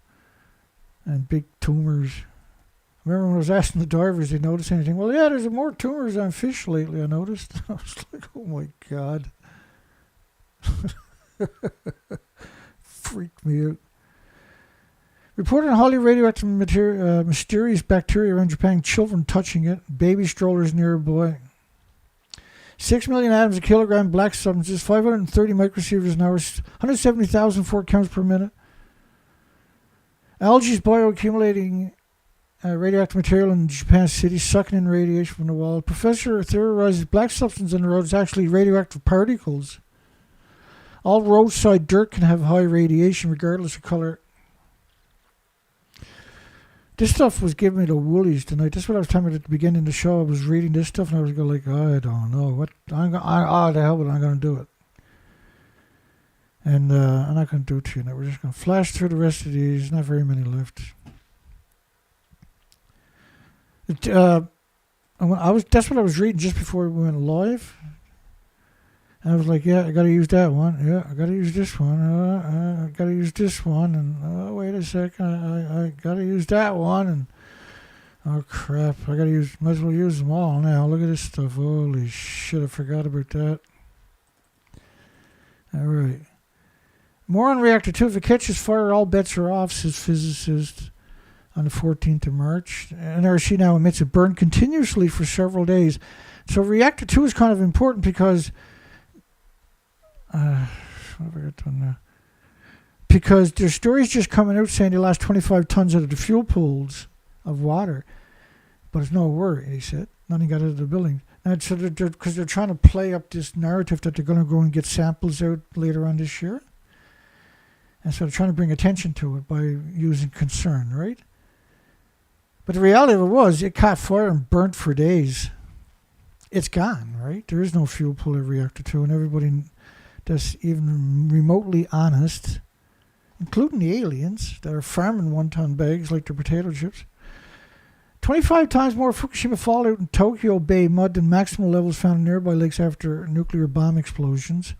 and big tumors. I remember when I was asking the divers, they notice anything? Well, yeah, there's more tumors on fish lately, I noticed. I was like, oh my God. Freaked me out. Reported on highly radioactive mysterious bacteria around Japan, children touching it, baby strollers nearby. 6 million atoms a kilogram black substances, 530 microsieverts an hour, 170,000 4 counts per minute. Algae is bioaccumulating radioactive material in Japan's cities, sucking in radiation from the wall. A professor theorizes black substance on the road is actually radioactive particles. All roadside dirt can have high radiation regardless of color. This stuff was giving me the woolies tonight. This is what I was telling you at the beginning of the show. I was reading this stuff and I was going like, I don't know. The hell, but I'm going to do it. And I'm not going to do it to you now. We're just going to flash through the rest of these. Not very many left. That's what I was reading just before we went live. And I was like, yeah, I got to use that one. Yeah, I got to use this one. I got to use this one. And wait a second, I got to use that one. And oh crap, might as well use them all now. Look at this stuff. Holy shit, I forgot about that. All right. More on reactor 2. If it catches fire, all bets are off, says physicist on the 14th of March. NRC now admits it burned continuously for several days. So reactor 2 is kind of important because what have I got done now? Because there's stories just coming out saying they lost 25 tons out of the fuel pools of water. But it's no worry, he said. Nothing got out of the building. And so because they're trying to play up this narrative that they're going to go and get samples out later on this year. And so they're trying to bring attention to it by using concern, right? But the reality of it was, it caught fire and burnt for days. It's gone, right? There is no fuel pool at reactor 2, and everybody that's even remotely honest, including the aliens that are farming 1-ton bags like they're potato chips. 25 times more Fukushima fallout in Tokyo Bay mud than maximum levels found in nearby lakes after nuclear bomb explosions.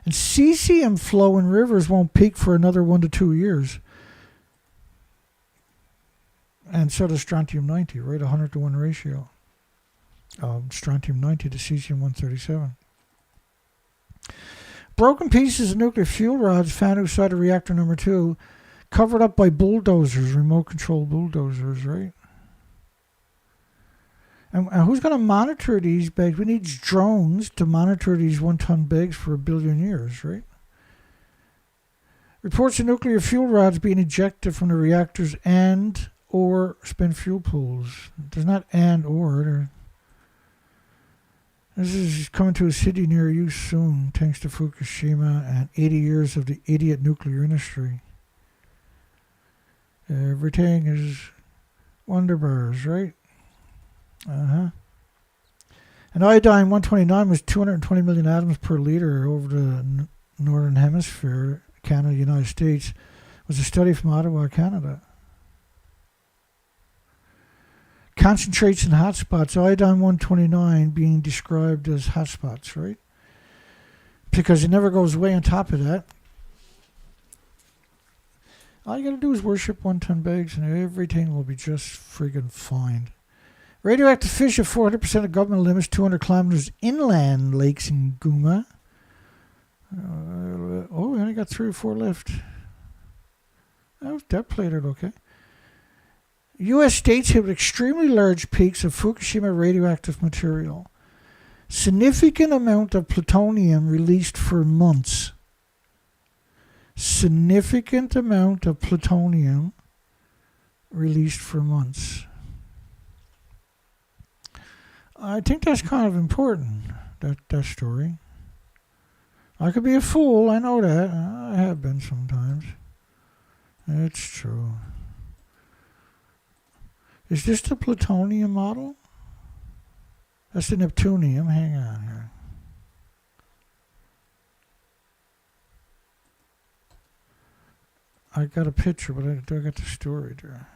And cesium flow in rivers won't peak for another 1 to 2 years. And so does strontium-90, right? 100-to-1 ratio. Strontium-90 to cesium-137. Broken pieces of nuclear fuel rods found outside of reactor number 2, covered up by bulldozers, remote-controlled bulldozers, right? And who's going to monitor these bags? We need drones to monitor these 1-ton bags for 1 billion years, right? Reports of nuclear fuel rods being ejected from the reactors and or spent fuel pools. There's not and or. This is coming to a city near you soon, thanks to Fukushima and 80 years of the idiot nuclear industry. Everything is wonder bars, right? And iodine-129 was 220 million atoms per liter over the northern hemisphere, Canada, United States. It was a study from Ottawa, Canada. Concentrates in hotspots, iodine-129 being described as hotspots, right? Because it never goes away on top of that. All you got to do is worship 1-ton bags and everything will be just friggin' fine. Radioactive fish at 400% of government limits, 200 kilometers inland lakes in Guma. We only got 3 or 4 left. That played it okay. U.S. states hit extremely large peaks of Fukushima radioactive material. Significant amount of plutonium released for months. Significant amount of plutonium released for months. I think that's kind of important, that story. I could be a fool, I know that. I have been sometimes. It's true. Is this the plutonium model? That's the Neptunium. Hang on here. I got a picture, but I got the story there.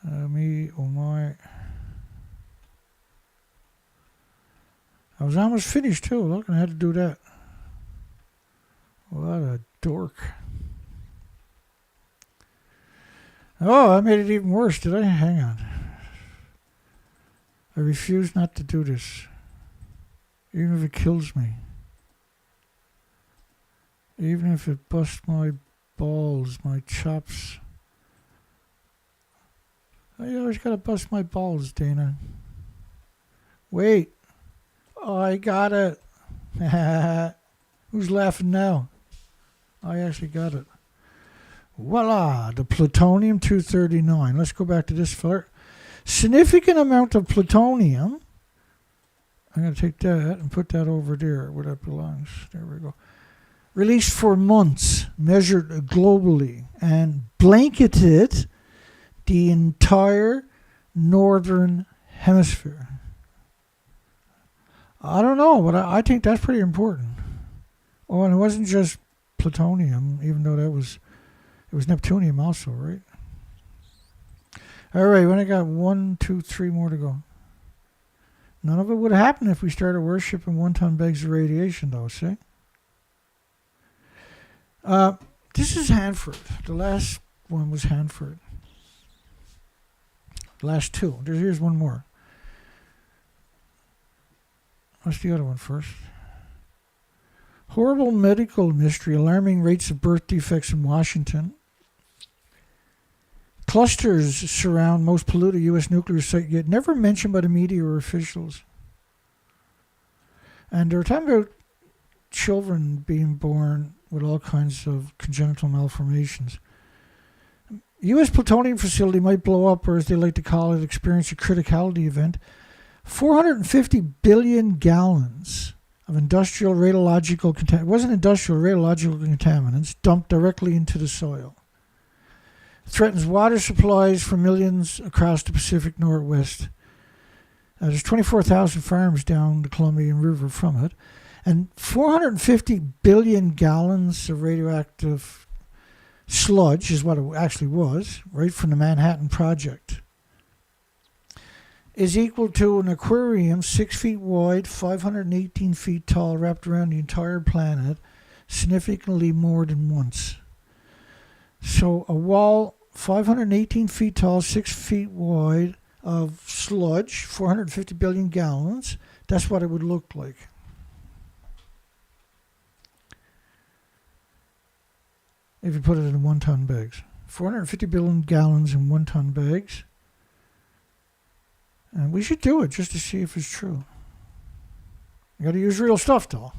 Oh my. I was almost finished too. Look, I had to do that. What a dork. Oh, I made it even worse, did I? Hang on. I refuse not to do this. Even if it kills me. Even if it busts my balls, my chops. I always gotta bust my balls, Dana. Wait. Oh, I got it. Who's laughing now? I actually got it. Voila, the plutonium-239. Let's go back to this fella. Significant amount of plutonium. I'm going to take that and put that over there where that belongs. There we go. Released for months, measured globally, and blanketed the entire northern hemisphere. I don't know, but I think that's pretty important. Oh, and it wasn't just plutonium, even though it was Neptunium also, right? All right, when I got 1, 2, 3 more to go. None of it would happen if we started worshipping 1-ton bags of radiation, though, see? This is Hanford. The last one was Hanford. The last two. Here's one more. What's the other one first? Horrible medical mystery, alarming rates of birth defects in Washington. Clusters surround most polluted U.S. nuclear site, yet never mentioned by the media or officials. And they're talking about children being born with all kinds of congenital malformations. U.S. plutonium facility might blow up, or as they like to call it, experience a criticality event. 450 billion gallons of industrial radiological contaminants dumped directly into the soil. Threatens water supplies for millions across the Pacific Northwest. There's 24,000 farms down the Columbian River from it. And 450 billion gallons of radioactive sludge is what it actually was, right from the Manhattan Project, is equal to an aquarium 6 feet wide, 518 feet tall, wrapped around the entire planet, significantly more than once. So a wall 518 feet tall, 6 feet wide of sludge, 450 billion gallons, that's what it would look like. If you put it in 1-ton bags. 450 billion gallons in 1-ton bags. And we should do it just to see if it's true. You got to use real stuff, though.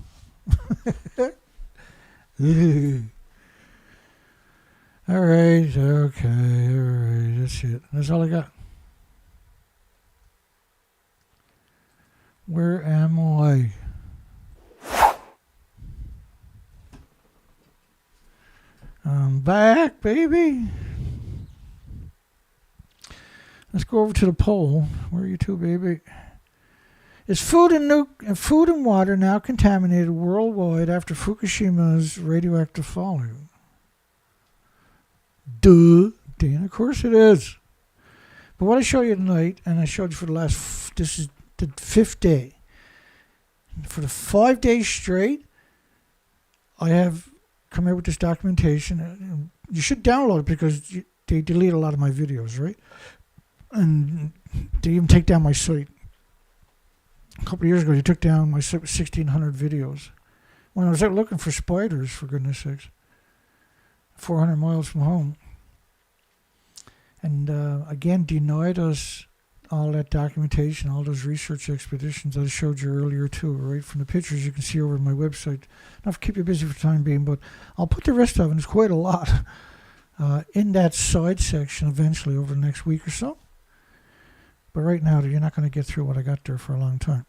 All right, okay, all right, that's it. That's all I got. Where am I? I'm back, baby. Let's go over to the poll. Where are you two, baby? Is food and water now contaminated worldwide after Fukushima's radioactive fallout? Duh. Dan, of course it is. But what I show you tonight, and I showed you for the last, this is the 5th day. For the 5 days straight, I have come out with this documentation. You should download it because they delete a lot of my videos, right? And they even take down my site. A couple of years ago, they took down my 1,600 videos. When I was out looking for spiders, for goodness sakes. 400 miles from home. And again, denied us all that documentation, all those research expeditions I showed you earlier too, right? From the pictures you can see over on my website. Not to keep you busy for the time being, but I'll put the rest of it, it's quite a lot, in that side section eventually over the next week or so. But right now, you're not going to get through what I got there for a long time.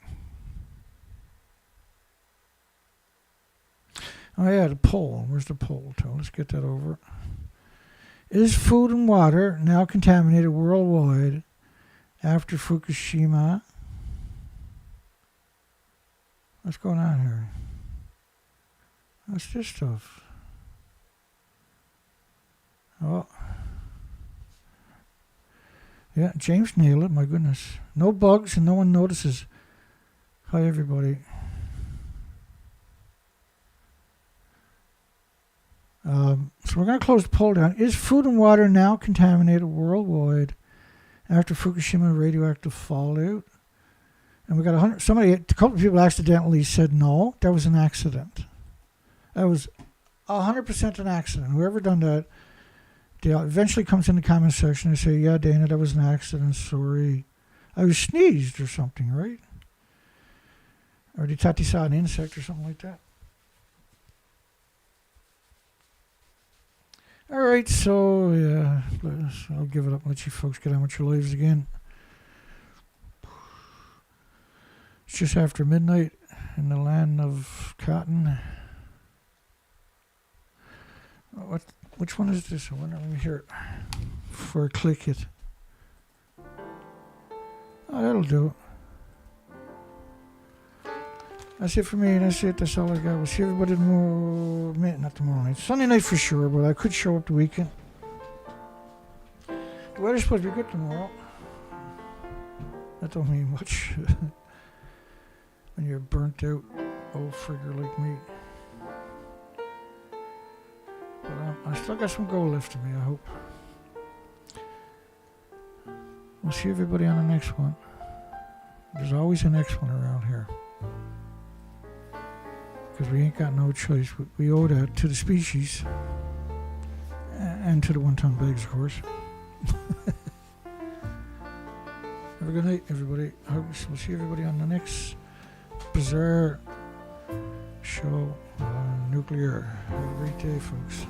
Oh yeah, the poll. Where's the poll? Let's get that over. Is food and water now contaminated worldwide after Fukushima? What's going on here? What's this stuff? Oh. Yeah, James nailed it, my goodness. No bugs and no one notices. Hi, everybody. So we're going to close the poll down. Is food and water now contaminated worldwide after Fukushima radioactive fallout? And we got a couple of people accidentally said no, that was an accident. That was 100% an accident. Whoever done that, they eventually comes in the comment section and say, yeah, Dana, that was an accident, sorry. I was sneezed or something, right? Or they thought they saw an insect or something like that. All right, so yeah, I'll give it up and let you folks get on with your lives again. It's just after midnight in the land of cotton. Which one is this one? Let me hear it before I click it. Oh, that'll do. That's it for me. That's it. That's all I got. We'll see everybody tomorrow. Not tomorrow night. Sunday night for sure, but I could show up the weekend. The weather's supposed to be good tomorrow. That don't mean much when you're burnt out old frigger like me. But I still got some goal left in me, I hope. We'll see everybody on the next one. There's always a next one around here. Because we ain't got no choice. We owe that to the species. And to the one-ton bags, of course. Have a good night, everybody. We'll see everybody on the next bizarre show on nuclear. Have a great day, folks.